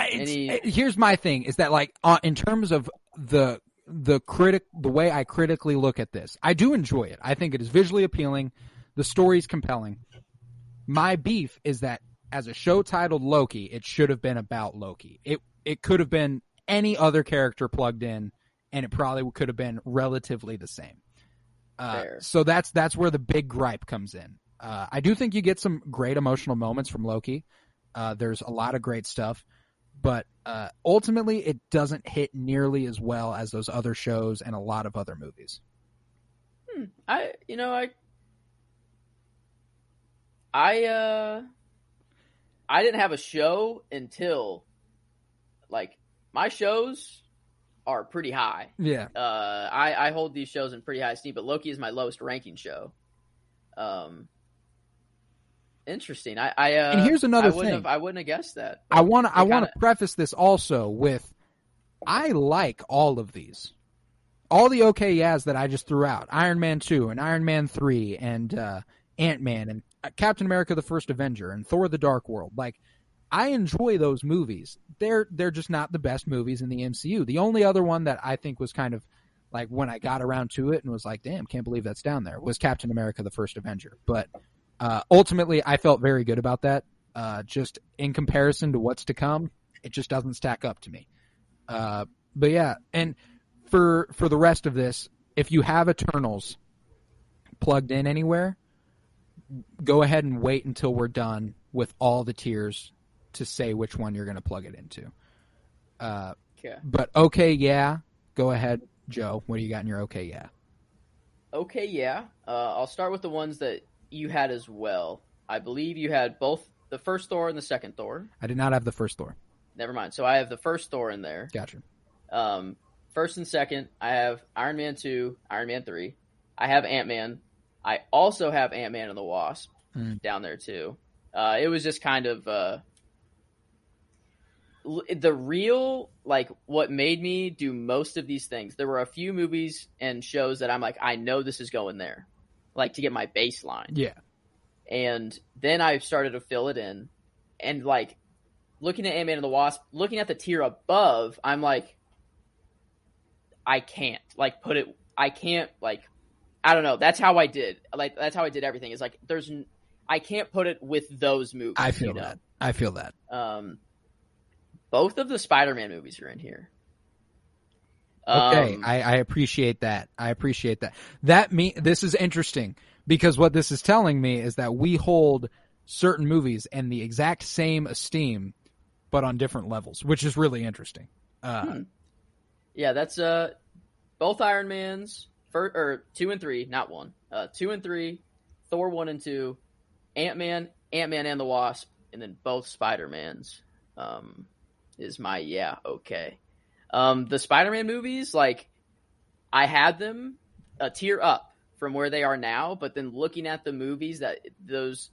Speaker 1: Here's my thing: is that in terms of the way I critically look at this, I do enjoy it. I think it is visually appealing. The story's compelling. My beef is that as a show titled Loki, it should have been about Loki. It could have been any other character plugged in, and it probably could have been relatively the same. So that's where the big gripe comes in. I do think you get some great emotional moments from Loki. There's a lot of great stuff, but ultimately it doesn't hit nearly as well as those other shows and a lot of other movies.
Speaker 3: I didn't have a show until my shows are pretty high.
Speaker 1: Yeah.
Speaker 3: I hold these shows in pretty high esteem, but Loki is my lowest ranking show. Interesting.
Speaker 1: And here's another thing.
Speaker 3: I wouldn't have guessed that.
Speaker 1: I want to preface this also with, I like all of these. All the okay yeahs that I just threw out. Iron Man 2 and Iron Man 3 and Ant-Man and Captain America the First Avenger and Thor the Dark World. I enjoy those movies. They're just not the best movies in the MCU. The only other one that I think was kind of when I got around to it and was like, damn, can't believe that's down there, was Captain America the First Avenger. But ultimately, I felt very good about that. Just in comparison to what's to come, it just doesn't stack up to me. But yeah, and for the rest of this, if you have Eternals plugged in anywhere, go ahead and wait until we're done with all the tiers to say which one you're going to plug it into.
Speaker 3: Okay.
Speaker 1: But okay, yeah, go ahead, Joe. What do you got in your okay, yeah?
Speaker 3: Okay, yeah. I'll start with the ones that you had as well. I believe you had both the first Thor and the second Thor.
Speaker 1: I did not have the first Thor.
Speaker 3: Never mind. So I have the first Thor in there.
Speaker 1: Gotcha.
Speaker 3: First and second, I have Iron Man 2, Iron Man 3. I have Ant-Man. I also have Ant-Man and the Wasp down there too. It was just kind of the real, like, what made me do most of these things. There were a few movies and shows that I'm like, I know this is going there, like, to get my baseline.
Speaker 1: Yeah.
Speaker 3: And then I started to fill it in, and like looking at Ant-Man and the Wasp, looking at the tier above, I'm like, I can't like put it. I can't like, I don't know. That's how I did. Like, that's how I did everything. It's like I can't put it with those movies.
Speaker 1: I feel that. I feel that.
Speaker 3: Both of the Spider-Man movies are in here.
Speaker 1: Okay, I appreciate that. I appreciate that. This is interesting, because what this is telling me is that we hold certain movies in the exact same esteem, but on different levels, which is really interesting.
Speaker 3: Yeah, that's both Iron Mans, 2 and 3, not 1. 2 and 3, Thor 1 and 2, Ant-Man and the Wasp, and then both Spider-Mans is my okay. The Spider-Man movies, like, I had them a tier up from where they are now, but then looking at the movies that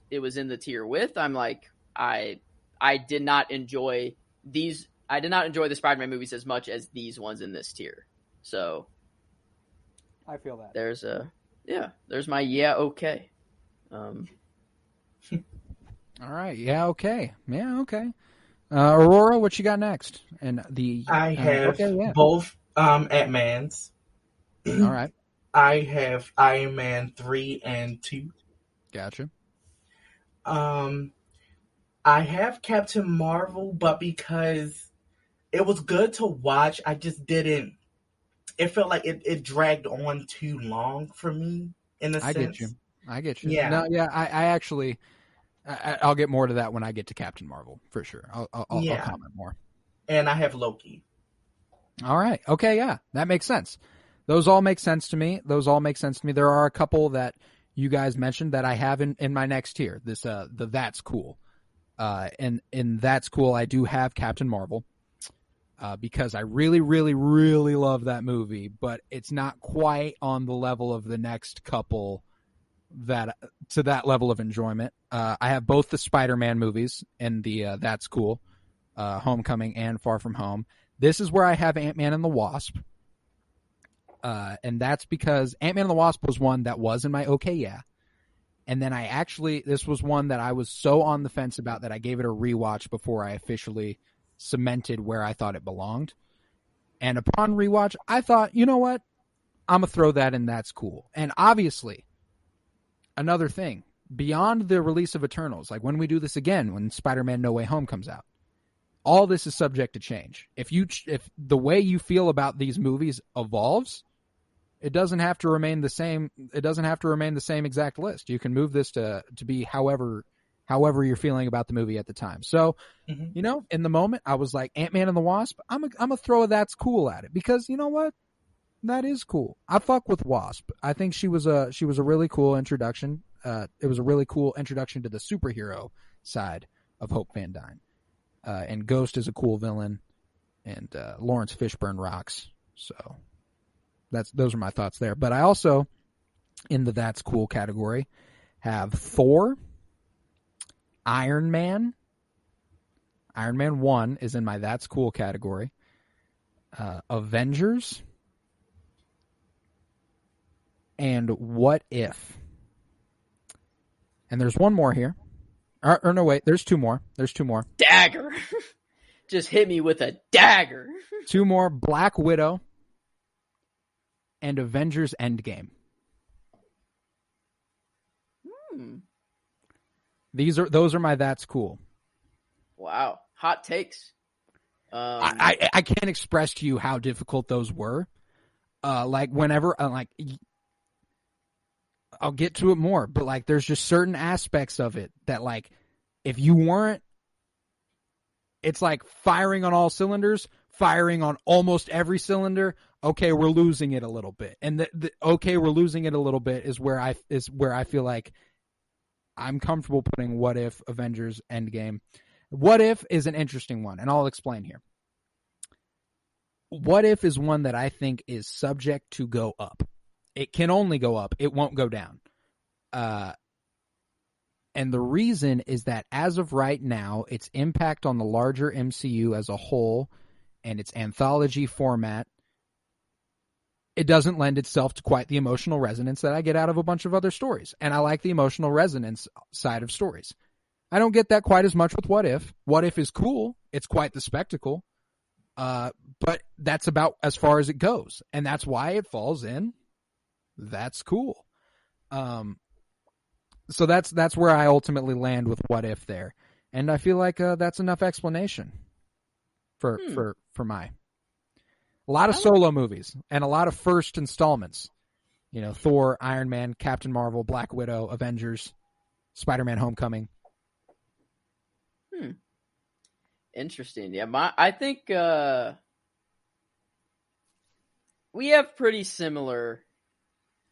Speaker 3: it was in the tier with, I'm like, I did not enjoy these. I did not enjoy the Spider-Man movies as much as these ones in this tier. So
Speaker 1: I feel that.
Speaker 3: There's my okay.
Speaker 1: All right. Yeah. Okay. Aurora, what you got next? And
Speaker 2: I have both Ant-Mans.
Speaker 1: All right.
Speaker 2: I have Iron Man 3 and 2.
Speaker 1: Gotcha.
Speaker 2: I have Captain Marvel, but because it was good to watch, I just didn't. It felt like it dragged on too long for me, in a sense.
Speaker 1: I get you.
Speaker 2: Yeah.
Speaker 1: No, yeah. I actually, I'll get more to that when I get to Captain Marvel, for sure. I'll comment more.
Speaker 2: And I have Loki.
Speaker 1: All right. Okay. Yeah, that makes sense. Those all make sense to me. There are a couple that you guys mentioned that I have in my next tier. This That's Cool. And in That's Cool, I do have Captain Marvel. Because I really, really, really love that movie, but it's not quite on the level of the next couple to that level of enjoyment. I have both the Spider-Man movies and the That's Cool, Homecoming and Far From Home. This is where I have Ant-Man and the Wasp. And that's because Ant-Man and the Wasp was one that was in my okay, yeah. And then this was one that I was so on the fence about that I gave it a rewatch before I officially cemented where I thought it belonged. And upon rewatch, I thought, you know what? I'm going to throw that in That's Cool. And obviously, another thing, beyond the release of Eternals, like when we do this again, when Spider-Man No Way Home comes out, all this is subject to change. If the way you feel about these movies evolves, it doesn't have to remain the same. It doesn't have to remain the same exact list. You can move this to be however you're feeling about the movie at the time. So, in the moment, I was like, Ant-Man and the Wasp, I'm gonna throw a That's Cool at it, because you know what? That is cool. I fuck with Wasp. I think she was a really cool introduction. It was a really cool introduction to the superhero side of Hope Van Dyne. And Ghost is a cool villain, and Lawrence Fishburne rocks. So those are my thoughts there. But I also, in the That's Cool category, have Thor, Iron Man. Iron Man 1 is in my That's Cool category. Avengers. And What If. And there's one more here. Or no, wait, there's two more.
Speaker 3: Dagger. Just hit me with a dagger.
Speaker 1: Two more, Black Widow and Avengers Endgame. Those are my That's Cool.
Speaker 3: Wow. Hot takes.
Speaker 1: I can't express to you how difficult those were. Like whenever, I'll get to it more, but like there's just certain aspects of it that like if you weren't, it's like firing on all cylinders, firing on almost every cylinder. Okay, we're losing it a little bit, and we're losing it a little bit is where I feel like I'm comfortable putting What If, Avengers, Endgame. What If is an interesting one, and I'll explain here. What If is one that I think is subject to go up. It can only go up. It won't go down. And the reason is that as of right now, its impact on the larger MCU as a whole and its anthology format, it doesn't lend itself to quite the emotional resonance that I get out of a bunch of other stories. And I like the emotional resonance side of stories. I don't get that quite as much with What If. What If is cool. It's quite the spectacle. But that's about as far as it goes. And that's why it falls in. That's cool. So that's where I ultimately land with What If there. And I feel like that's enough explanation for my. A lot of solo movies and a lot of first installments. You know, Thor, Iron Man, Captain Marvel, Black Widow, Avengers, Spider-Man Homecoming.
Speaker 3: Interesting. Yeah, I think we have pretty similar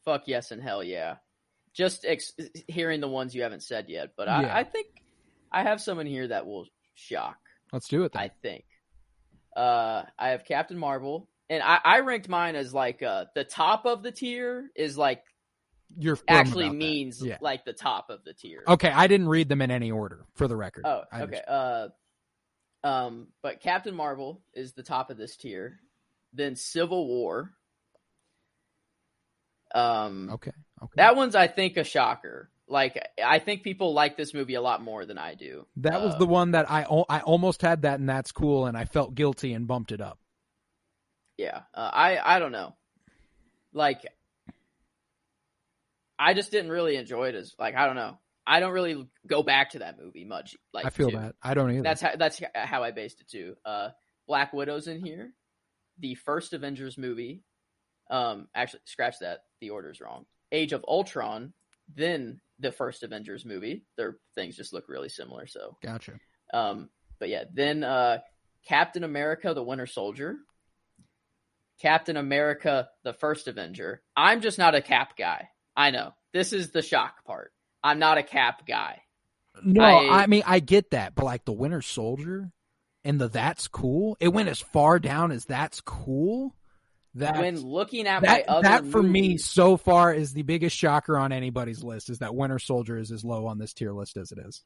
Speaker 3: fuck yes and hell yeah. Just hearing the ones you haven't said yet. But I think I have some in here that will shock.
Speaker 1: Let's do it then.
Speaker 3: I think. I have Captain Marvel, and I ranked mine as like the top of the tier is like actually means like the top of the tier.
Speaker 1: Okay, I didn't read them in any order for the record.
Speaker 3: Oh, okay. But Captain Marvel is the top of this tier. Then Civil War.
Speaker 1: Okay.
Speaker 3: That one's I think a shocker. Like I think people like this movie a lot more than I do.
Speaker 1: That was the one that I almost had that, and that's cool, and I felt guilty and bumped it up.
Speaker 3: Yeah, I don't know. Like, I just didn't really enjoy it as like I don't know. I don't really go back to that movie much. Like
Speaker 1: I feel that I don't either.
Speaker 3: That's how I based it too. Black Widow's in here. The first Avengers movie. Actually, scratch that. The order's wrong. Age of Ultron. Then the first Avengers movie. Their things just look really similar. So
Speaker 1: gotcha.
Speaker 3: But yeah, then Captain America: The Winter Soldier. Captain America: The First Avenger. I'm just not a Cap guy. I know. This is the shock part. I'm not a Cap guy.
Speaker 1: No, I mean, I get that, but like the Winter Soldier and that's cool. It went as far down as that's cool.
Speaker 3: When looking at my other
Speaker 1: for
Speaker 3: movies,
Speaker 1: me so far is the biggest shocker on anybody's list is that Winter Soldier is as low on this tier list as it is.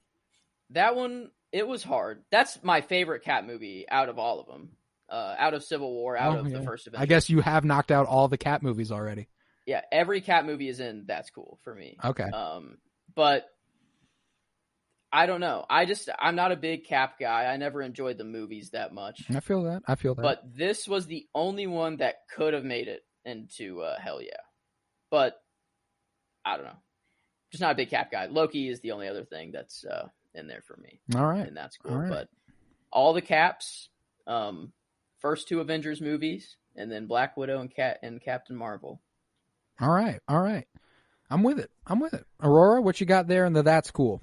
Speaker 3: That one, it was hard. That's my favorite Cap movie out of all of them. Out of Civil War, out of the first Avengers.
Speaker 1: I guess you have knocked out all the Cap movies already.
Speaker 3: Yeah, every Cap movie is in. That's cool for me.
Speaker 1: Okay.
Speaker 3: But I don't know. I'm not a big Cap guy. I never enjoyed the movies that much.
Speaker 1: I feel that.
Speaker 3: But this was the only one that could have made it into hell yeah. But I don't know. Just not a big Cap guy. Loki is the only other thing that's in there for me.
Speaker 1: All right.
Speaker 3: And that's cool.
Speaker 1: All right.
Speaker 3: But all the Caps, first two Avengers movies, and then Black Widow and Captain Marvel.
Speaker 1: All right. I'm with it. Aurora, what you got there in that's cool?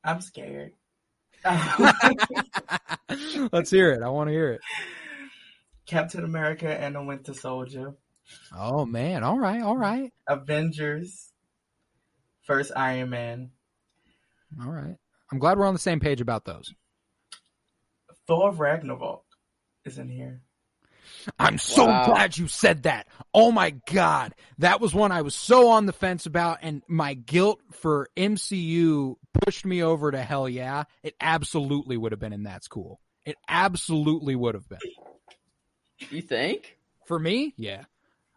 Speaker 2: I'm scared.
Speaker 1: Let's hear it. I want to hear it.
Speaker 2: Captain America and the Winter Soldier.
Speaker 1: Oh, man. All right.
Speaker 2: Avengers. First Iron Man.
Speaker 1: All right. I'm glad we're on the same page about those.
Speaker 2: Thor Ragnarok is in here.
Speaker 1: I'm so glad you said that. Oh my God. That was one I was so on the fence about, and my guilt for MCU pushed me over to hell yeah. It absolutely would have been in That's Cool. It absolutely would have been.
Speaker 3: You think?
Speaker 1: For me? Yeah.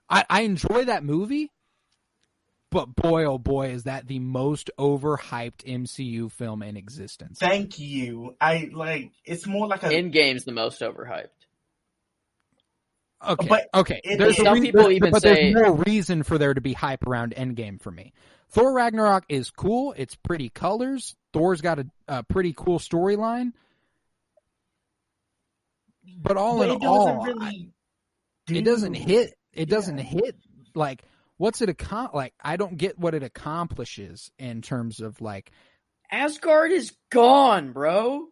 Speaker 1: I enjoy that movie, but boy, oh boy, is that the most overhyped MCU film in existence.
Speaker 2: Thank you. It's more like
Speaker 3: Endgame's the most overhyped.
Speaker 1: Okay.
Speaker 3: There's
Speaker 1: more reason for there to be hype around Endgame for me. Thor Ragnarok is cool. It's pretty colors. Thor's got a pretty cool storyline. But all in all, it doesn't hit. It doesn't hit. Like, what's it like? I don't get what it accomplishes in terms of like.
Speaker 3: Asgard is gone, bro.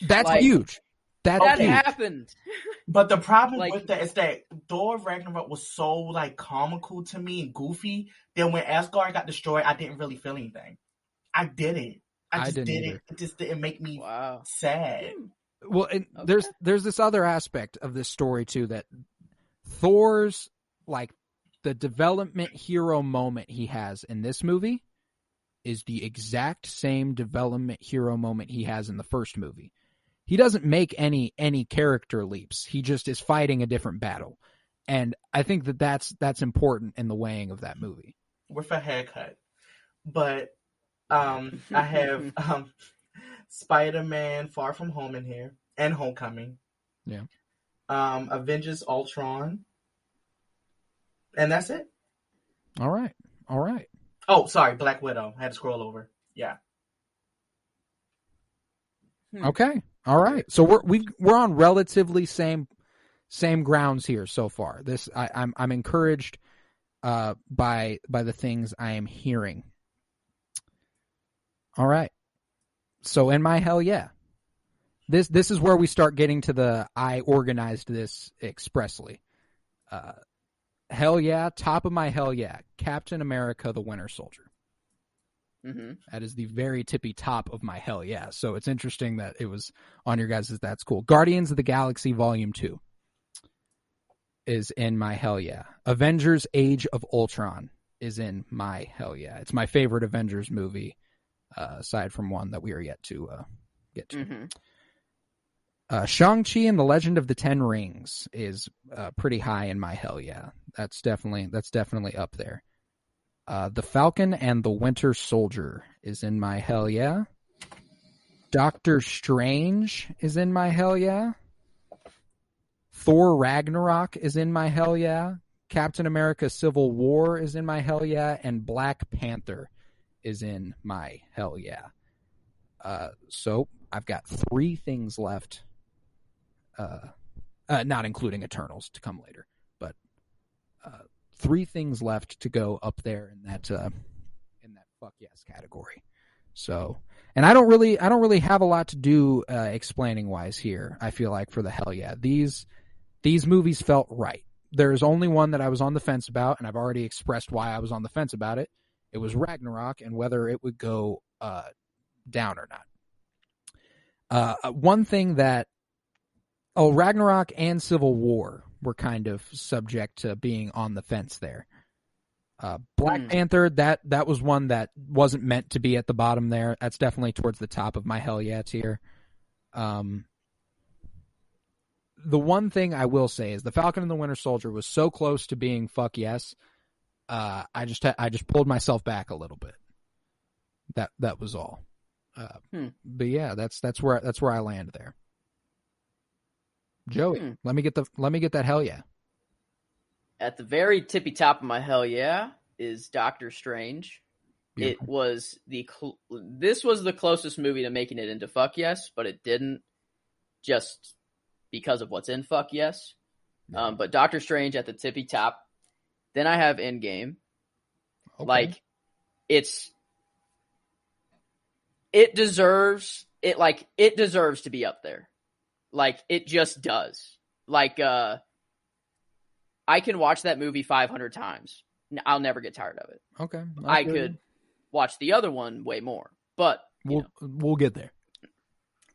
Speaker 1: That's huge.
Speaker 3: That happened.
Speaker 2: But the problem with that is that Thor Ragnarok was so like comical to me and goofy that when Asgard got destroyed, I didn't really feel anything. I didn't. I just didn't. It just didn't make me sad.
Speaker 1: Well, and there's this other aspect of this story too, that Thor's like the development hero moment he has in this movie is the exact same development hero moment he has in the first movie. He doesn't make any character leaps. He just is fighting a different battle. And I think that's important in the weighing of that movie.
Speaker 2: With a haircut. But I have Spider-Man Far From Home in here and Homecoming.
Speaker 1: Yeah.
Speaker 2: Avengers Ultron. And that's it.
Speaker 1: All right.
Speaker 2: Oh, sorry, Black Widow. I had to scroll over. Yeah.
Speaker 1: Okay. All right. So we're on relatively same grounds here so far. This I'm encouraged by the things I am hearing. All right. So in my hell yeah. This is where we start getting to the I organized this expressly. Hell yeah, top of my hell yeah, Captain America the Winter Soldier.
Speaker 3: Mm-hmm.
Speaker 1: That is the very tippy top of my hell yeah. So it's interesting that it was on your guys'. That's cool. Guardians of the Galaxy Volume 2 is in my hell yeah. Avengers Age of Ultron is in my hell yeah. It's my favorite Avengers movie, aside from one that we are yet to get to.
Speaker 3: Mm-hmm.
Speaker 1: Shang-Chi and the Legend of the Ten Rings is pretty high in my hell yeah. That's definitely up there. The Falcon and the Winter Soldier is in my hell yeah. Doctor Strange is in my hell yeah. Thor Ragnarok is in my hell yeah. Captain America Civil War is in my hell yeah. And Black Panther is in my hell yeah. So I've got 3 things left. Not including Eternals to come later, but 3 things left to go up there in that fuck yes category. So, and I don't really have a lot to do explaining wise here. I feel like for the hell yeah, these movies felt right. There's only one that I was on the fence about, and I've already expressed why I was on the fence about it. It was Ragnarok and whether it would go down or not. One thing that Ragnarok and Civil War were kind of subject to being on the fence there. Black Panther, that was one that wasn't meant to be at the bottom there. That's definitely towards the top of my hell yeah tier. The one thing I will say is the Falcon and the Winter Soldier was so close to being fuck yes. I just pulled myself back a little bit. That was all. But yeah, that's where I land there. Joey, let me get that hell yeah.
Speaker 3: At the very tippy top of my hell yeah is Doctor Strange. Beautiful. It was this was the closest movie to making it into fuck yes, but it didn't, just because of what's in fuck yes. Yeah. But Doctor Strange at the tippy top. Then I have Endgame. Okay. Like it deserves to be up there. Like, it just does. Like, I can watch that movie 500 times. I'll never get tired of it.
Speaker 1: Okay.
Speaker 3: I could watch the other one way more. But,
Speaker 1: we'll get there.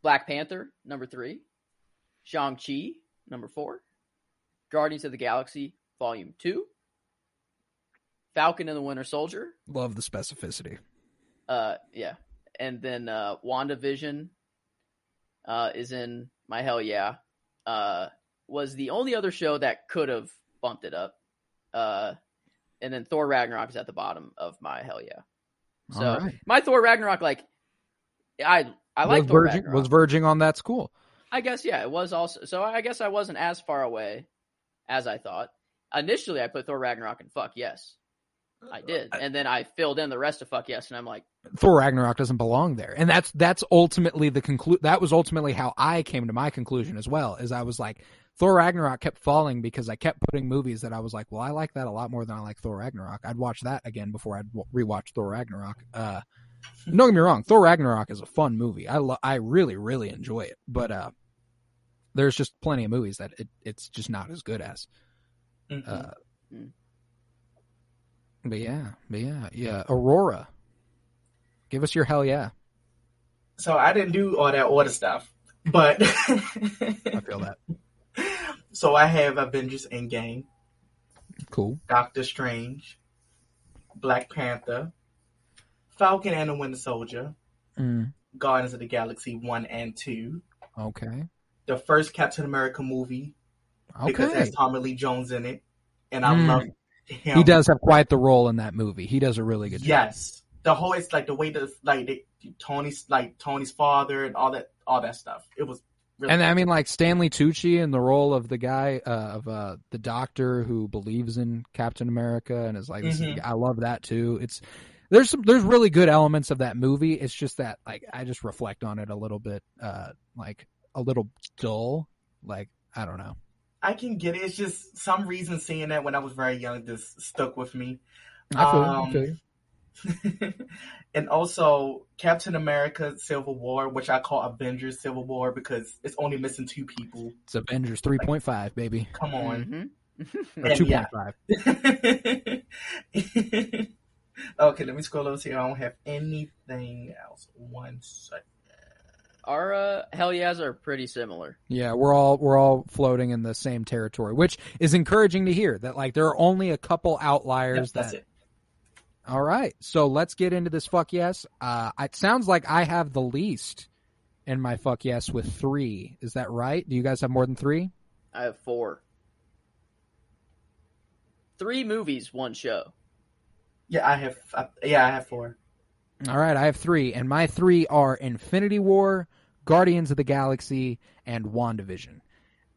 Speaker 3: Black Panther, number 3. Shang-Chi, number 4. Guardians of the Galaxy, Volume 2. Falcon and the Winter Soldier.
Speaker 1: Love the specificity.
Speaker 3: Yeah. And then WandaVision is in my hell yeah. Was the only other show that could have bumped it up. And then Thor Ragnarok is at the bottom of my hell yeah. So my Thor Ragnarok, like, I like Thor Ragnarok.
Speaker 1: Was verging on that school.
Speaker 3: I guess, yeah, it was also. So I guess I wasn't as far away as I thought. Initially, I put Thor Ragnarok in fuck yes. I did. And then I filled in the rest of fuck yes, and I'm like,
Speaker 1: Thor Ragnarok doesn't belong there. And that's ultimately that was ultimately how I came to my conclusion as well, is I was like, Thor Ragnarok kept falling because I kept putting movies that I was like, well, I like that a lot more than I like Thor Ragnarok. I'd watch that again before I'd rewatch Thor Ragnarok. Don't get me wrong, Thor Ragnarok is a fun movie. I really, really enjoy it. But there's just plenty of movies that it's just not as good as. But yeah. Aurora, give us your hell yeah.
Speaker 2: So I didn't do all that order stuff, but
Speaker 1: I feel that.
Speaker 2: So I have Avengers Endgame.
Speaker 1: Cool.
Speaker 2: Doctor Strange. Black Panther. Falcon and the Winter Soldier,
Speaker 1: Mm.
Speaker 2: Guardians of the Galaxy 1 and 2,
Speaker 1: Okay.
Speaker 2: the first Captain America movie, because it
Speaker 1: Okay.
Speaker 2: has Tommy Lee Jones in it, and I love him.
Speaker 1: He does have quite the role in that movie. He does a really good job.
Speaker 2: Yes, the whole it's like the way that Tony's father and all that stuff. It was really
Speaker 1: And
Speaker 2: good.
Speaker 1: I mean, like Stanley Tucci in the role of the guy of the doctor who believes in Captain America and is like, I love that too. There's really good elements of that movie. It's just that like I just reflect on it a little bit, like a little dull. Like I don't know.
Speaker 2: I can get it. It's just some reason seeing that when I was very young just stuck with me.
Speaker 1: I feel you.
Speaker 2: And also Captain America Civil War, which I call Avengers Civil War because it's only missing 2 people.
Speaker 1: It's Avengers 3.5, baby.
Speaker 2: Come on.
Speaker 3: Mm-hmm.
Speaker 1: Or 2.5.
Speaker 2: Okay, let me scroll over here. I don't have anything else. 1 second.
Speaker 3: Our hell yeahs are pretty similar.
Speaker 1: Yeah, we're all floating in the same territory, which is encouraging to hear that like there are only a couple outliers.
Speaker 2: That's it.
Speaker 1: All right, so let's get into this fuck yes. It sounds like I have the least in my fuck yes with 3. Is that right? Do you guys have more than 3?
Speaker 3: I have 4. 3 movies, 1 show.
Speaker 2: Yeah, I have 4.
Speaker 1: All right, I have 3, and my 3 are Infinity War, Guardians of the Galaxy, and WandaVision.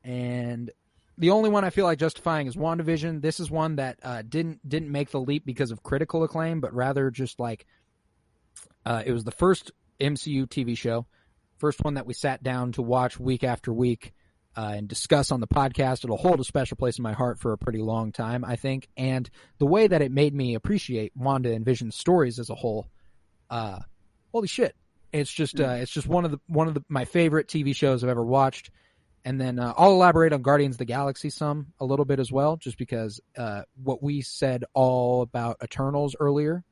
Speaker 1: And the only one I feel like justifying is WandaVision. This is one that didn't make the leap because of critical acclaim, but rather just like it was the first MCU TV show, first one that we sat down to watch week after week and discuss on the podcast. It'll hold a special place in my heart for a pretty long time, I think. And the way that it made me appreciate Wanda and Vision's stories as a whole, holy shit! It's just one of my favorite TV shows I've ever watched. And then I'll elaborate on Guardians of the Galaxy a little bit as well, just because what we said all about Eternals earlier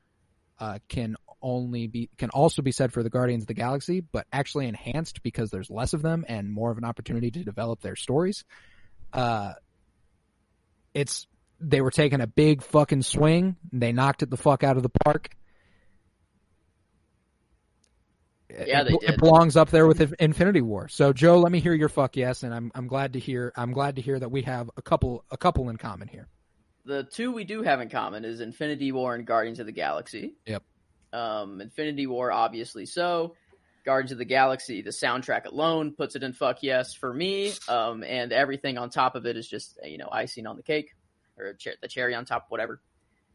Speaker 1: can also be said for the Guardians of the Galaxy, but actually enhanced because there's less of them and more of an opportunity to develop their stories. They were taking a big fucking swing. They knocked it the fuck out of the park.
Speaker 3: Yeah, they did.
Speaker 1: It belongs up there with Infinity War. So, Joe, let me hear your fuck yes, and I'm glad to hear that we have a couple in common here.
Speaker 3: The 2 we do have in common is Infinity War and Guardians of the Galaxy.
Speaker 1: Yep.
Speaker 3: Infinity War, obviously so. Guardians of the Galaxy, the soundtrack alone puts it in fuck yes for me. And everything on top of it is just icing on the cake or the cherry on top, whatever.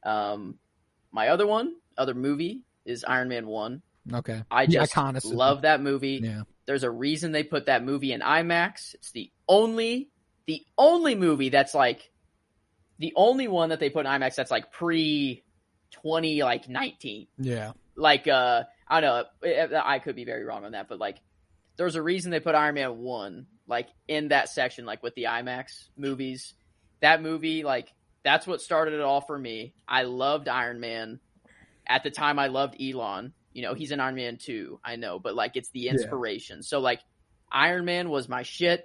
Speaker 3: My other movie is Iron Man 1.
Speaker 1: Okay.
Speaker 3: I just love that movie.
Speaker 1: Yeah.
Speaker 3: There's a reason they put that movie in IMAX. It's the only movie that's like the only one that they put in IMAX that's like pre-2019.
Speaker 1: Yeah.
Speaker 3: Like I don't know, I could be very wrong on that, but like there's a reason they put Iron Man 1 like in that section, like with the IMAX movies. That movie, like that's what started it all for me. I loved Iron Man. At the time I loved Elon. He's in Iron Man 2, I know, but like it's the inspiration. Yeah. So like Iron Man was my shit.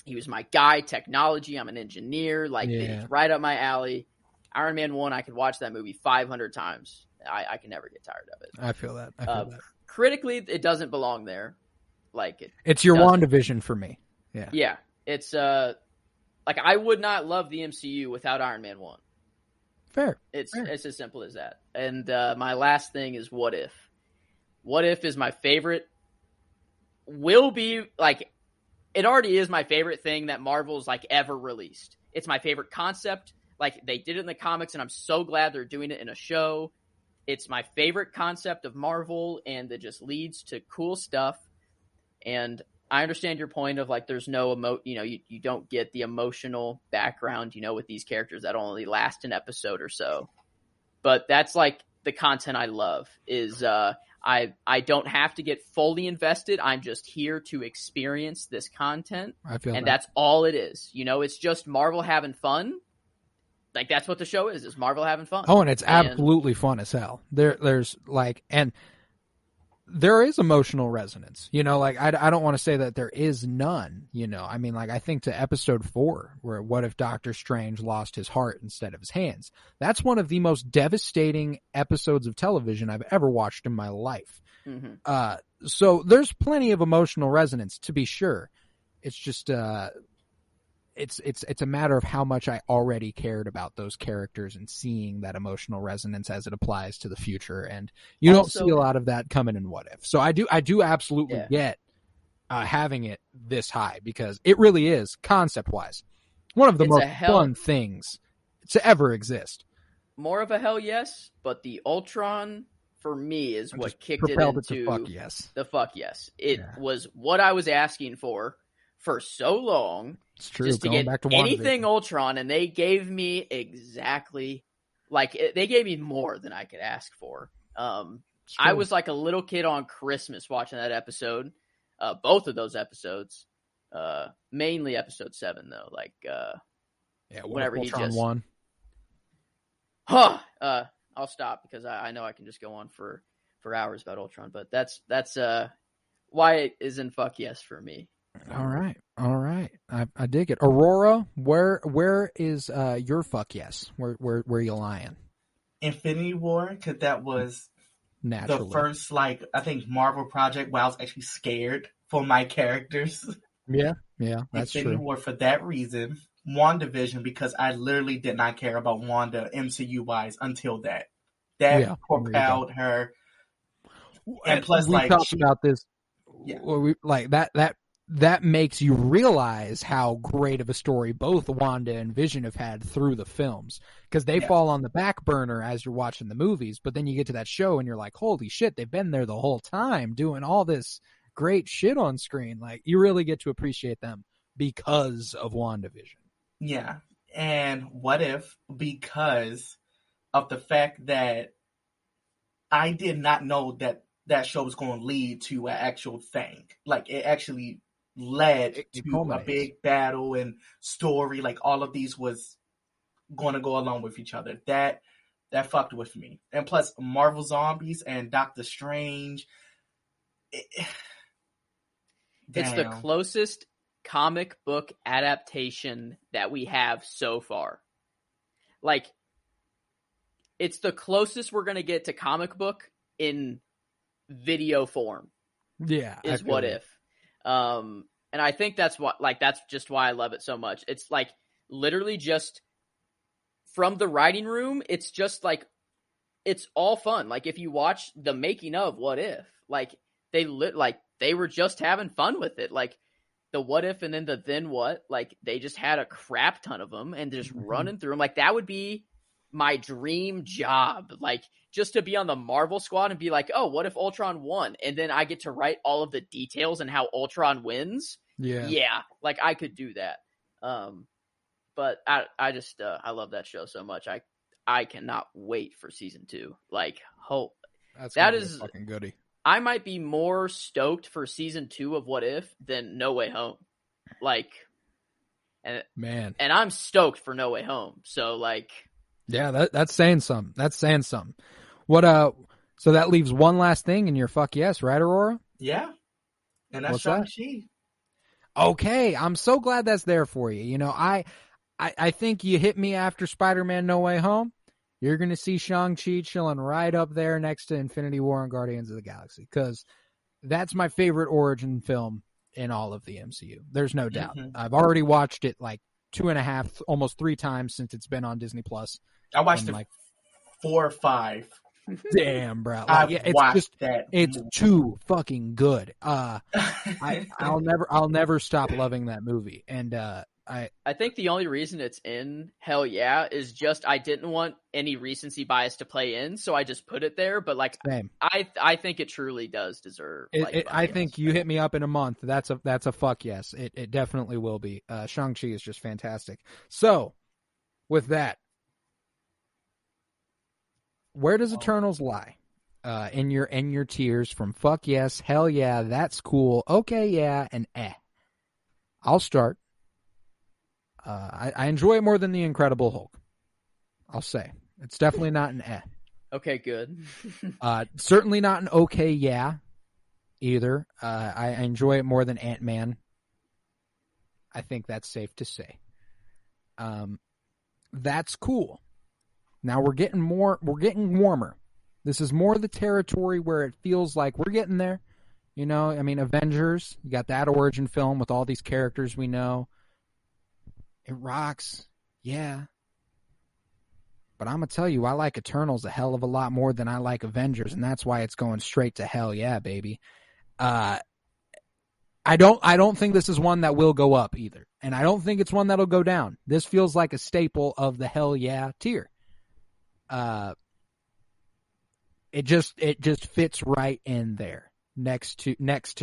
Speaker 3: He was my guy, technology. I'm an engineer. Like it's right up my alley. Iron Man 1, I could watch that movie 500 times. I can never get tired of it.
Speaker 1: I feel that.
Speaker 3: Critically, it doesn't belong there. Like
Speaker 1: it's your WandaVision for me. Yeah.
Speaker 3: Yeah. It's like I would not love the MCU without Iron Man 1.
Speaker 1: Fair.
Speaker 3: It's as simple as that. And my last thing is What If. What If is my favorite. Will be like it already is my favorite thing that Marvel's like ever released. It's my favorite concept. Like they did it in the comics, and I'm so glad they're doing it in a show. It's my favorite concept of Marvel, and it just leads to cool stuff. And I understand your point of like there's no you don't get the emotional background, with these characters that only last an episode or so. But that's like the content I love is I don't have to get fully invested. I'm just here to experience this content.
Speaker 1: I feel
Speaker 3: and that's all it is. It's just Marvel having fun. Like that's what the show is Marvel having fun.
Speaker 1: Oh, and it's absolutely fun as hell. There's like, and there is emotional resonance, you know, like I don't want to say that there is none, you know, I mean, like I think to episode 4 where what if Doctor Strange lost his heart instead of his hands? That's one of the most devastating episodes of television I've ever watched in my life. Mm-hmm. So there's plenty of emotional resonance to be sure. It's just, it's a matter of how much I already cared about those characters and seeing that emotional resonance as it applies to the future. And you don't see a lot of that coming in What If. So I do absolutely get having it this high, because it really is, concept wise, one of the most fun things to ever exist.
Speaker 3: More of a hell yes, but the Ultron for me is what kicked it into
Speaker 1: the fuck yes.
Speaker 3: The fuck yes. It was what I was asking for so long.
Speaker 1: It's true.
Speaker 3: Just to
Speaker 1: Going
Speaker 3: get
Speaker 1: back to
Speaker 3: anything Ultron, and they gave me exactly, like, they gave me more than I could ask for. I was like a little kid on Christmas watching that episode, both of those episodes, mainly episode 7 though. Like, whenever
Speaker 1: Ultron
Speaker 3: he just
Speaker 1: won.
Speaker 3: I'll stop because I know I can just go on for hours about Ultron, but that's why it is in fuck yes for me.
Speaker 1: All right. I dig it. Aurora, where is your fuck yes? Where you lying?
Speaker 2: Infinity War, because that was
Speaker 1: naturally
Speaker 2: the first, like, I think Marvel project where I was actually scared for my characters.
Speaker 1: Yeah, that's
Speaker 2: Infinity
Speaker 1: true.
Speaker 2: War for that reason. WandaVision, because I literally did not care about Wanda MCU wise until that. That propelled her. And plus,
Speaker 1: we talked about this.
Speaker 2: Yeah.
Speaker 1: Like that makes you realize how great of a story both Wanda and Vision have had through the films, because they fall on the back burner as you're watching the movies, but then you get to that show and you're like, holy shit, they've been there the whole time doing all this great shit on screen. Like, you really get to appreciate them because of WandaVision.
Speaker 2: Yeah. And What If, because of the fact that I did not know that show was going to lead to an actual thing. Like, it actually led to a big battle and story. Like, all of these was going to go along with each other. That fucked with me. And plus, Marvel Zombies and Doctor Strange.
Speaker 3: It's the closest comic book adaptation that we have so far. Like, it's the closest we're going to get to comic book in video form.
Speaker 1: Yeah.
Speaker 3: Is What If. And I think that's just why I love it so much. It's like literally just from the writing room, it's just like, it's all fun. Like, if you watch the making of What If, like they were just having fun with it. Like, the what if and then the then what, like, they just had a crap ton of them and just running through them. Like, that would be my dream job. Like, just to be on the Marvel squad and be like, oh, what if Ultron won? And then I get to write all of the details and how Ultron wins. Yeah. Like, I could do that. But I just, I love that show so much. I cannot wait for season 2. Like, that is
Speaker 1: a fucking goodie.
Speaker 3: I might be more stoked for season 2 of What If than No Way Home. Like, and I'm stoked for No Way Home. So, like,
Speaker 1: yeah, that's saying something. What so that leaves one last thing in your fuck yes, right, Aurora?
Speaker 2: Yeah. And that's Shang-Chi.
Speaker 1: Okay, I'm so glad that's there for you. You know, I think you hit me after Spider-Man No Way Home. You're going to see Shang-Chi chilling right up there next to Infinity War and Guardians of the Galaxy, because that's my favorite origin film in all of the MCU. There's no doubt. I've already watched it like 2.5, almost 3 times since it's been on Disney Plus.
Speaker 2: I watched it like 4 or 5.
Speaker 1: Damn, bro! Like, it's too fucking good. I'll never stop loving that movie, and I
Speaker 3: think the only reason it's in Hell Yeah is just I didn't want any recency bias to play in, so I just put it there. But like,
Speaker 1: same.
Speaker 3: I think it truly does deserve.
Speaker 1: I think you hit me up in a month. That's a fuck yes. It definitely will be. Shang-Chi is just fantastic. So, with that, where does Eternals lie? In your tiers from fuck yes, hell yeah, that's cool, okay yeah, and I'll start. I enjoy it more than the Incredible Hulk. I'll say it's definitely not an
Speaker 3: Okay, good.
Speaker 1: Certainly not an okay yeah. either. I enjoy it more than Ant-Man. I think that's safe to say. That's cool. Now we're getting warmer. This is more the territory where it feels like we're getting there. You know, I mean, Avengers, you got that origin film with all these characters we know. It rocks. Yeah. But I'm going to tell you, I like Eternals a hell of a lot more than I like Avengers, and that's why it's going straight to hell yeah, baby. I don't think this is one that will go up either. And I don't think it's one that'll go down. This feels like a staple of the hell yeah tier. It just fits right in there next to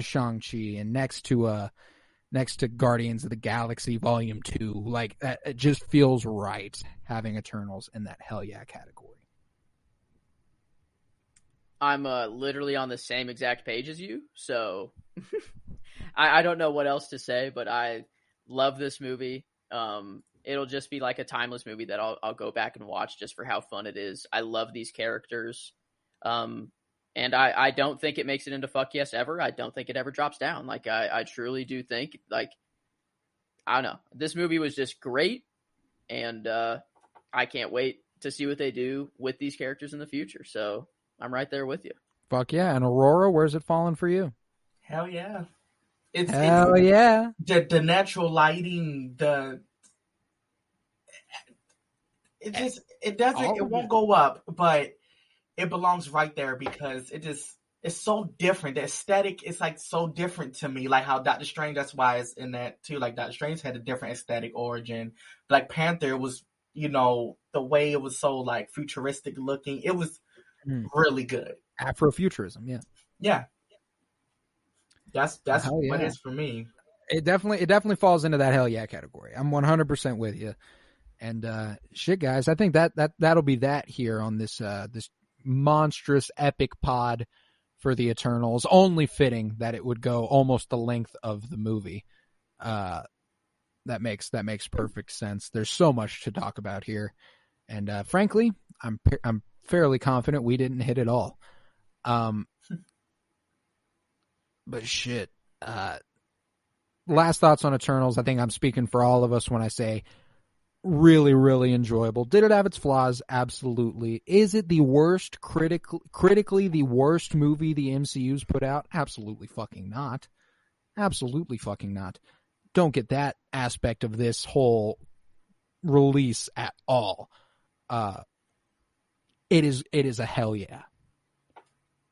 Speaker 1: Shang-Chi and next to Guardians of the Galaxy Volume 2. Like, it just feels right having Eternals in that hell yeah category.
Speaker 3: I'm literally on the same exact page as you, so I don't know what else to say, but I love this movie. It'll just be like a timeless movie that I'll go back and watch just for how fun it is. I love these characters. And I don't think it makes it into fuck yes ever. I don't think it ever drops down. Like, I truly do think, like, I don't know. This movie was just great, and I can't wait to see what they do with these characters in the future. So I'm right there with you. Fuck
Speaker 1: yeah. And Aurora, where's it falling for you?
Speaker 2: Hell yeah.
Speaker 1: Hell yeah.
Speaker 2: The natural lighting, it won't go up, but it belongs right there because it's so different. The aesthetic is like so different to me. Like how Doctor Strange, that's why it's in that too. Like Doctor Strange had a different aesthetic origin. Black Panther was, you know, the way it was so like futuristic looking. It was really good.
Speaker 1: Afrofuturism, yeah.
Speaker 2: Yeah. That's what it is for me.
Speaker 1: It definitely falls into that hell yeah category. I'm 100% with you. And shit, guys, I think that'll be that here on this monstrous epic pod for the Eternals. Only fitting that it would go almost the length of the movie. That makes perfect sense. There's so much to talk about here, and frankly, I'm fairly confident we didn't hit it all. But shit. Last thoughts on Eternals. I think I'm speaking for all of us when I say really, really enjoyable. Did it have its flaws? Absolutely. Is it the worst, critically the worst movie the MCU's put out? Absolutely fucking not. Absolutely fucking not. Don't get that aspect of this whole release at all. It is a hell yeah.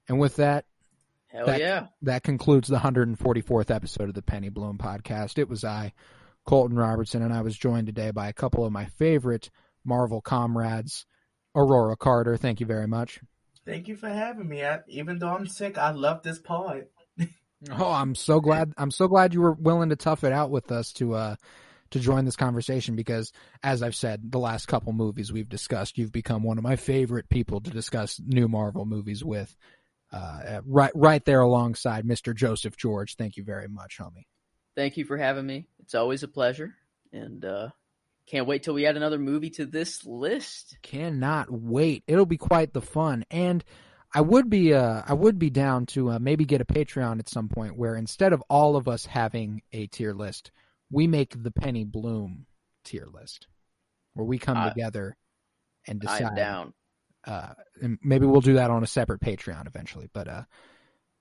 Speaker 1: And with that, that concludes the 144th episode of the Penny Bloom podcast. It was I, Colton Robertson, and I was joined today by a couple of my favorite Marvel comrades. Aurora Carter, thank you very much.
Speaker 2: Thank you for having me. Even though I'm sick, I love this pod.
Speaker 1: Oh, I'm so glad you were willing to tough it out with us to join this conversation, because as I've said, the last couple movies we've discussed, you've become one of my favorite people to discuss new Marvel movies with. Right there alongside Mr. Joseph George. Thank you very much, homie.
Speaker 3: Thank you for having me. It's always a pleasure, and can't wait till we add another movie to this list.
Speaker 1: Cannot wait. It'll be quite the fun, and I would be down to maybe get a Patreon at some point where instead of all of us having a tier list, we make the Penny Bloom tier list, where we come together and decide.
Speaker 3: I'm down.
Speaker 1: And maybe we'll do that on a separate Patreon eventually. But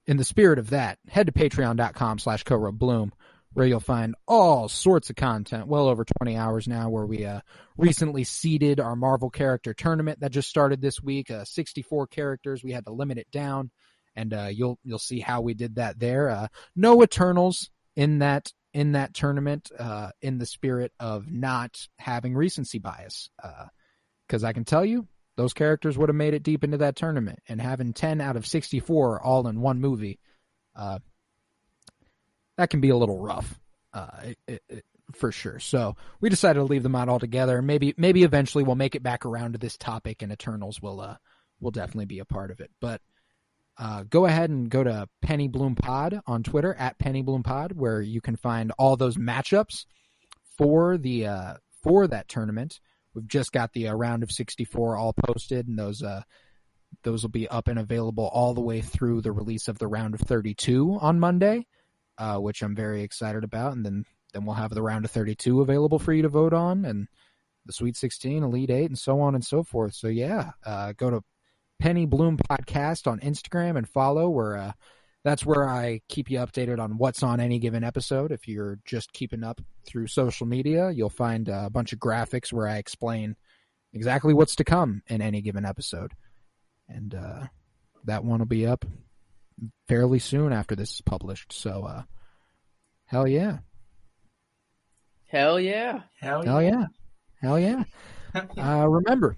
Speaker 1: in the spirit of that, head to patreon.com/CoRoBloom, where you'll find all sorts of content, well over 20 hours now, where we recently seeded our Marvel character tournament that just started this week. 64 characters. We had to limit it down, and you'll see how we did that there. No Eternals in that tournament, in the spirit of not having recency bias. Because I can tell you, those characters would have made it deep into that tournament, and having 10 out of 64 all in one movie, that can be a little rough, for sure. So we decided to leave them out altogether. Maybe eventually we'll make it back around to this topic, and Eternals will definitely be a part of it. But go ahead and go to Penny Bloom Pod on Twitter, at Penny Bloom Pod, where you can find all those matchups for that tournament. We've just got the round of 64 all posted, and those those will be up and available all the way through the release of the round of 32 on Monday, which I'm very excited about. And then we'll have the round of 32 available for you to vote on, and the Sweet 16, Elite 8, and so on and so forth. So yeah, go to Penny Bloom Podcast on Instagram and follow, where that's where I keep you updated on what's on any given episode. If you're just keeping up through social media, you'll find a bunch of graphics where I explain exactly what's to come in any given episode. And that one will be up fairly soon after this is published. So hell yeah.
Speaker 3: Hell yeah.
Speaker 2: Hell yeah.
Speaker 1: Hell yeah. Remember,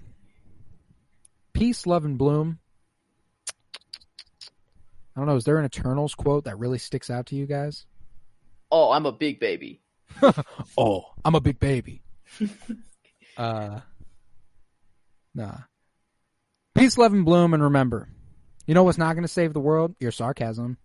Speaker 1: peace, love, and bloom. I don't know, is there an Eternals quote that really sticks out to you guys?
Speaker 3: Oh, I'm a big baby.
Speaker 1: Oh, I'm a big baby. Nah. Peace, love, and bloom, and remember, you know what's not going to save the world? Your sarcasm.